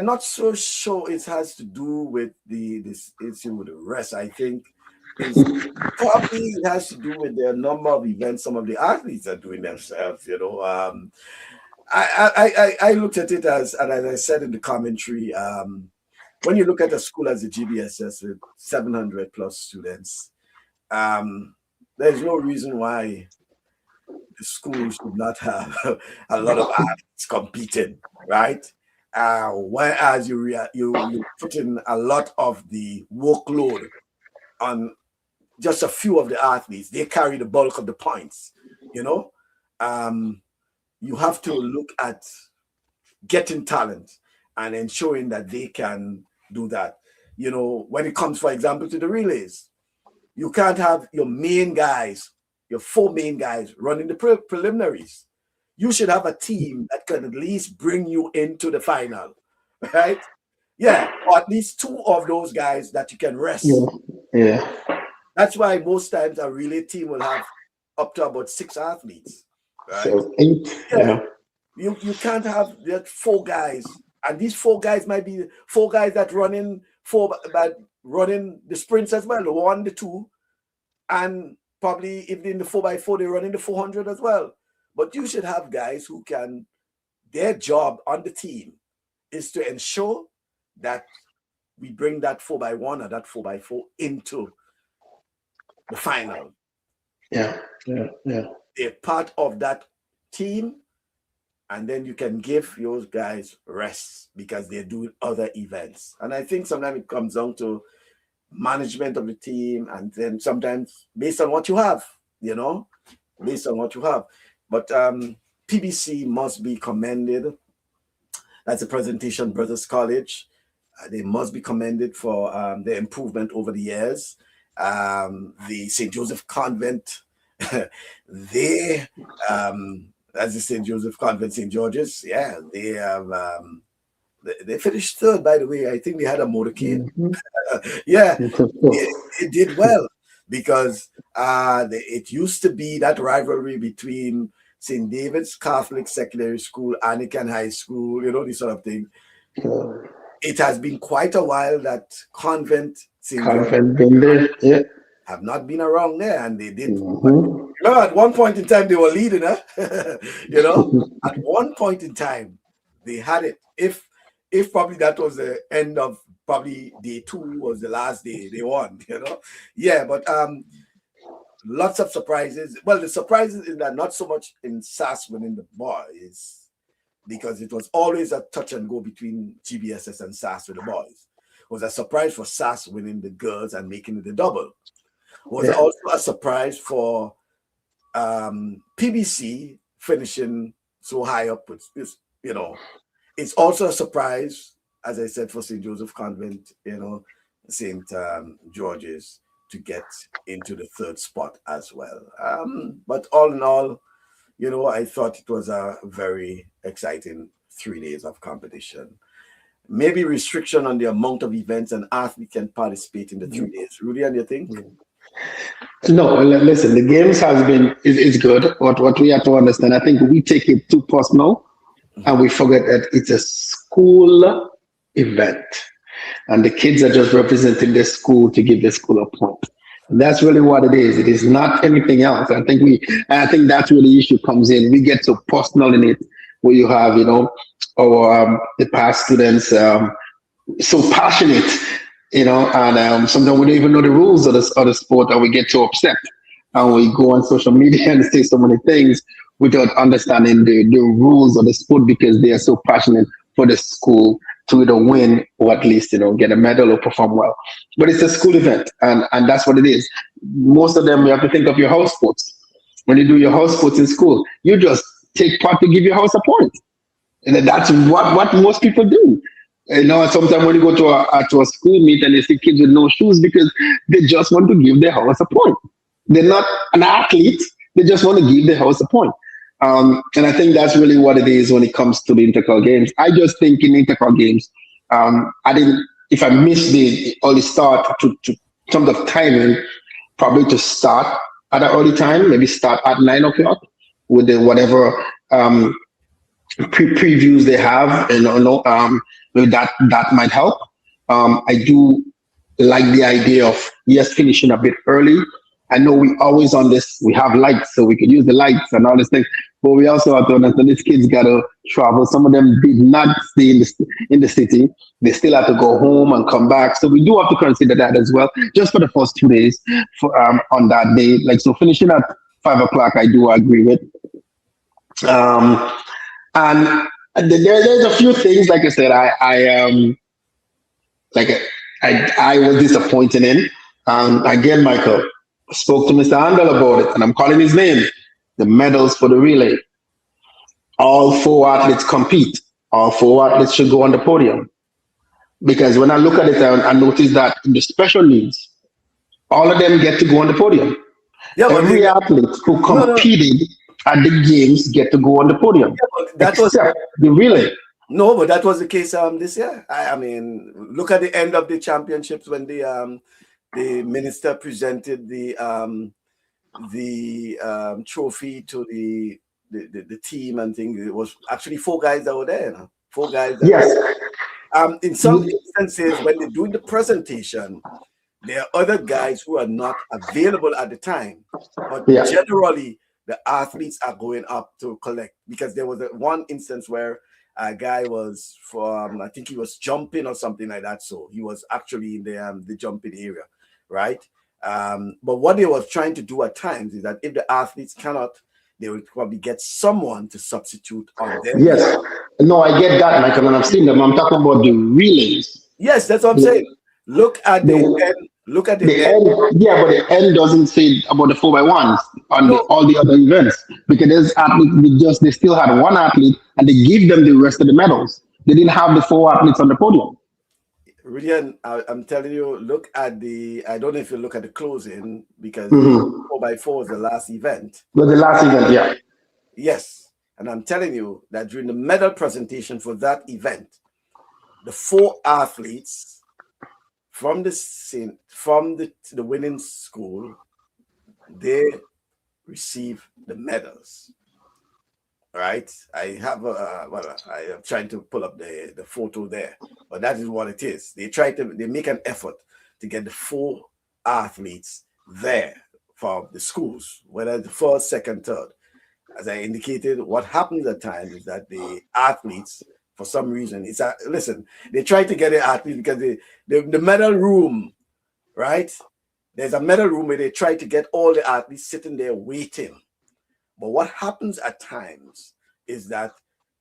not so sure it has to do with this issue with the rest. I think probably it has to do with the number of events some of the athletes are doing themselves. I looked at it as, and as I said in the commentary, when you look at a school as the GBSS with 700 plus students, there's no reason why the school should not have a lot of athletes competing, right? Whereas you put in a lot of the workload on just a few of the athletes, they carry the bulk of the points, you know. You have to look at getting talent and ensuring that they can do that. You know, when it comes, for example, to the relays, you can't have your main guys, your 4 main guys running the preliminaries. You should have a team that can at least bring you into the final, right? Yeah, or at least 2 of those guys that you can rest. Yeah. That's why most times a relay team will have up to about 6 athletes, right? So 8. Yeah. You can't have that 4 guys, and these 4 guys might be 4 guys that running the sprints as well, the 1, the 2, and probably if in the 4x4 they're running the 400 as well. But you should have guys who can, their job on the team is to ensure that we bring that 4x1 or that 4x4 into the final. Yeah. They're part of that team, and then you can give those guys rest because they're doing other events. And I think sometimes it comes down to management of the team, and then sometimes based on what you have, you know, based on what you have. But PBC must be commended. That's the Presentation Brothers College. They must be commended for their improvement over the years. The St. Joseph Convent, they, as the St. Joseph Convent, St. George's, yeah, they have, they finished 3rd, by the way. I think they had a motorcade. Yeah, it did well because it used to be that rivalry between St. David's Catholic Secondary School, Anglican High School, you know, this sort of thing. It has been quite a while that Convent St. George have not been around there, and they did. You know, at one point in time they were leading, you know, at one point in time they had it. If probably that was the end of probably day 2 was the last day they won, you know. Yeah, but lots of surprises. Well, the surprises is that not so much in SAS winning the boys, because it was always a touch and go between GBSS and SAS with the boys. It was a surprise for SAS winning the girls and making it the double. It was also a surprise for PBC finishing so high up with this, you know. It's also a surprise, as I said, for St. Joseph Convent, you know, St. George's to get into the 3rd spot as well. But all in all, you know, I thought it was a very exciting 3 days of competition. Maybe restriction on the amount of events an athlete can participate in the 3 days. Rudy, and you think? No, listen, the games has been, is good. What we have to understand, I think we take it too personal. And we forget that it's a school event, and the kids are just representing the school to give the school a point. And that's really what it is. It is not anything else. I think that's where the issue comes in. We get so personal in it, where you have, you know, our the past students so passionate, you know, and sometimes we don't even know the rules of the sport, and we get so upset, and we go on social media and say so many things without understanding the rules of the sport, because they are so passionate for the school to either win or at least, you know, get a medal or perform well. But it's a school event, and that's what it is. Most of them, you have to think of your house sports. When you do your house sports in school, you just take part to give your house a point. And that's what most people do. You know, sometimes when you go to a school meet and you see kids with no shoes because they just want to give their house a point. They're not an athlete. They just want to give their house a point. And I think that's really what it is when it comes to the intercal games. I just think in intercal games, if I missed the early start to terms of timing, probably to start at an early time, maybe start at 9 o'clock with the whatever previews they have, and maybe that might help. I do like the idea of finishing a bit early, I know we always on this, we have lights, so we could use the lights and all these things. But we also have to understand these kids gotta travel. Some of them did not stay in the city. They still have to go home and come back. So we do have to consider that as well, just for the first 2 days for on that day. Like so finishing at 5 o'clock, I do agree with. Um and there's a few things, like I said, like I was disappointed in. Again, Michael spoke to Mr. Handel about it, and I'm calling his name. The medals for the relay. All 4 athletes compete. All 4 athletes should go on the podium. Because when I look at it, I notice that in the special needs, all of them get to go on the podium. Yeah, Every athlete who competed at the games get to go on the podium. That was the relay. No, but that was the case this year. I mean, look at the end of the championships when the minister presented the trophy to the team and things. It was actually 4 guys that were there. You know? 4 guys. Yes. In some instances, when they're doing the presentation, there are other guys who are not available at the time. But generally, the athletes are going up to collect, because there was one instance where a guy was I think he was jumping or something like that. So he was actually in the jumping area, right? But what they were trying to do at times is that if the athletes cannot, they would probably get someone to substitute on them. Yes. No, I get that, Michael, and I've seen them. I'm talking about the relays. Yes, that's what I'm saying. Look at the end. Look at the end. Yeah, but the end doesn't say about the 4x1s on all the other events, because there's athletes, they still had 1 athlete and they give them the rest of the medals. They didn't have the 4 athletes on the podium. Ridian, I'm telling you, look at I don't know if you look at the closing, because 4x4 was the last event. But the last event, yeah. Yes. And I'm telling you that during the medal presentation for that event, the 4 athletes from the winning school, they receive the medals. All right, I have I am trying to pull up the photo there, but that is what it is. They make an effort to get the 4 athletes there from the schools, whether the first, second, third. As I indicated, what happens at times is that the athletes, for some reason, they try to get the athletes because the medal room, right? There's a medal room where they try to get all the athletes sitting there waiting. But what happens at times is that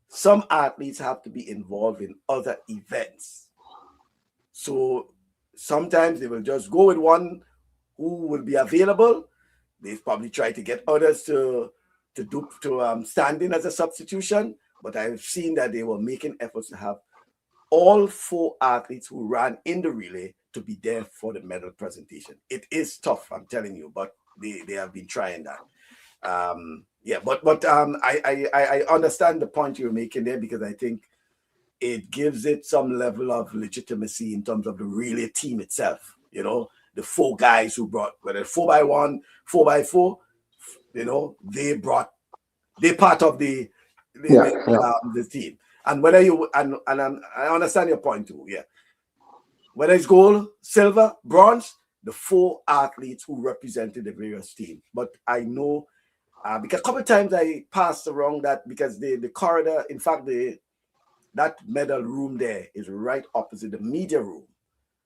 some athletes have to be involved in other events. So sometimes they will just go with one who will be available. They probably try to get others to stand in as a substitution. But I've seen that they were making efforts to have all 4 athletes who ran in the relay to be there for the medal presentation. It is tough, I'm telling you, but they have been trying that. I understand the point you're making there, because I think it gives it some level of legitimacy in terms of the relay team itself. You know, the 4 guys who brought, whether 4x1, 4x4, you know, they're part of the team. And whether you I understand your point too, whether it's gold, silver, bronze, the 4 athletes who represented the various teams. But I know because a couple of times I passed around that, because the corridor, in fact, that medal room there is right opposite the media room,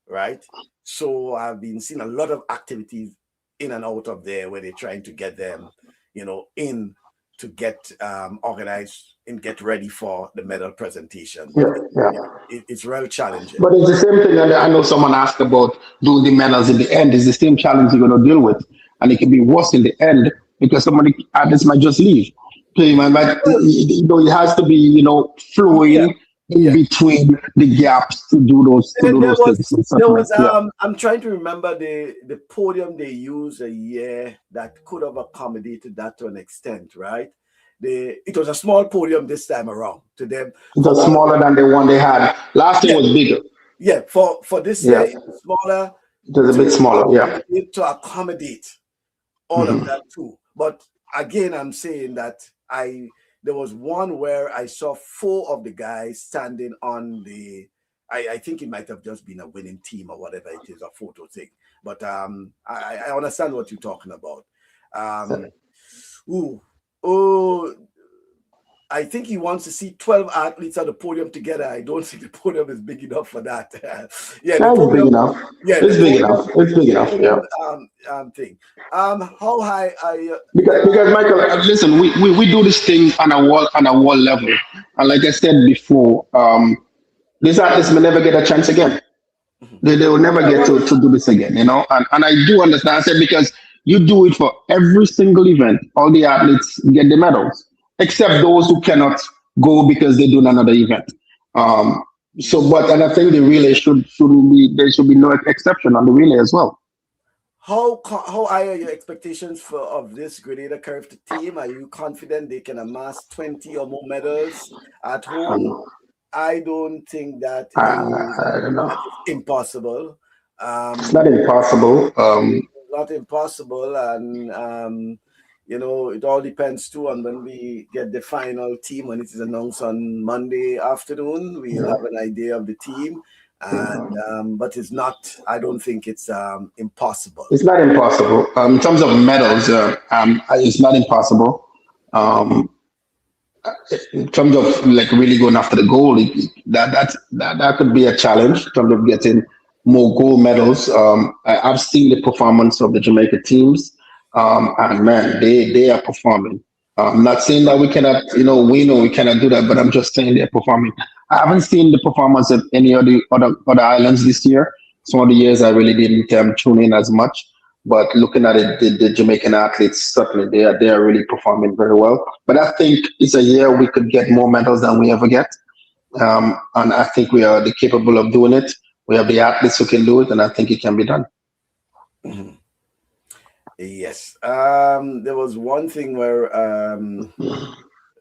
right? So I've been seeing a lot of activities in and out of there where they're trying to get them, you know, in to get organized and get ready for the medal presentation. It's real challenging. But it's the same thing. And I know someone asked about doing the medals in the end. It's the same challenge you're going to deal with, and it can be worse in the end because somebody athletes might just leave. But it has to be, you know, flowing in between the gaps to do those things. I'm trying to remember the podium they used a year that could have accommodated that to an extent, right? It was a small podium this time around to them. It was smaller than the one they had. Last year was bigger. Yeah, for this year, it was smaller. It was a bit smaller, to accommodate all of that too. But again, I'm saying that there was one where I saw 4 of the guys standing on the I think it might have just been a winning team or whatever it is, a photo thing. But I understand what you're talking about. I think he wants to see 12 athletes on the podium together. I don't think the podium is big enough for that. Yeah, the That's big podium. enough. Yeah, It's the big podium. enough. It's big enough. Yeah. Thing. How high are you? Because Michael, listen, we do this thing on a wall level, and like I said before, these artists may never get a chance again. They will never get to do this again, you know. And I do understand. I said because you do it for every single event, all the athletes get the medals, except those who cannot go because they do another event. Um, and I think the relay shouldn't be there should be no exception on the relay as well. How high are your expectations of this Grenada CARIFTA team? Are you confident they can amass 20 or more medals at home? I don't think that I don't know. that is impossible. It's not impossible. Not impossible, and it all depends too on when we get the final team. When it is announced on Monday afternoon, we'll have an idea of the team. And but it's not. I don't think it's impossible. It's not impossible. In terms of medals, it's not impossible. Um, in terms of like really going after the goal, that could be a challenge in terms of getting more gold medals. I've seen the performance of the Jamaica teams, and man, they are performing. I'm not saying that we cannot, win or we cannot do that, but I'm just saying they're performing. I haven't seen the performance of any of the other islands this year. Some of the years I really didn't tune in as much. But looking at it, the Jamaican athletes certainly they are really performing very well. But I think it's a year we could get more medals than we ever get, and I think we are capable of doing it. We have the athletes who can do it, and I think it can be done. Mhm. Yes. There was one thing where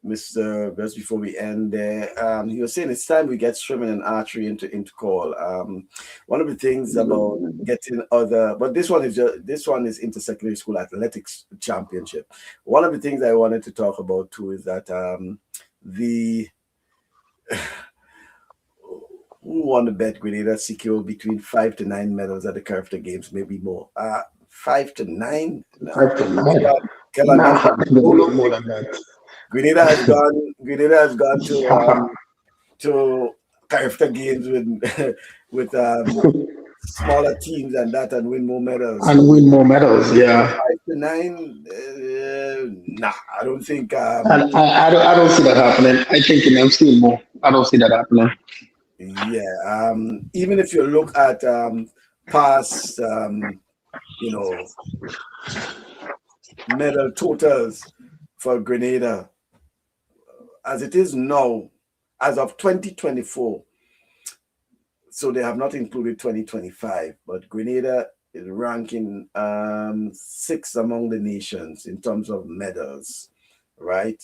Mr. Just before we end there, he was saying it's time we get swimming and archery into call. One of the things about getting but this one is intersecondary school athletics championship. One of the things I wanted to talk about too is that the who won the bet Grenada secure between 5 to 9 medals at the CARIFTA Games, maybe more. 5 to 9. No. 5 to 9. More than that. Grenada has gone to CARIFTA Games with smaller teams and win more medals. And win more medals, yeah. 5 to 9, nah, I don't think. I don't see that happening. I think I'm seeing more. I don't see that happening. Yeah, even if you look at past, medal totals for Grenada, as it is now, as of 2024, so they have not included 2025, but Grenada is ranking 6th among the nations in terms of medals, right?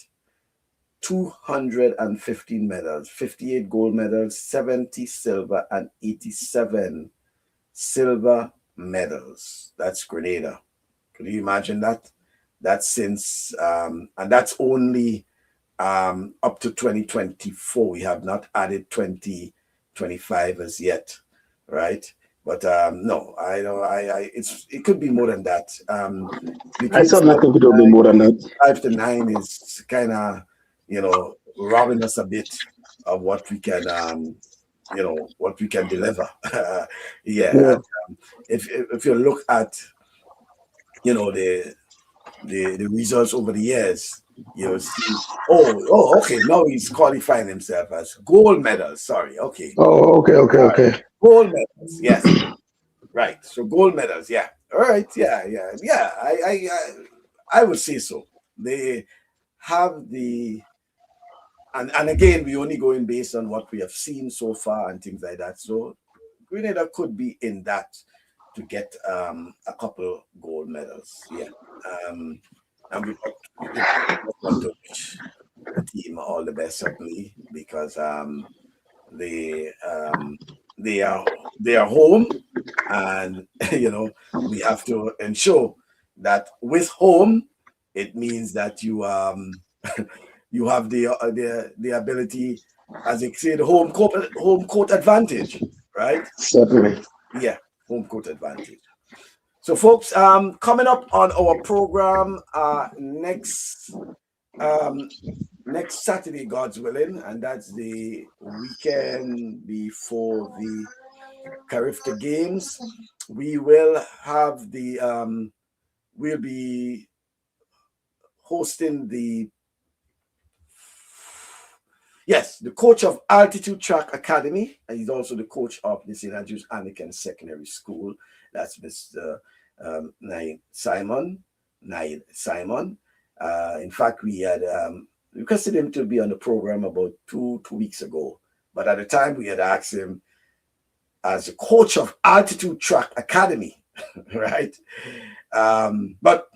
215 medals, 58 gold medals, 70 silver, and 87 silver medals. That's Grenada. Can you imagine that? That's since, and that's only up to 2024. We have not added 2025 as yet, right? But no, I know it could be more than that. I certainly think it will be more than that. 5 to 9 is kind of, robbing us a bit of what we can, what we can deliver. Yeah. And, if you look at, the results over the years, you'll see. Okay. Now he's qualifying himself as gold medal. Sorry. Okay. Oh, okay. Gold medals. Yes. Right. So gold medals. Yeah. All right. Yeah. I would say so. They have the. And again, we only going based on what we have seen so far and things like that. So Grenada could be in that to get a couple gold medals. Yeah. And we want to wish the team all the best, certainly, because they are home, and we have to ensure that with home, it means that you you have the ability as they say, the home court advantage, right? Certainly. Yeah, home court advantage. So, folks, coming up on our program next Saturday, God's willing, and that's the weekend before the CARIFTA Games. We will have we'll be hosting the coach of Altitude Track Academy, and he's also the coach of the St. Andrews Anglican Secondary School. That's Mr. Naid Simon. In fact, we had requested him to be on the program about two weeks ago, but at the time we had asked him as a coach of Altitude Track Academy, right? But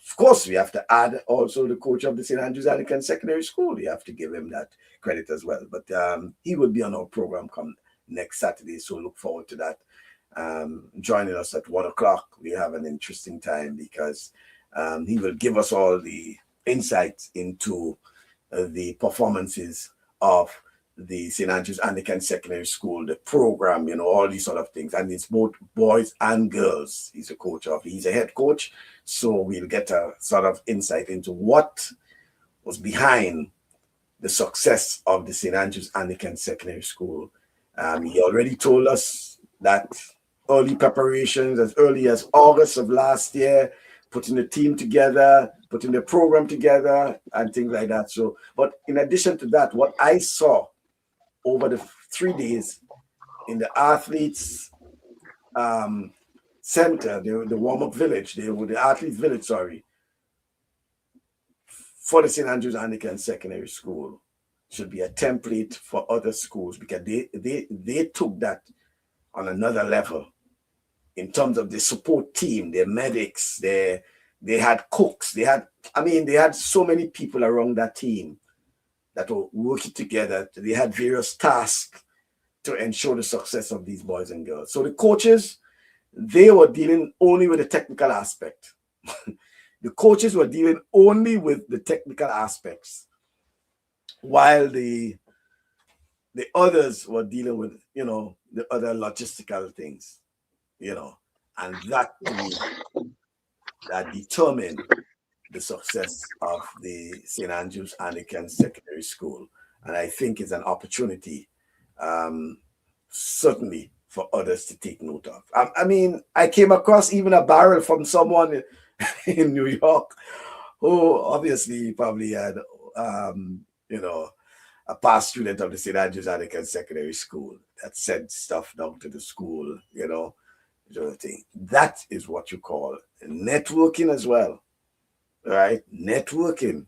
of course, we have to add also the coach of the St. Andrews Anglican Secondary School. We have to give him that credit as well. But he will be on our program come next Saturday, so look forward to that. Joining us at 1 o'clock. We have an interesting time because he will give us all the insights into the performances of the St. Andrews Anglican Secondary School, the program, all these sort of things. And it's both boys and girls he's a coach of. He's a head coach. So we'll get a sort of insight into what was behind the success of the St. Andrews Anglican Secondary School. He already told us that early preparations as early as August of last year, putting the team together, putting the program together and things like that. So, but in addition to that, what I saw over the 3 days in the athletes center, the warm-up village, the athletes village, for the St. Andrews Anglican Secondary School should be a template for other schools because they took that on another level in terms of the support team, their medics, they had cooks, they had so many people around that team that were working together. They had various tasks to ensure the success of these boys and girls. So the coaches, they were dealing only with the technical aspect. The coaches were dealing only with the technical aspects, while the others were dealing with, the other logistical things, and that determined the success of the St. Andrews Anglican Secondary School. And I think it's an opportunity, certainly, for others to take note of. I came across even a barrel from someone in New York who obviously probably had, a past student of the St. Andrews Anglican Secondary School that sent stuff down to the school, sort of thing. That is what you call networking as well, right? Networking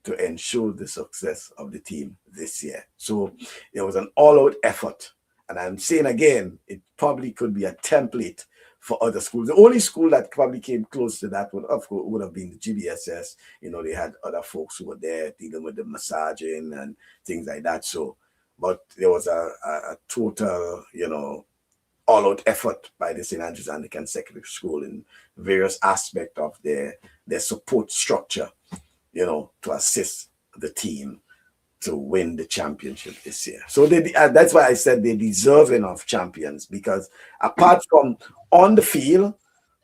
to ensure the success of the team this year. So there was an all-out effort. And I'm saying again, it probably could be a template for other schools. The only school that probably came close to that would have been the GBSS. They had other folks who were there dealing with the massaging and things like that. So, but there was a total, all-out effort by the St. Andrews Anglican Secondary School in various aspects of their support structure, to assist the team to win the championship this year. So that's why I said they're deserving of champions, because apart from on the field,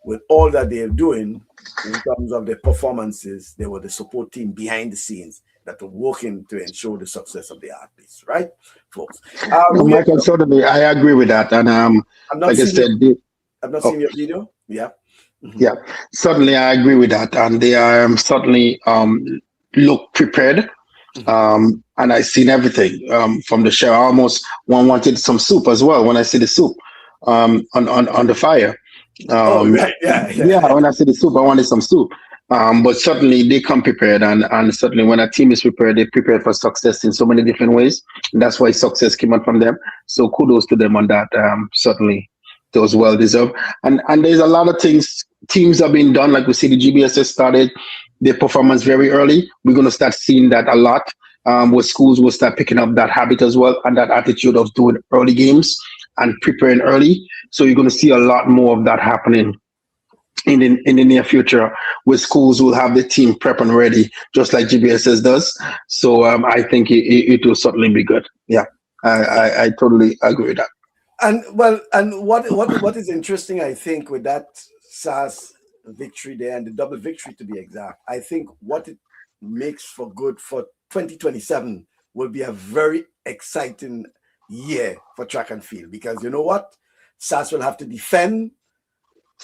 with all that they're doing in terms of their performances, they were the support team behind the scenes that were working to ensure the success of the athletes, right, folks? Michael, certainly, I agree with that. And like I said, I've not seen your video. Yeah. Mm-hmm. Yeah, certainly, I agree with that. And they are certainly look prepared. And I seen everything from the show. Almost one wanted some soup as well when I see the soup on the fire. Right. Yeah. When I see the soup, I wanted some soup. But certainly they come prepared, and certainly when a team is prepared, they prepare for success in so many different ways. And that's why success came out from them. So kudos to them on that. Certainly, it was well deserved. And there's a lot of things. Teams have been done, like we see the GBSS started their performance very early. We're going to start seeing that a lot, where schools will start picking up that habit as well, and that attitude of doing early games and preparing early. So you're going to see a lot more of that happening in the near future, where schools will have the team prep and ready, just like GBSS does. So I think it will certainly be good. Yeah, I totally agree with that. And well, and what is interesting, I think, with that SAS victory there and the double victory to be exact, I think what it makes for good for 2027 will be a very exciting year for track and field, because you know what, SAS will have to defend,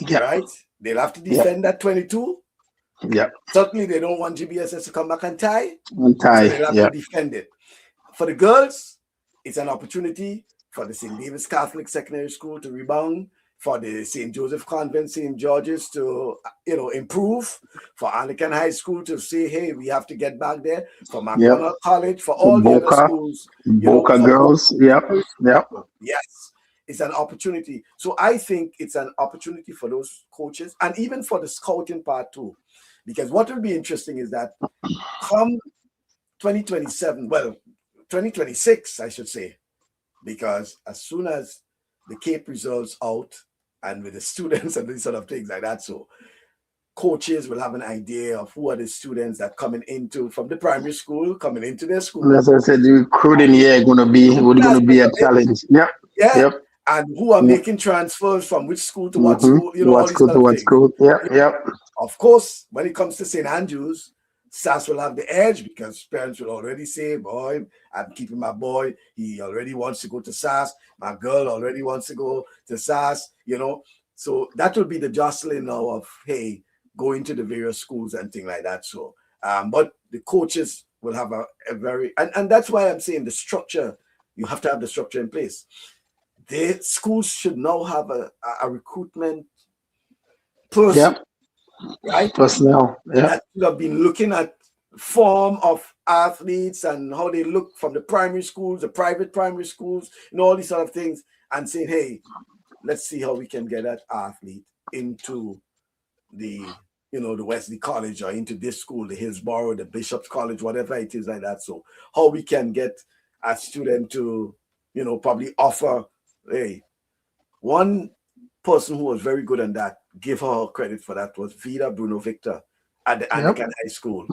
Yeah, right? They'll have to yeah, defend that 22. yeah. Certainly, they don't want GBSS to come back and tie, And so tie. they'll have Yeah, to defend it. For the girls, it's an opportunity for the St. David's Catholic Secondary School to rebound, for the St. Joseph Convent, St. George's to, improve, for Anglican High School to say, hey, we have to get back there, for yep. McDonald College, for For all the other schools, Boca for girls. Yep, yep. yes, it's an opportunity. So I think it's an opportunity for those coaches and even for the scouting part too. Because what will be interesting is that come 2027, well, 2026, I should say, because as soon as the Cape results out and with the students and these sort of things like that, so coaches will have an idea of who are the students that coming into from the primary school, coming into their school. As I said, the recruiting year gonna be a challenge. Yep, Yeah. yep. And who are Yep. making transfers from which school to what school, What all these school sort to of what things. school? Yep, yep. Of course, when it comes to St. Andrews, SAS will have the edge because parents will already say, boy, I'm keeping my boy. He already wants to go to SAS. My girl already wants to go to SAS, So that will be the jostling now of, hey, going to the various schools and things like that. So, but the coaches will have a very, and that's why I'm saying the structure, you have to have the structure in place. The schools should now have a recruitment person, Yep. right? Personnel. Yep. That should have been looking at form of athletes and how they look from the primary schools, the private primary schools, all these sort of things, and saying, hey, let's see how we can get that athlete into the the Wesley College or into this school, the Hillsborough, the Bishop's College, whatever it is like that. So how we can get a student to probably offer, hey, one person who was very good on that, give her credit for that, was Vida Bruno Victor at the Anglican High School.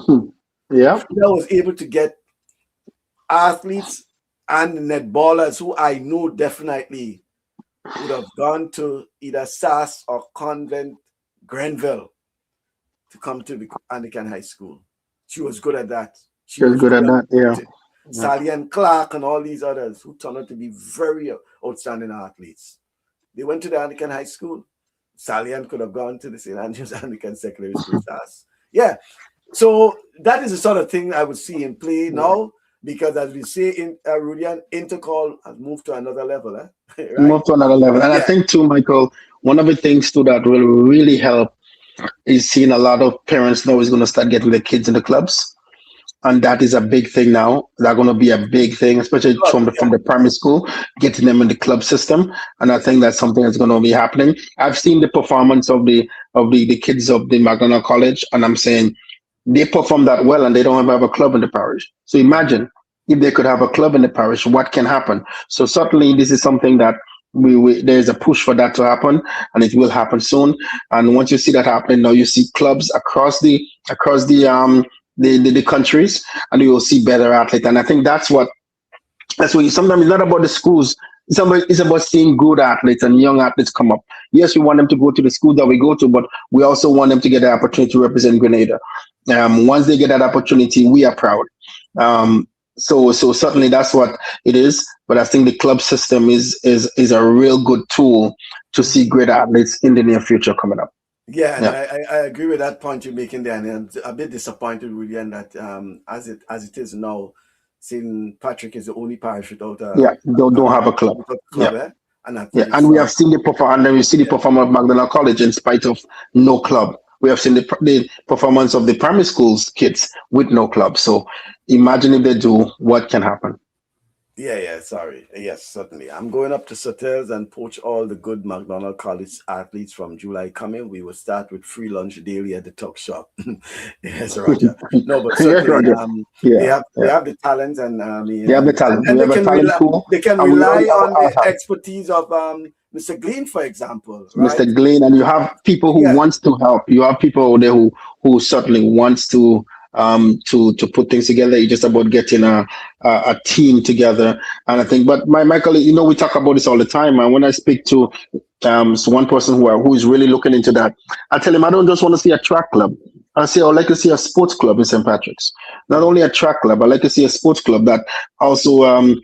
Yeah. Vida was able to get athletes and netballers who I know definitely would have gone to either SAS or Convent Grenville to come to the Anglican High School. She was good at that. She was good at that, yeah. Sally and Clark and all these others who turned out to be very outstanding athletes. They went to the Anglican High School. Sally Ann could have gone to the St. Andrews Anglican Secondary School. Yeah. So that is the sort of thing I would see in play now, because as we say in Rudian, Intercall has moved to another level. Right? Moved to another level. And I think too, Michael, one of the things too that will really help is seeing a lot of parents now is going to start getting their kids in the clubs. And that is a big thing now. That's going to be a big thing, especially from the primary school, getting them in the club system. And I think that's something that's going to be happening. I've seen the performance of the kids of the McDonald College, and I'm saying they perform that well, and they don't have a club in the parish. So imagine if they could have a club in the parish, what can happen? So certainly this is something that there's a push for that to happen, and it will happen soon. And once you see that happening, now you see clubs across the countries, and you will see better athletes. And I think that's what sometimes it's not about the schools. It's about seeing good athletes and young athletes come up. Yes, we want them to go to the school that we go to, but we also want them to get the opportunity to represent Grenada. Once they get that opportunity, we are proud. So certainly that's what it is. But I think the club system is a real good tool to see great athletes in the near future coming up. Yeah, and I agree with that point you're making there, and I'm a bit disappointed really, and that as it is now, St. Patrick is the only parish without don't have a club. And we have seen the performance, and we see the performance of McDonald College in spite of no club. We have seen the performance of the primary schools kids with no club. So imagine if they do, what can happen. Sorry. Yes, certainly. I'm going up to Sotels and poach all the good McDonald College athletes from July coming. We will start with free lunch daily at the Tuck Shop. Yes, Roger. No, but certainly, they have the talent, and they have the talent. And they can rely on the expertise of Mr. Glean, for example, right? Mr. Glean, and you have people who wants to help. You have people out there who certainly wants to put things together. It's just about getting a team together. And I think, but Michael, we talk about this all the time. And when I speak to one person who is really looking into that, I tell him I don't just want to see a track club. I say I would like to see a sports club in St. Patrick's. Not only a track club, I like to see a sports club that also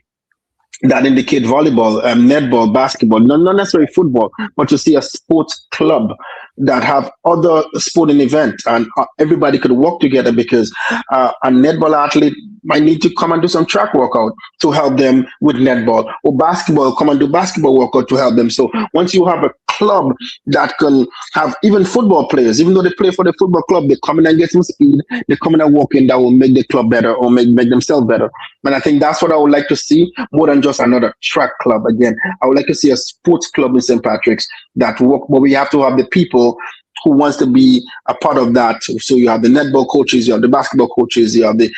that indicate volleyball, netball, basketball, not necessarily football, but to see a sports club that have other sporting events and everybody could work together, because a netball athlete might need to come and do some track workout to help them with netball, or basketball, come and do basketball workout to help them. So once you have a club that can have even football players, even though they play for the football club, they come in and get some speed, they come in and work in, that will make the club better or make themselves better. And I think that's what I would like to see, more than just another track club. Again, I would like to see a sports club in St. Patrick's that work, but we have to have the people who wants to be a part of that. So you have the netball coaches, you have the basketball coaches, you have the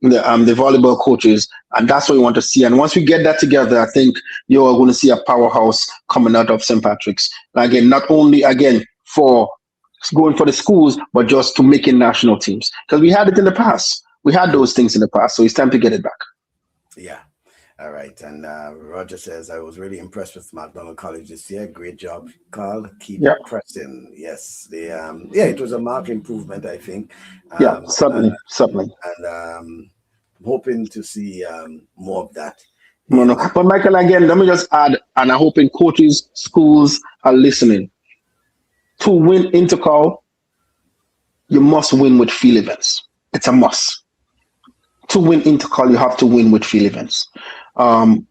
volleyball coaches, and that's what we want to see. And once we get that together, I think you're going to see a powerhouse coming out of St. Patrick's. Again, not only for going for the schools, but just to making national teams, because we had it in the past. We had those things in the past, so it's time to get it back. Yeah. All right. And Roger says, I was really impressed with McDonald College this year. Great job, Carl. Keep pressing. Yes. It was a marked improvement, I think. Certainly. And I'm hoping to see more of that. No. But Michael, again, let me just add, and I'm hoping coaches, schools are listening. To win Intercall, you must win with field events. It's a must. To win Intercall, you have to win with field events. And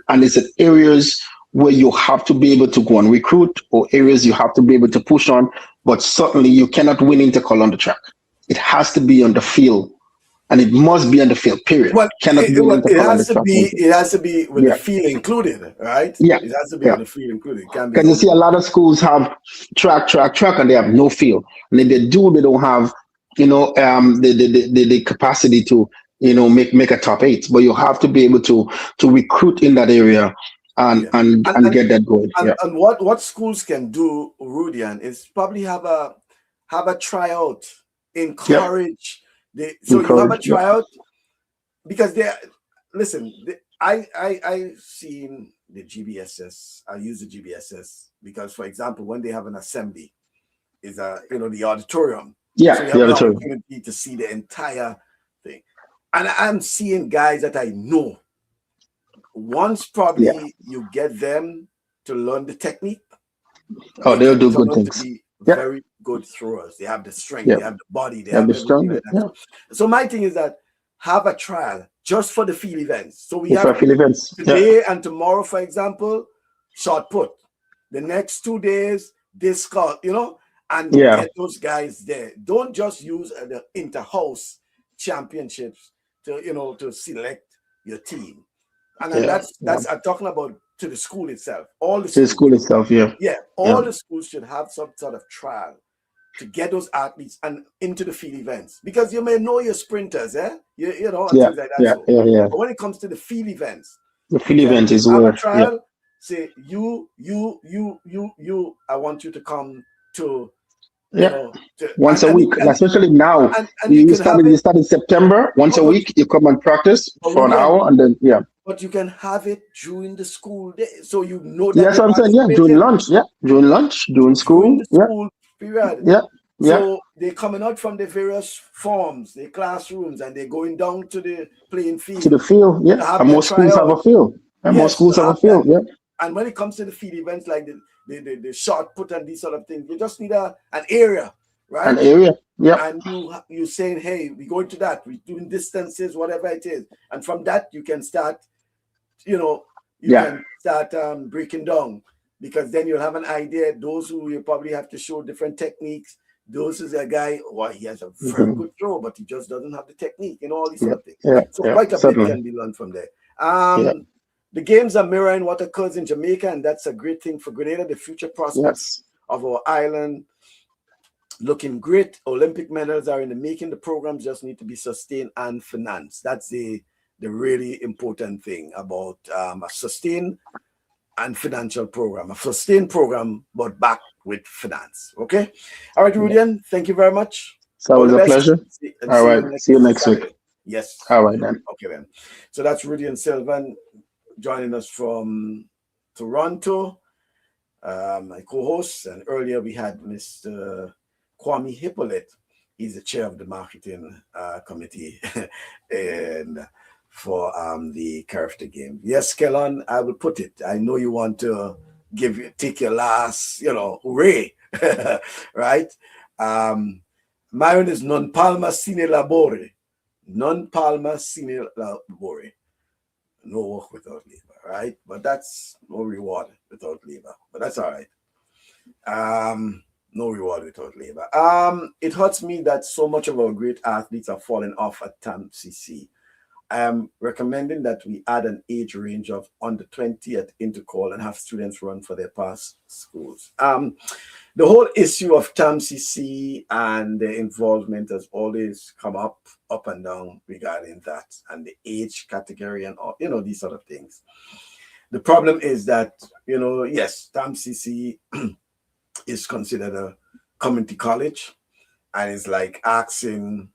it's in areas where you have to be able to go and recruit, or areas you have to be able to push on, but certainly you cannot win Intercall on the track. It has to be on the field, and it must be on the field, period. Well, it has to be with the field included, right? Yeah. It has to be with the field included. Because you see a lot of schools have track, and they have no field. And if they don't have, the capacity to, make a top 8, but you have to be able to recruit in that area and get that going. And what schools can do, Rudian, is probably have a tryout, encourage. You have a tryout, because I seen the GBSS. I use the GBSS because, for example, when they have an assembly, is the auditorium. Yeah, so you have the opportunity to see the entire thing. And I'm seeing guys that I know. Once probably you get them to learn the technique. Oh, they'll do good things. To be very good throwers. They have the strength, they have the body, they have the strength. So my thing is that have a trial just for the field events. So we have field events today and tomorrow, for example, shot put. The next 2 days, disc golf, and get those guys there. Don't just use the inter-house championships to select your team. And that's I'm talking about to the school itself. All the schools, school itself, all the schools should have some sort of trial to get those athletes and into the field events, because you may know your sprinters, and things like that. But when it comes to the field events, the field event is where trial. Say you. I want you to come to. Once a week, especially now. And you start in September. Once a week, you come and practice for an hour, and then But you can have it during the school day, so you know that. Yes, I'm saying during lunch, during school, during the school period. So they're coming out from the various forms, the classrooms, and they're going down to the playing field. To the field, and most schools have a field. And most schools have a field, And when it comes to the field events like the shot put and these sort of things, you just need an area, right? An area, And you saying, hey, we go into that, we're doing distances, whatever it is, and from that you can start, can start breaking down, because then you'll have an idea. Those who you probably have to show different techniques. Those is a guy, he has a very good throw, but he just doesn't have the technique, all these sort of things. So quite a bit can be learned from there. The games are mirroring what occurs in Jamaica, and that's a great thing for Grenada. The future prospects of our island looking great. Olympic medals are in the making. The programs just need to be sustained and financed. That's the really important thing about a sustained and financial program, a sustained program, but backed with finance. Okay. All right, Rudian, thank you very much. So it All was the a best. pleasure. And All see right. you See you next Saturday. week. Yes. All right then. Okay then. So that's Rudian Sylvan joining us from Toronto, my co-host. And earlier we had Mr. Kwame Hypolite. He's the chair of the marketing committee and for the CARIFTA game. Yes, Kellon, I will put it. I know you want to take your last, hooray, right? Mine is non palma sine labore. Non palma sine labore. No work without labor, right? But that's no reward without labor. But that's all right. No reward without labor. It hurts me that so much of our great athletes are falling off at TAMCC. I am recommending that we add an age range of under 20 at intercall and have students run for their past schools. The whole issue of TAMCC and their involvement has always come up and down regarding that and the age category and all, these sort of things. The problem is that, yes, TAMCC is considered a community college, and it's like asking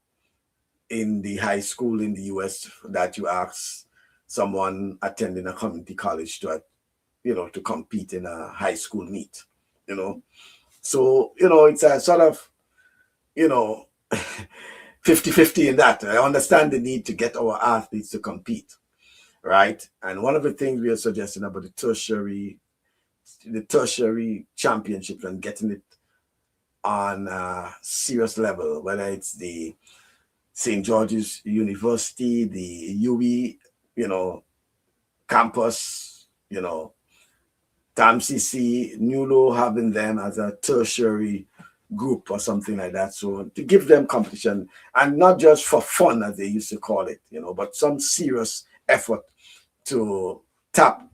in the high school in the US that you ask someone attending a community college to compete in a high school meet, So, it's a sort of, 50-50 in that. I understand the need to get our athletes to compete, right? And one of the things we are suggesting about the tertiary championships and getting it on a serious level, whether it's the St. George's University, the UWI, campus, TAMCC, NULO, having them as a tertiary group or something like that. So to give them competition, and not just for fun, as they used to call it, but some serious effort to tap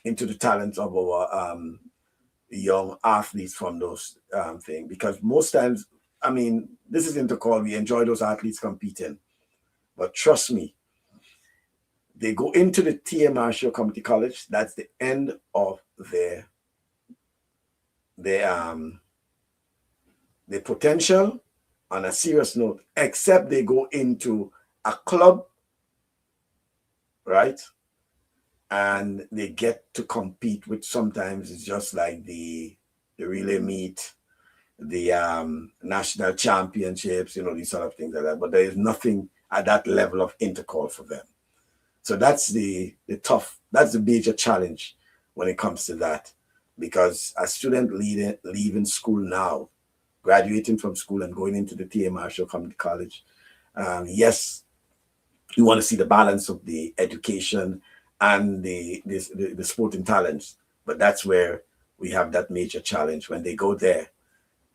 into the talents of our young athletes from those things. Because most times, this is intercall, we enjoy those athletes competing. But trust me, they go into the T.A. Marshall Community College, that's the end of their potential on a serious note, except they go into a club, right? And they get to compete with, sometimes it's just like the relay meet, the national championships, these sort of things like that. But there is nothing at that level of intercall for them. So that's the major challenge when it comes to that. Because a student leaving school now, graduating from school and going into the T.A. Marshall Community College, yes, you want to see the balance of the education and the sporting talents. But that's where we have that major challenge when they go there,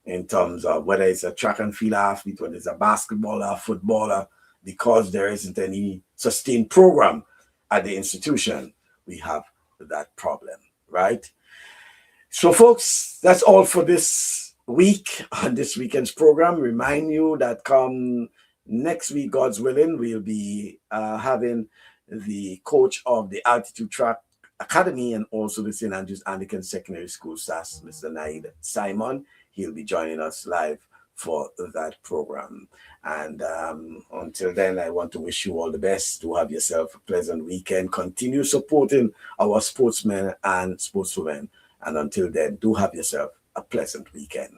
in terms of whether it's a track and field athlete, whether it's a basketballer, footballer, because there isn't any sustained program at the institution, we have that problem, right? So, folks, that's all for this week on this weekend's program. Remind you that come next week, God's willing, we'll be having the coach of the Altitude Track Academy and also the St. Andrews Anglican Secondary School SAS, Mr. Naid Simon. He'll be joining us live for that program. And until then, I want to wish you all the best. To have yourself a pleasant weekend. Continue supporting our sportsmen and sportswomen. And until then, do have yourself a pleasant weekend.